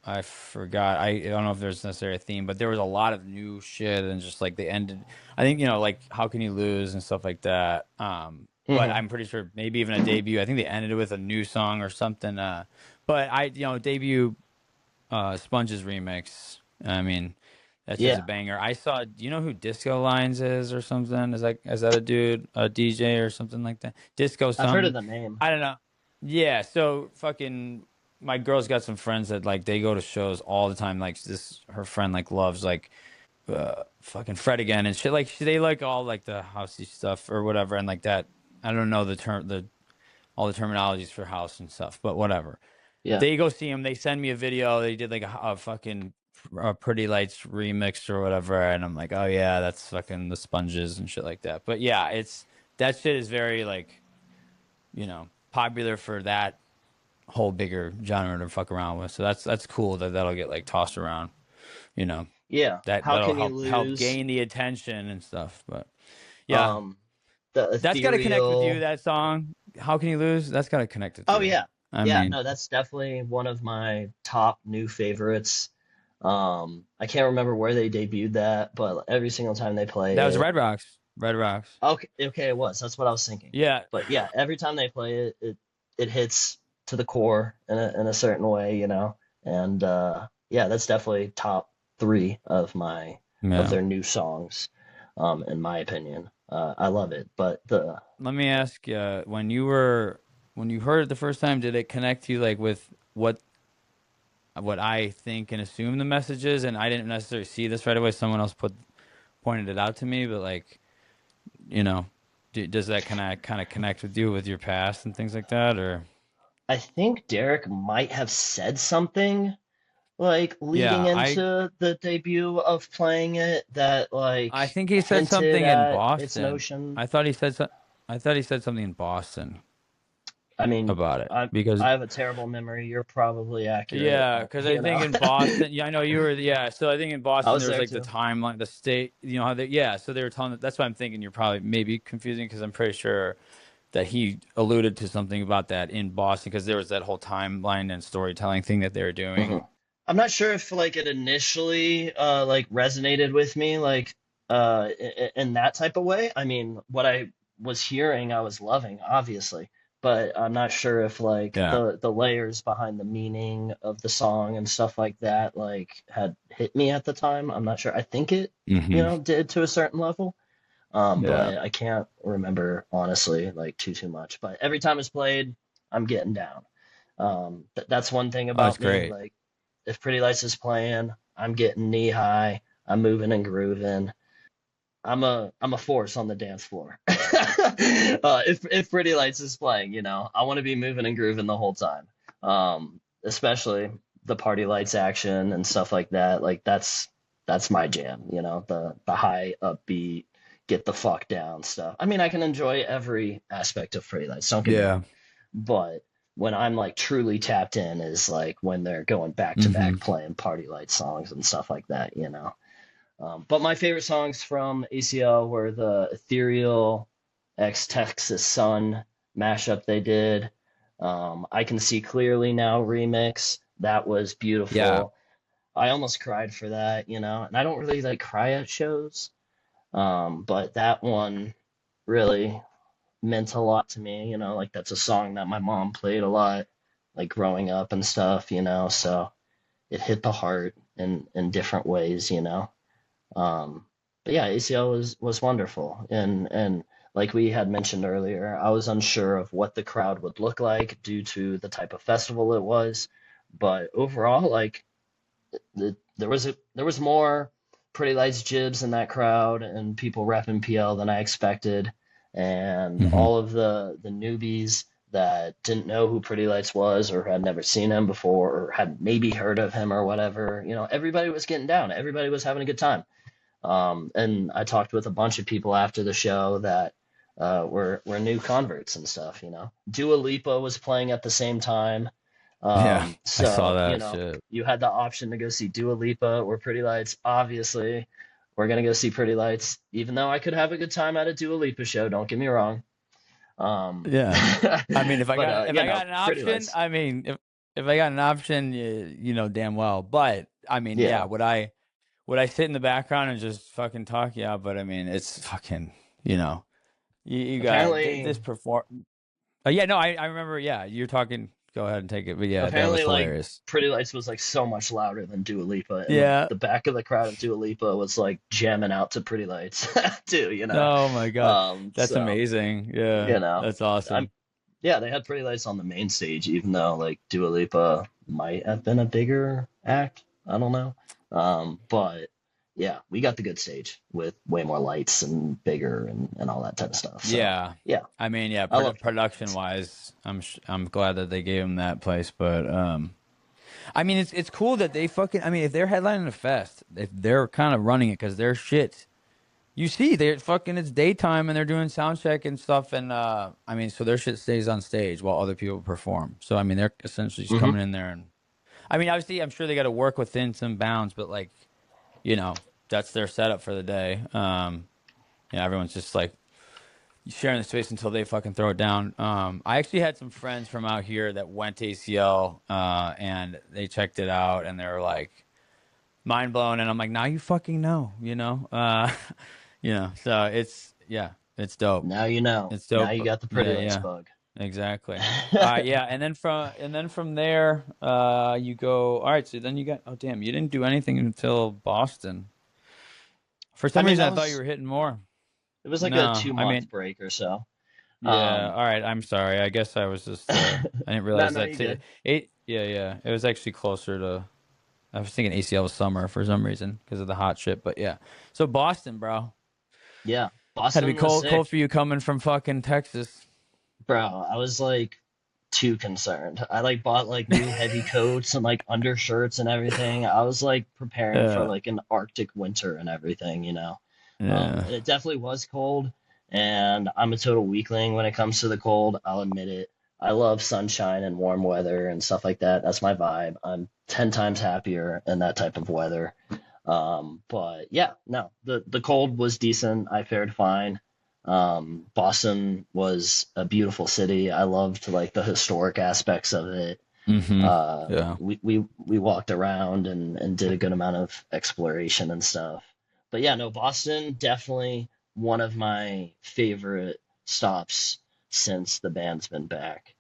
I forgot. I don't know if there's necessarily a theme, but there was a lot of new shit and just like they ended. I think like how can you lose and stuff like that. But Hmm. I'm pretty sure maybe even a debut. I think they ended it with a new song or something. But debut Sponge's remix. I mean, that's just a Yeah, banger. I saw. Do you know who Disco Lines is or something? Is that a dude, a DJ or something like that? Disco I've heard of something. the name. I don't know. Yeah. So fucking, my girl's got some friends that like they go to shows all the time. Like her friend like loves like fucking Fred again and shit. Like they like all like the housey stuff or whatever and like that. I don't know the all the terminologies for house and stuff, but whatever. Yeah, They go see him. They send me a video. They did like a fucking Pretty Lights remix or whatever, and I'm like, oh yeah, that's fucking the Sponges and shit like that. But yeah, that shit is very like popular for that whole bigger genre to fuck around with. So that's cool that'll get like tossed around. You know yeah. How that'll can you help lose? gain the attention and stuff. But yeah, Um, the that's got to connect with you. ethereal. That song, How Can You Lose? That's got to connect with Oh you. yeah. I Yeah, mean, no, that's definitely one of my top new favorites. I can't remember where they debuted that, but every single time they that was play it, Red Rocks. Red Rocks. okay, it was. That's what I was thinking. Yeah. But yeah, every time they play it, it hits to the core in a certain way. And yeah, that's definitely top three of Yeah. their new songs, in my opinion. I love it. But the Let me ask you, when you heard it the first time, did it connect to you like with what I think and assume the message is? And I didn't necessarily see this right away. Someone else pointed it out to me, but like, you know, does that kind of connect with you with your past and things like that, or? I think Derek might have said something like leading Yeah, I into the debut of playing it that like I think he said hinted something in at its Boston. notion. I thought he said something in Boston I mean, about it I because I have a terrible memory. You're probably accurate. yeah, because I think in I Boston, yeah, I know you were, yeah. So I think in Boston there was was there like the too. timeline, the state, how they, yeah. So they were telling. That's why I'm thinking you're probably maybe confusing because I'm pretty sure that he alluded to something about that in Boston because there was that whole timeline and storytelling thing that they were doing. Mhm. I'm not sure if like it initially like resonated with me like in that type of way. I mean, what I was hearing, I was loving, obviously, but I'm not sure if like Yeah. the layers behind the meaning of the song and stuff like that like had hit me at the time. I'm not sure. I think it, Hmm. did to a certain level. Yeah. But I can't remember honestly like too much. But every time it's played, I'm getting down. That's one thing Oh, it's about me. great. Like, if Pretty Lights is playing, I'm getting knee high. I'm moving and grooving. I'm a force on the dance floor. If Pretty Lights is playing, I want to be moving and grooving the whole time. Especially the party lights action and stuff like that. Like that's my jam. The high upbeat, get the fuck down stuff. I mean, I can enjoy every aspect of Pretty Lights. Don't get me Yeah. wrong, but when I'm like truly tapped in is like when they're going back to Hmm. back playing party light songs and stuff like that. But my favorite songs from ACL were the ethereal X Texas Sun mashup they did. I Can See Clearly Now remix. That was Yeah. beautiful. I almost cried for that, you know, and I don't really like cry at shows, but that one really meant a lot to me, you know, like that's a song that my mom played a lot, like growing up and stuff, you know, so it hit the heart in different ways, you know. Um, but yeah, ACL was wonderful, and like we had mentioned earlier, I was unsure of what the crowd would look like due to the type of festival it was, but overall, like there was more Pretty Lights jibs in that crowd and people repping PL than I expected, and Hmm. all of the newbies that didn't know who Pretty Lights was or had never seen him before or had maybe heard of him or whatever, you know, everybody was getting down. Everybody was having a good time. And I talked with a bunch of people after the show that were new converts and stuff, you know. Dua Lipa was playing at the same time. Yeah, I saw So, you that know, shit. you had the option to go see Dua Lipa or Pretty Lights. Obviously, we're gonna go see Pretty Lights, even though I could have a good time at a Dua Lipa show, don't get me wrong. Yeah. I mean, if You I know, got an Pretty option, Lights. I mean, if I got an option, you know damn well. But I mean, yeah, Yeah. would I sit in the background and just fucking talk? Yeah, but I mean, it's fucking, you know, you got Apparently, this perform. Yeah, no, I remember. Yeah, you're talking. Go ahead and take it. But yeah, that was apparently, like hilarious. Pretty Lights was like so much louder than Dua Lipa, and Yeah. the back of the crowd of Dua Lipa was like jamming out to Pretty Lights too, you know. Oh my God, that's So amazing. Yeah, you know, that's I'm awesome. yeah, they had Pretty Lights on the main stage, even though like Dua Lipa might have been a bigger act. I don't know. But yeah, we got the good stage with way more lights and bigger and all that type of stuff. So Yeah. yeah, I mean, yeah, I love Pretty production Lights. wise, I'm glad that they gave him that place, but I mean, it's cool that they fucking. I mean, if they're headlining a fest, if they're kind of running it because they're shit. You see, they're fucking. It's daytime and they're doing sound check and stuff, and I mean, so their shit stays on stage while other people perform. So I mean, they're essentially just Hmm. coming in there and. I mean, obviously, I'm sure they got to work within some bounds, but like, you know, that's their setup for the day. Yeah, everyone's just like sharing the space until they fucking throw it down. I actually had some friends from out here that went to ACL, and they checked it out, and they were like mind blown. And I'm like, now you fucking know, you know, you know. So it's yeah, it's dope. Now you know. It's Now dope. you got the Pretty Yeah, Lights yeah, bug. exactly. Yeah, and then from there, you go. All right, so then you got. Oh damn, you didn't do anything until Boston. For I some mean, reason, that I thought you was were hitting more. it was like a No, I two-month mean, break or so. yeah. Um, All right. I'm sorry. I guess I was just. I didn't no, realize no, that. you good. Eight. Yeah, yeah. It was actually closer to. I was thinking ACL was summer for some reason because of the hot shit. But yeah. So Boston, bro, Yeah, had to be Boston was cold, sick, cold for you coming from fucking Texas. bro. I was like too concerned. I like bought like new heavy coats and like undershirts and everything. I was like preparing for Yeah. like an Arctic winter and everything, you know. Yeah. And it definitely was cold, and I'm a total weakling when it comes to the cold. I'll admit it. I love sunshine and warm weather and stuff like that. That's my vibe. I'm 10 times happier in that type of weather. But yeah, no, the cold was decent. I fared fine. Boston was a beautiful city. I loved like the historic aspects of it. Mm-hmm. Yeah. We walked around and did a good amount of exploration and stuff. But yeah, no, Boston definitely one of my favorite stops since the band's been back.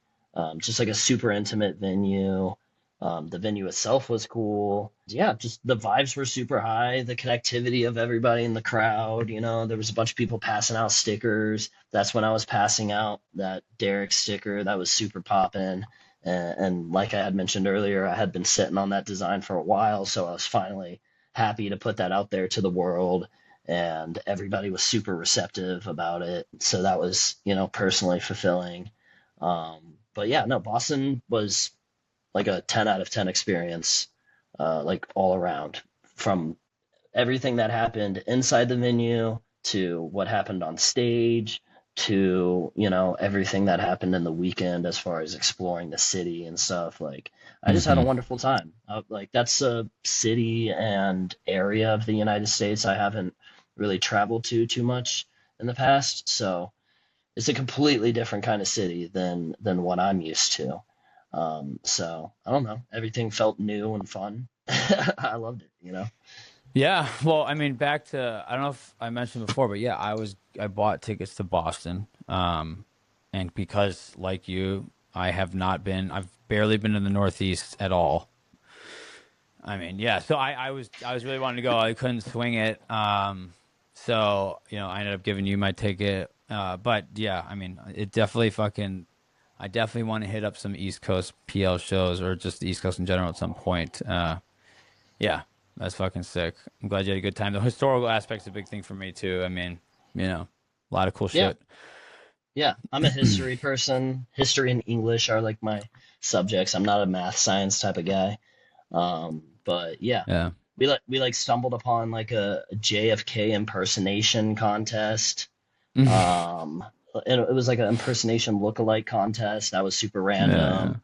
Just like a super intimate venue. The venue itself was cool. Yeah, just the vibes were super high. The connectivity of everybody in the crowd. You know, there was a bunch of people passing out stickers. That's when I was passing out that Derek sticker. That was super poppin'. And like I had mentioned earlier, I had been sitting on that design for a while, so I was finally happy to put that out there to the world. And everybody was super receptive about it. So that was, you know, personally fulfilling. But yeah, no, Boston was like a 10 out of 10 experience, like all around, from everything that happened inside the venue to what happened on stage to, you know, everything that happened in the weekend as far as exploring the city and stuff. Like, I just had a Mm-hmm. wonderful time. Like, that's a city and area of the United States I haven't really traveled to too much in the past. So it's a completely different kind of city than what I'm used to. So I don't know. Everything felt new and fun. I loved it, you know? Yeah, well, I mean, back to I don't know if I mentioned before, but yeah, I bought tickets to Boston, and because like you, I've barely been in the Northeast at all. I mean, yeah, so I was really wanting to go, I couldn't swing it, so I ended up giving you my ticket, but yeah, I mean, it definitely fucking, I definitely want to hit up some East Coast PL shows or just the East Coast in general at some point. Yeah, that's fucking sick. I'm glad you had a good time. The historical aspect's a big thing for me too. I mean, a lot of cool Yeah. shit. Yeah. I'm a history person. History and English are like my subjects. I'm not a math science type of guy. But yeah, Yeah. we stumbled upon like a JFK impersonation contest. Um, and it was like an impersonation lookalike contest. That was super Yeah. random.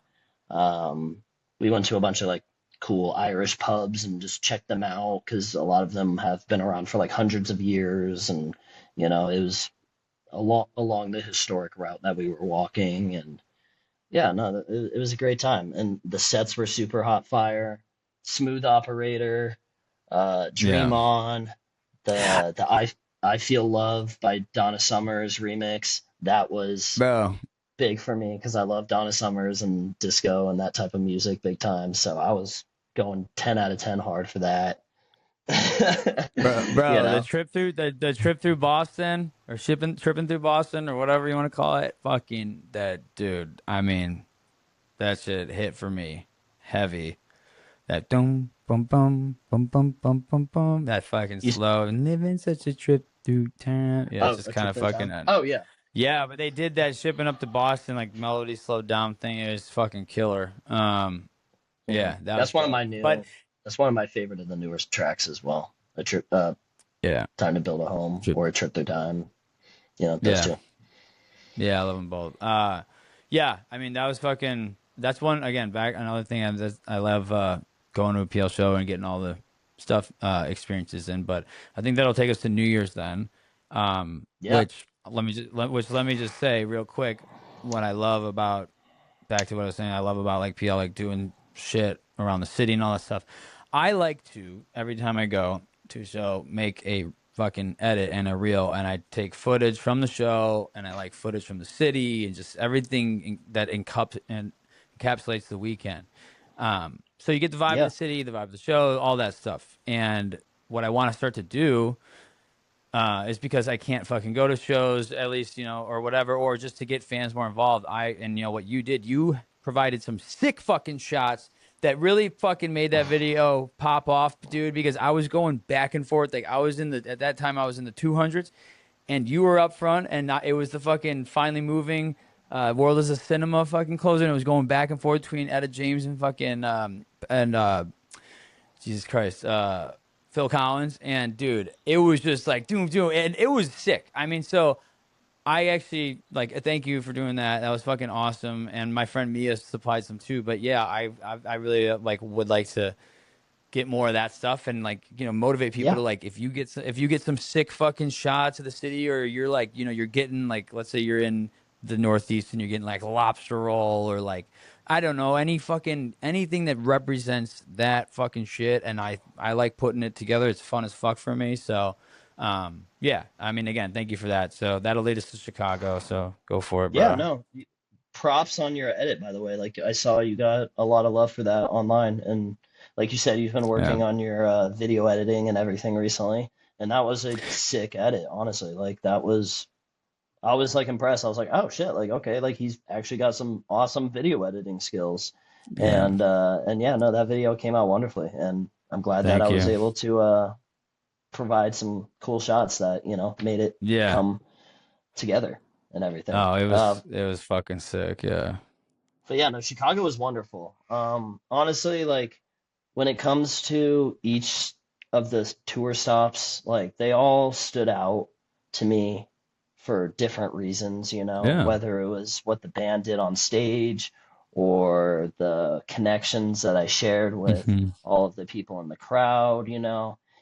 Um, we went to a bunch of like cool Irish pubs and just checked them out because a lot of them have been around for like hundreds of years, and it was along the historic route that we were walking, and yeah, no, it was a great time, and the sets were super hot fire, Smooth Operator, Yeah. Dream On, the I Feel Love by Donna Summers remix. That was Bro. big for me because I love Donna Summers and disco and that type of music big time. So I was going 10 out of 10 hard for that. You Bro, know? the trip through Boston or tripping through Boston or whatever you want to call it, fucking that dude. I mean, that shit hit for me heavy. That dum bum bum bum bum bum bum bum. That fucking You, slow and living such a trip through time. Yeah, it's oh, just a kind trip of through fucking. time. Oh, yeah. Yeah, but they did that shipping up to Boston like melody slowed down thing. It was fucking killer. Hmm. Yeah, that was That's one of dope. my But that's one of my favorite of the newer tracks as well. A trip, yeah, Time to Build a Home trip. or A Trip Through Time. Those Yeah, two. yeah, I love them both. Yeah, I mean that was fucking. That's one again. Back another thing. I love going to a PL show and getting all the stuff experiences in. But I think that'll take us to New Year's then. Yeah. Which let me just say real quick what I love about back to what I was saying, I love about like PL, like doing shit around the city and all that stuff. I like to every time I go to a show make a fucking edit and a reel, and I take footage from the show, and I like footage from the city and just everything that encapsulates the weekend. So you get the vibe of the Yeah. city, the vibe of the show, all that stuff. And what I want to start to do is because I can't fucking go to shows, at least, or whatever, or just to get fans more involved. What you did, you provided some sick fucking shots that really fucking made that video pop off, dude, because I was going back and forth. Like, at that time, I was in the 200s, and you were up front, and it was the fucking finally moving. World is a Cinema fucking closing. It was going back and forth between Etta James and fucking, Jesus Christ, Phil Collins, and dude, it was just like doom doom, and it was sick. I mean, so I actually like thank you for doing that. That was fucking awesome, and my friend Mia supplied some too. But yeah, I really like would like to get more of that stuff and like motivate people Yeah. to like if you get some sick fucking shots of the city, or you're like you're getting like, let's say you're in the Northeast and you're getting like lobster roll, or like I don't know, anything that represents that fucking shit, and I like putting it together. It's fun as fuck for me. So yeah, I mean, again, thank you for that. So that'll lead us to Chicago, so go for it, Yeah, bro. no. Props on your edit, by the way. Like I saw you got a lot of love for that online, and like you said, you've been Yeah, working on your video editing and everything recently, and that was a sick edit, honestly. Like that was, I was like impressed. I was like, oh shit, like okay, like he's actually got some awesome video editing skills, yeah, and yeah, no, that video came out wonderfully, and I'm glad that I thank was you. able to provide some cool shots that made it Yeah. come together and everything. Oh, it was fucking sick. Yeah. But yeah, no, Chicago was wonderful. Honestly, like when it comes to each of the tour stops, like they all stood out to me for different reasons, Yeah. whether it was what the band did on stage or the connections that I shared with all of the people in the crowd.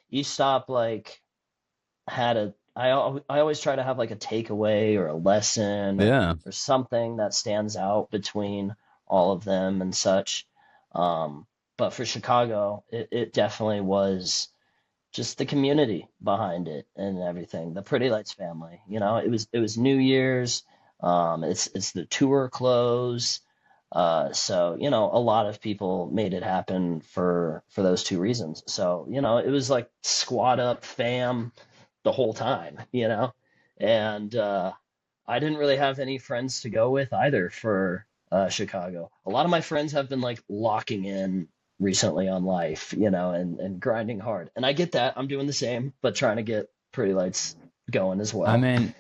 Each stop like had I always try to have like a takeaway or a lesson Yeah. or something that stands out between all of them and such. But for Chicago, it definitely was just the community behind it and everything. The Pretty Lights family, it was New Year's. It's the tour close. So, a lot of people made it happen for those two reasons. So, it was like squad up fam the whole time, and I didn't really have any friends to go with either for Chicago. A lot of my friends have been like locking in recently on life, and grinding hard. And I get that. I'm doing the same, but trying to get Pretty Lights going as I well. mean,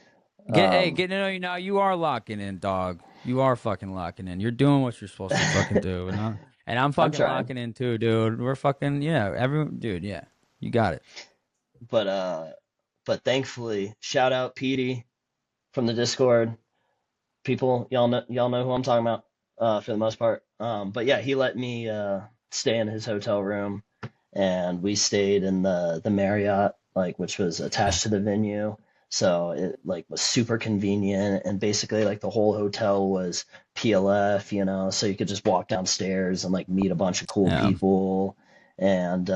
Um, getting to know you now. You are locking in, dog. You are fucking locking in. You're doing what you're supposed to fucking do, and I'm I'm fucking trying, locking in too, dude. We're fucking everyone, dude. Yeah, you got it. but thankfully, shout out Petey from the Discord. People, y'all know who I'm talking about, for the most part. But yeah, he let me stay in his hotel room, and we stayed in the Marriott, like, which was attached to the venue. So it like was super convenient, and basically like the whole hotel was PLF, so you could just walk downstairs and like meet a bunch of cool Yeah. people. And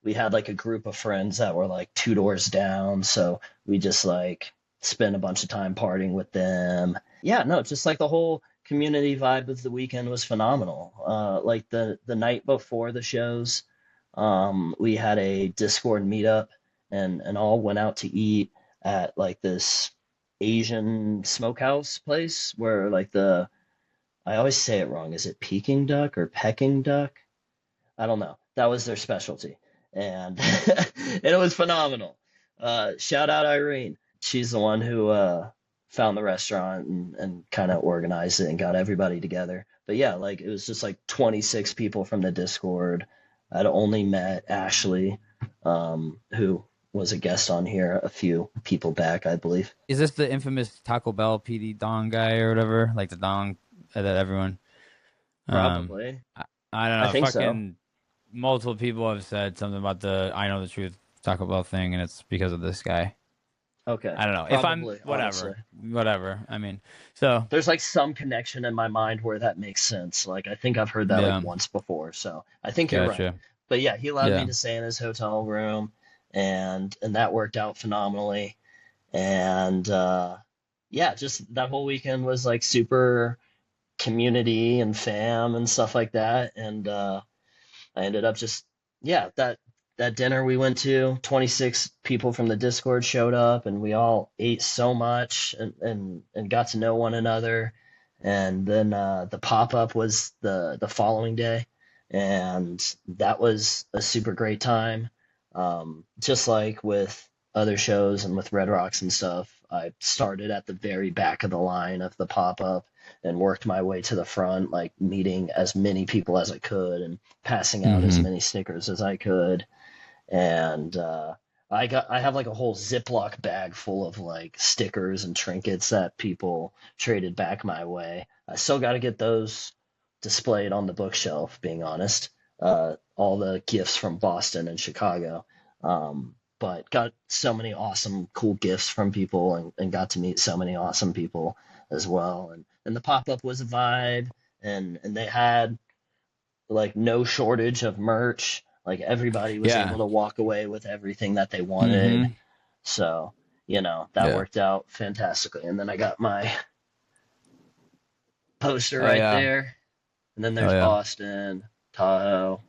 we had like a group of friends that were like two doors down, so we just like spent a bunch of time partying with them. Yeah, no, just like the whole community vibe of the weekend was phenomenal. Like the night before the shows, we had a Discord meetup, and all went out to eat at like this Asian smokehouse place where like I always say it wrong. Is it Peking duck or Peking duck? I don't know. That was their specialty, and and it was phenomenal. Shout out Irene. She's the one who found the restaurant and kind of organized it and got everybody together. But yeah, like it was just like 26 people from the Discord. I'd only met Ashley, who was a guest on here a few people back, I believe. Is this the infamous Taco Bell PD Dong guy or whatever? Like the Dong that everyone. Um, Probably. I, I don't I know. think so. Fucking multiple people have said something about the I know the truth Taco Bell thing, and it's because of this guy. Okay. I don't know. If I'm Probably, honestly. whatever. I mean, so There's like some connection in my mind where that makes sense. Like I think I've heard that like yeah, once before, so I think you're right. gotcha. But yeah, he allowed me Yeah, to stay in his hotel room, and that worked out phenomenally. And yeah, just that whole weekend was like super community and fam and stuff like that. And I ended up just, yeah, that dinner we went to, 26 people from the Discord showed up, and we all ate so much, and got to know one another. And then the pop-up was the following day, and that was a super great time. Just like with other shows and with Red Rocks and stuff, I started at the very back of the line of the pop-up and worked my way to the front, like meeting as many people as I could and passing out as hmm many stickers as I could. And I have like a whole Ziploc bag full of like stickers and trinkets that people traded back my way. I still got to get those displayed on the bookshelf, being honest. All the gifts from Boston and Chicago. But got so many awesome, cool gifts from people, and got to meet so many awesome people as well. And the pop up was a vibe, and they had like no shortage of merch. Like everybody was yeah, able to walk away with everything that they wanted. hmm So, that yeah. worked out fantastically. And then I got my poster Oh right yeah, there. And then oh there's yeah. Tahoe. Tahoe.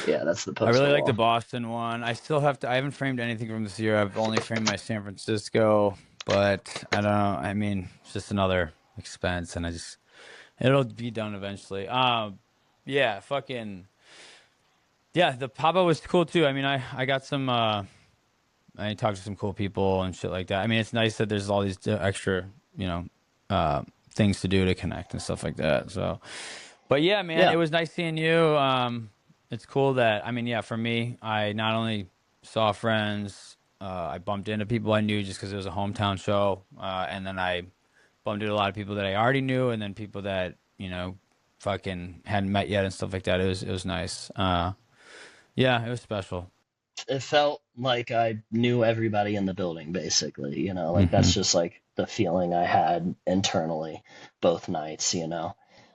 Yeah, that's the I really poster like the wall. Boston one. I still have to. I haven't framed anything from this year. I've only framed my San Francisco, but I don't know. I mean, it's just another expense, and it'll be done eventually. Yeah, fucking yeah. The pop-up was cool too. I mean, I got some. I talked to some cool people and shit like that. I mean, it's nice that there's all these extra, you know, things to do to connect and stuff like that. So, but yeah, man, it Yeah. was nice seeing you. It's cool that I mean, yeah, for me, I not only saw friends, I bumped into people I knew just because it was a hometown show, and then I bumped into a lot of people that I already knew, and then people that fucking hadn't met yet and stuff like that. It was nice. Yeah, it was special. it felt like I knew everybody in the building, basically, like that's just like the feeling I had internally both nights,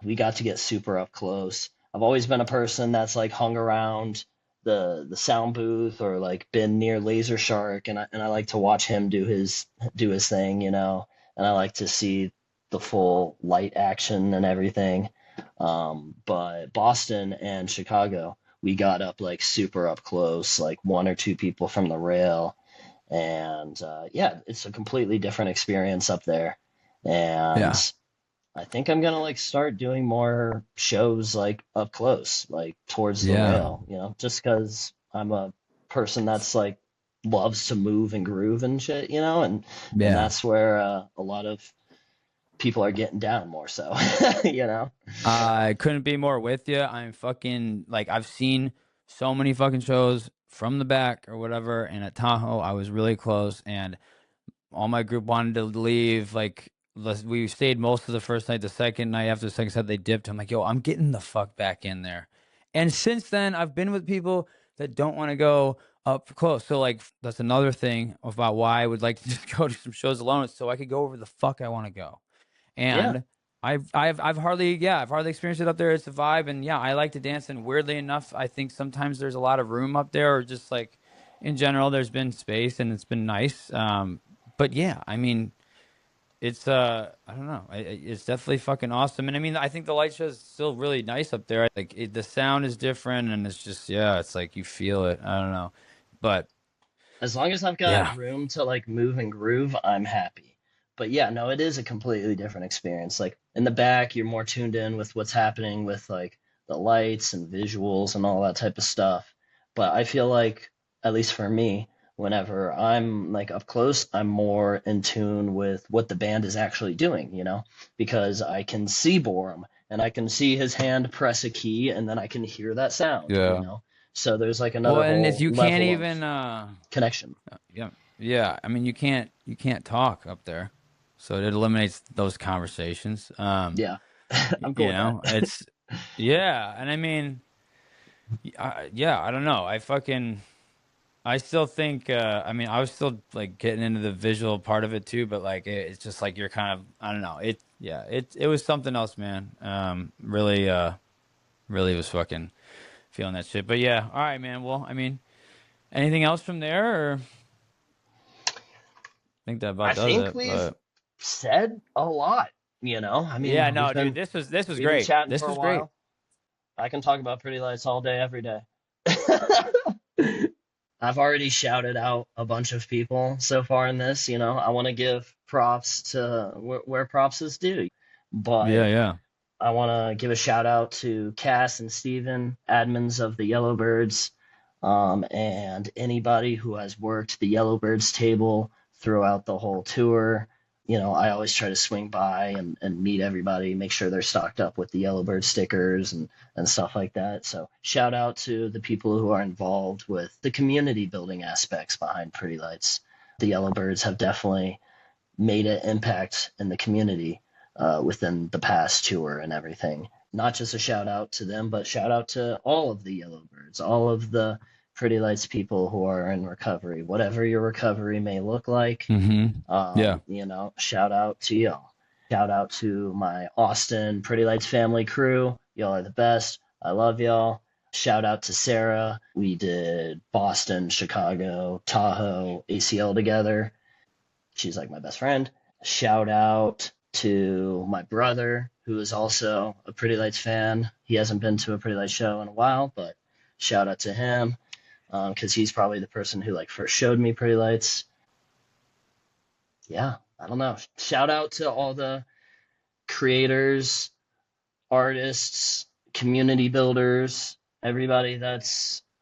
We got to get super up close. I've always been a person that's like hung around the sound booth or like been near Laser Shark, and I like to watch him do his thing, and I like to see the full light action and everything. But Boston and Chicago, we got up like super up close, like one or two people from the rail. And yeah, it's a completely different experience up there. And Yeah. I think I'm gonna like start doing more shows like up close, like towards the Yeah. rail, just because I'm a person that's like loves to move and groove and shit, and Yeah. that's where a lot of people are getting down more so, you know. I couldn't be more with you. I'm fucking like I've seen so many fucking shows from the back or whatever, and at Tahoe I was really close, and all my group wanted to leave. Like we stayed most of the first night. The second night after the second set, they dipped. I'm like, yo, I'm getting the fuck back in there. And since then, I've been with people that don't want to go up close. So like that's another thing about why I would like to just go to some shows alone, so I could go where the fuck I want to go. Yeah. And I've hardly experienced it up there. It's a vibe, and yeah, I like to dance. And weirdly enough, I think sometimes there's a lot of room up there, or just like in general, there's been space and it's been nice. But yeah, I mean, it's I don't know, it's definitely fucking awesome. And I mean, I think the light show is still really nice up there. Like the sound is different, and it's just it's like you feel it. I don't know, but As long as I've got yeah, room to like move and groove, I'm happy. But yeah, no, it is a completely different experience. Like in the back, you're more tuned in with what's happening with like the lights and visuals and all that type of stuff. But I feel like, at least for me, whenever I'm like up close, I'm more in tune with what the band is actually doing, because I can see Borum and I can see his hand press a key and then I can hear that sound. yeah. So there's like Well, another and if whole you can't level of even connection. yeah. Yeah, I mean you can't talk up there. So it eliminates those conversations. Yeah, I'm cool with that. It's yeah, and I mean yeah, I don't know. I still think I mean I was still like getting into the visual part of it too, but like it's just like you're kind of I don't know. It was something else, man. Really was fucking feeling that shit. But yeah, all right, man. Well, I mean, anything else from there or I think that I about does think it, we've but said a lot. I yeah, mean, no, dude, this was we've been great. chatting This for a was great. while. I can talk about pretty lights all day, every day. I've already shouted out a bunch of people so far in this. I want to give props to where props is due, Yeah, but yeah. I want to give a shout out to Cass and Steven, admins of the Yellowbirds, and anybody who has worked the Yellowbirds table throughout the whole tour. I always try to swing by and meet everybody, make sure they're stocked up with the Yellowbird stickers and stuff like that. So shout out to the people who are involved with the community building aspects behind Pretty Lights. The Yellowbirds have definitely made an impact in the community within the past tour and everything. Not just a shout out to them, but shout out to all of the Yellowbirds, all of the Pretty Lights people who are in recovery, whatever your recovery may look like. Mm-hmm. Yeah. Shout out to y'all. Shout out to my Austin Pretty Lights family crew. Y'all are the best. I love y'all. Shout out to Sarah. We did Boston, Chicago, Tahoe, ACL together. She's like my best friend. Shout out to my brother, who is also a Pretty Lights fan. He hasn't been to a Pretty Lights show in a while, but shout out to him because he's probably the person who like first showed me Pretty Lights. Yeah, I don't know. Shout out to all the creators, artists, community builders, everybody that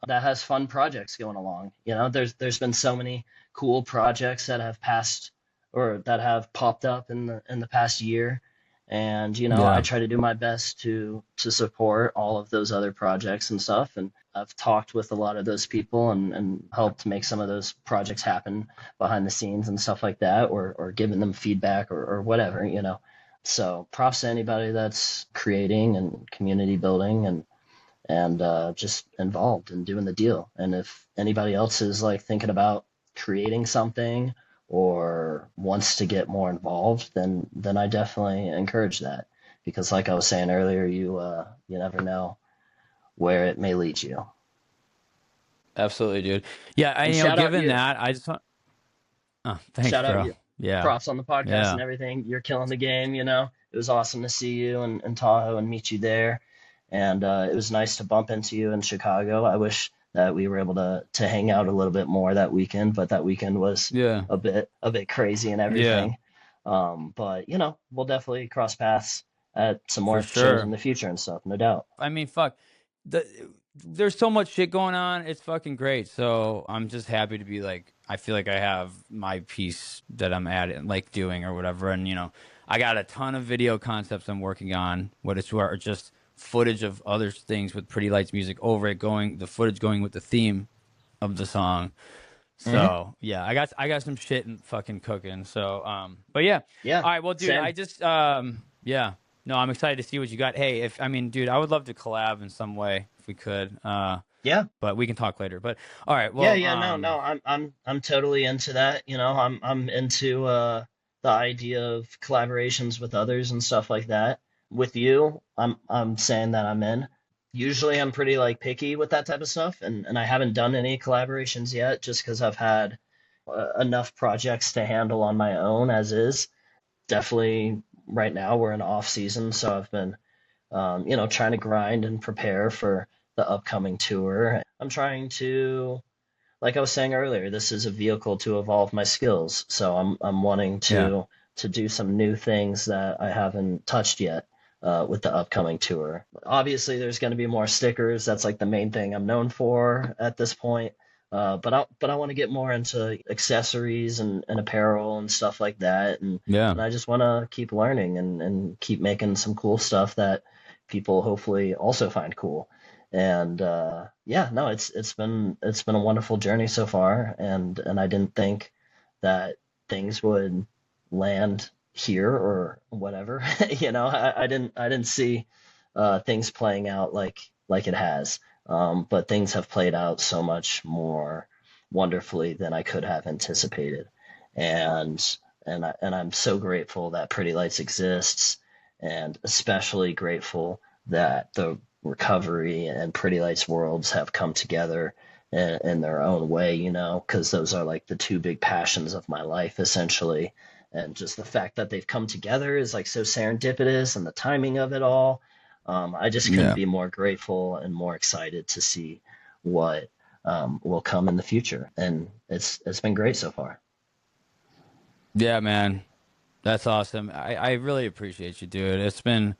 has fun projects going along. There's been so many cool projects that have passed or that have popped up in the past year, and I Yeah. try to do my best to support all of those other projects and stuff. And I've talked with a lot of those people and helped make some of those projects happen behind the scenes and stuff like that, or giving them feedback or whatever. So props to anybody that's creating and community building and and just involved and doing the deal. And if anybody else is like thinking about creating something or wants to get more involved, then I definitely encourage that, because like I was saying earlier, you never know where it may lead you. Absolutely, dude. Yeah, given that, I just want. Oh, thanks, Shout out bro. you. Yeah, Props on the podcast yeah, and everything. You're killing the game. It was awesome to see you in Tahoe and meet you there. And it was nice to bump into you in Chicago. I wish that we were able to hang out a little bit more that weekend, but that weekend was yeah, a bit crazy and yeah, everything. But we'll definitely cross paths at some for more shows in sure. the future and stuff, no doubt. I mean, fuck. There's so much shit going on. It's fucking great. So I'm just happy to be like, I feel like I have my piece that I'm adding, like doing or whatever. And, I got a ton of video concepts I'm working on, are just footage of other things with Pretty Lights music over it, the footage going with the theme of the song. Hmm. So yeah, I got some shit and fucking cooking. So but yeah. Yeah, All right, well, dude, same. I just yeah. No, I'm excited to see what you got. Hey, dude, I would love to collab in some way if we could. Yeah. But we can talk later. But all right, Yeah, well, yeah, no, I'm totally into that. I'm into the idea of collaborations with others and stuff like that. With you, I'm saying that I'm in. Usually I'm pretty like picky with that type of stuff, and I haven't done any collaborations yet just because I've had enough projects to handle on my own as is. Definitely right now we're in off season, so I've been trying to grind and prepare for the upcoming tour. I'm trying to, like I was saying earlier, this is a vehicle to evolve my skills. So I'm wanting yeah. to do some new things that I haven't touched yet with the upcoming tour. Obviously, there's going to be more stickers. That's like the main thing I'm known for at this point. But I want to get more into accessories and apparel and stuff like that. Yeah. And I just want to keep learning and keep making some cool stuff that people hopefully also find cool. And yeah, no, it's been a wonderful journey so far, and I didn't think that things would land here or whatever. I didn't see things playing out like it has. But things have played out so much more wonderfully than I could have anticipated. And I'm so grateful that Pretty Lights exists, and especially grateful that the recovery and Pretty Lights worlds have come together in their own way, because those are like the two big passions of my life, essentially. And just the fact that they've come together is like so serendipitous, and the timing of it all. I just couldn't Yeah. be more grateful and more excited to see what will come in the future. And it's been great so far. Yeah, man. That's awesome. I really appreciate you, dude. It's been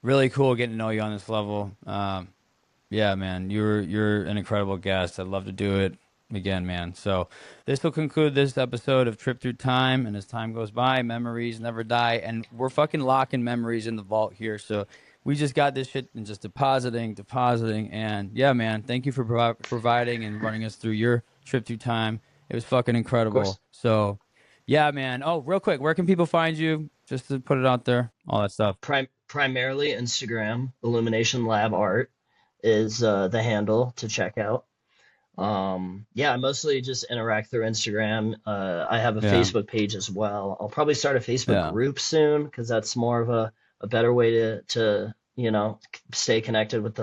really cool getting to know you on this level. Yeah, man, you're an incredible guest. I'd love to do it again, man. So this will conclude this episode of Trip Through Time. And as time goes by, memories never die. And we're fucking locking memories in the vault here. So we just got this shit and just depositing. And yeah, man, thank you for providing and running us through your Trip Through Time. It was fucking Of course. incredible. So yeah, man. Oh, real quick, where can people find you? Just to put it out there, all that stuff. Primarily Instagram. Illumination Lab Art is the handle to check out. Yeah, I mostly just interact through Instagram. I have a Yeah. Facebook page as well. I'll probably start a Facebook Yeah. group soon, because that's more of a better way to stay connected with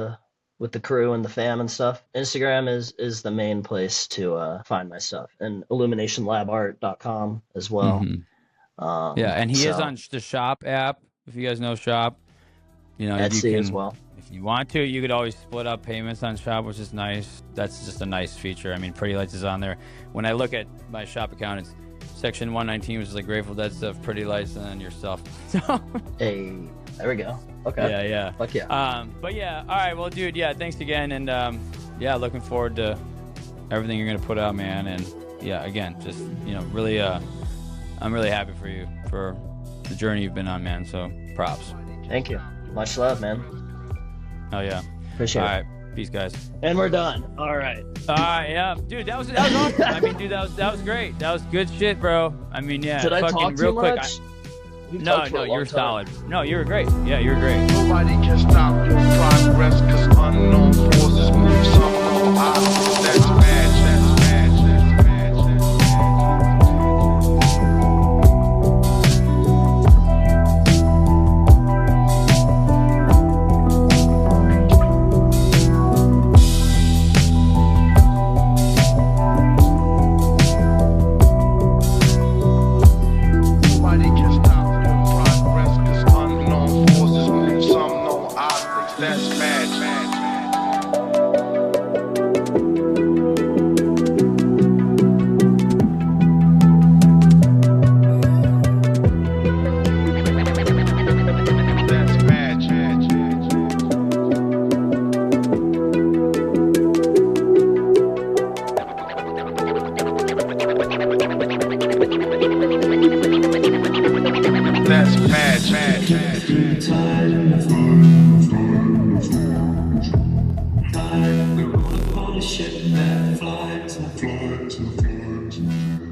the crew and the fam and stuff. Instagram is the main place to find my stuff, and illuminationlabart.com as well. Mm-hmm. Yeah, and he is So on the Shop app. If you guys know Shop, you Etsy as can, well. if you want to, you could always split up payments on Shop, which is nice. That's just a nice feature. Pretty Lights is on there. When I look at my Shop account, it's section 119, which is like Grateful Dead stuff, Pretty Lights, and then yourself. So Hey, there we go. Okay. yeah, yeah. Fuck yeah. But yeah, all right. Well, dude, yeah, thanks again, and yeah, looking forward to everything you're gonna put out, man. And yeah, again, just really, I'm really happy for you for the journey you've been on, man. So props. Thank you. Much love, man. Oh yeah. Appreciate All it. right. Peace, guys. And we're done. All right. All right, yeah, dude, that was awesome. Dude, that was great. That was good shit, bro. Yeah. Did I fucking talk real too quick. much? We've No, talked for no, a long you're time. solid. No, you're great. Yeah, you're great. Nobody can stop your progress, cause unknown forces move some opposites. That's bad, that's bad, that's bad, that's Nobody can stop your progress, cause unknown forces move some known objects. That's bad, bad, bad. That's bad, bad, bad, bad. That's bad, bad, bad. Through time, we're all upon a ship that flies and flies and flies.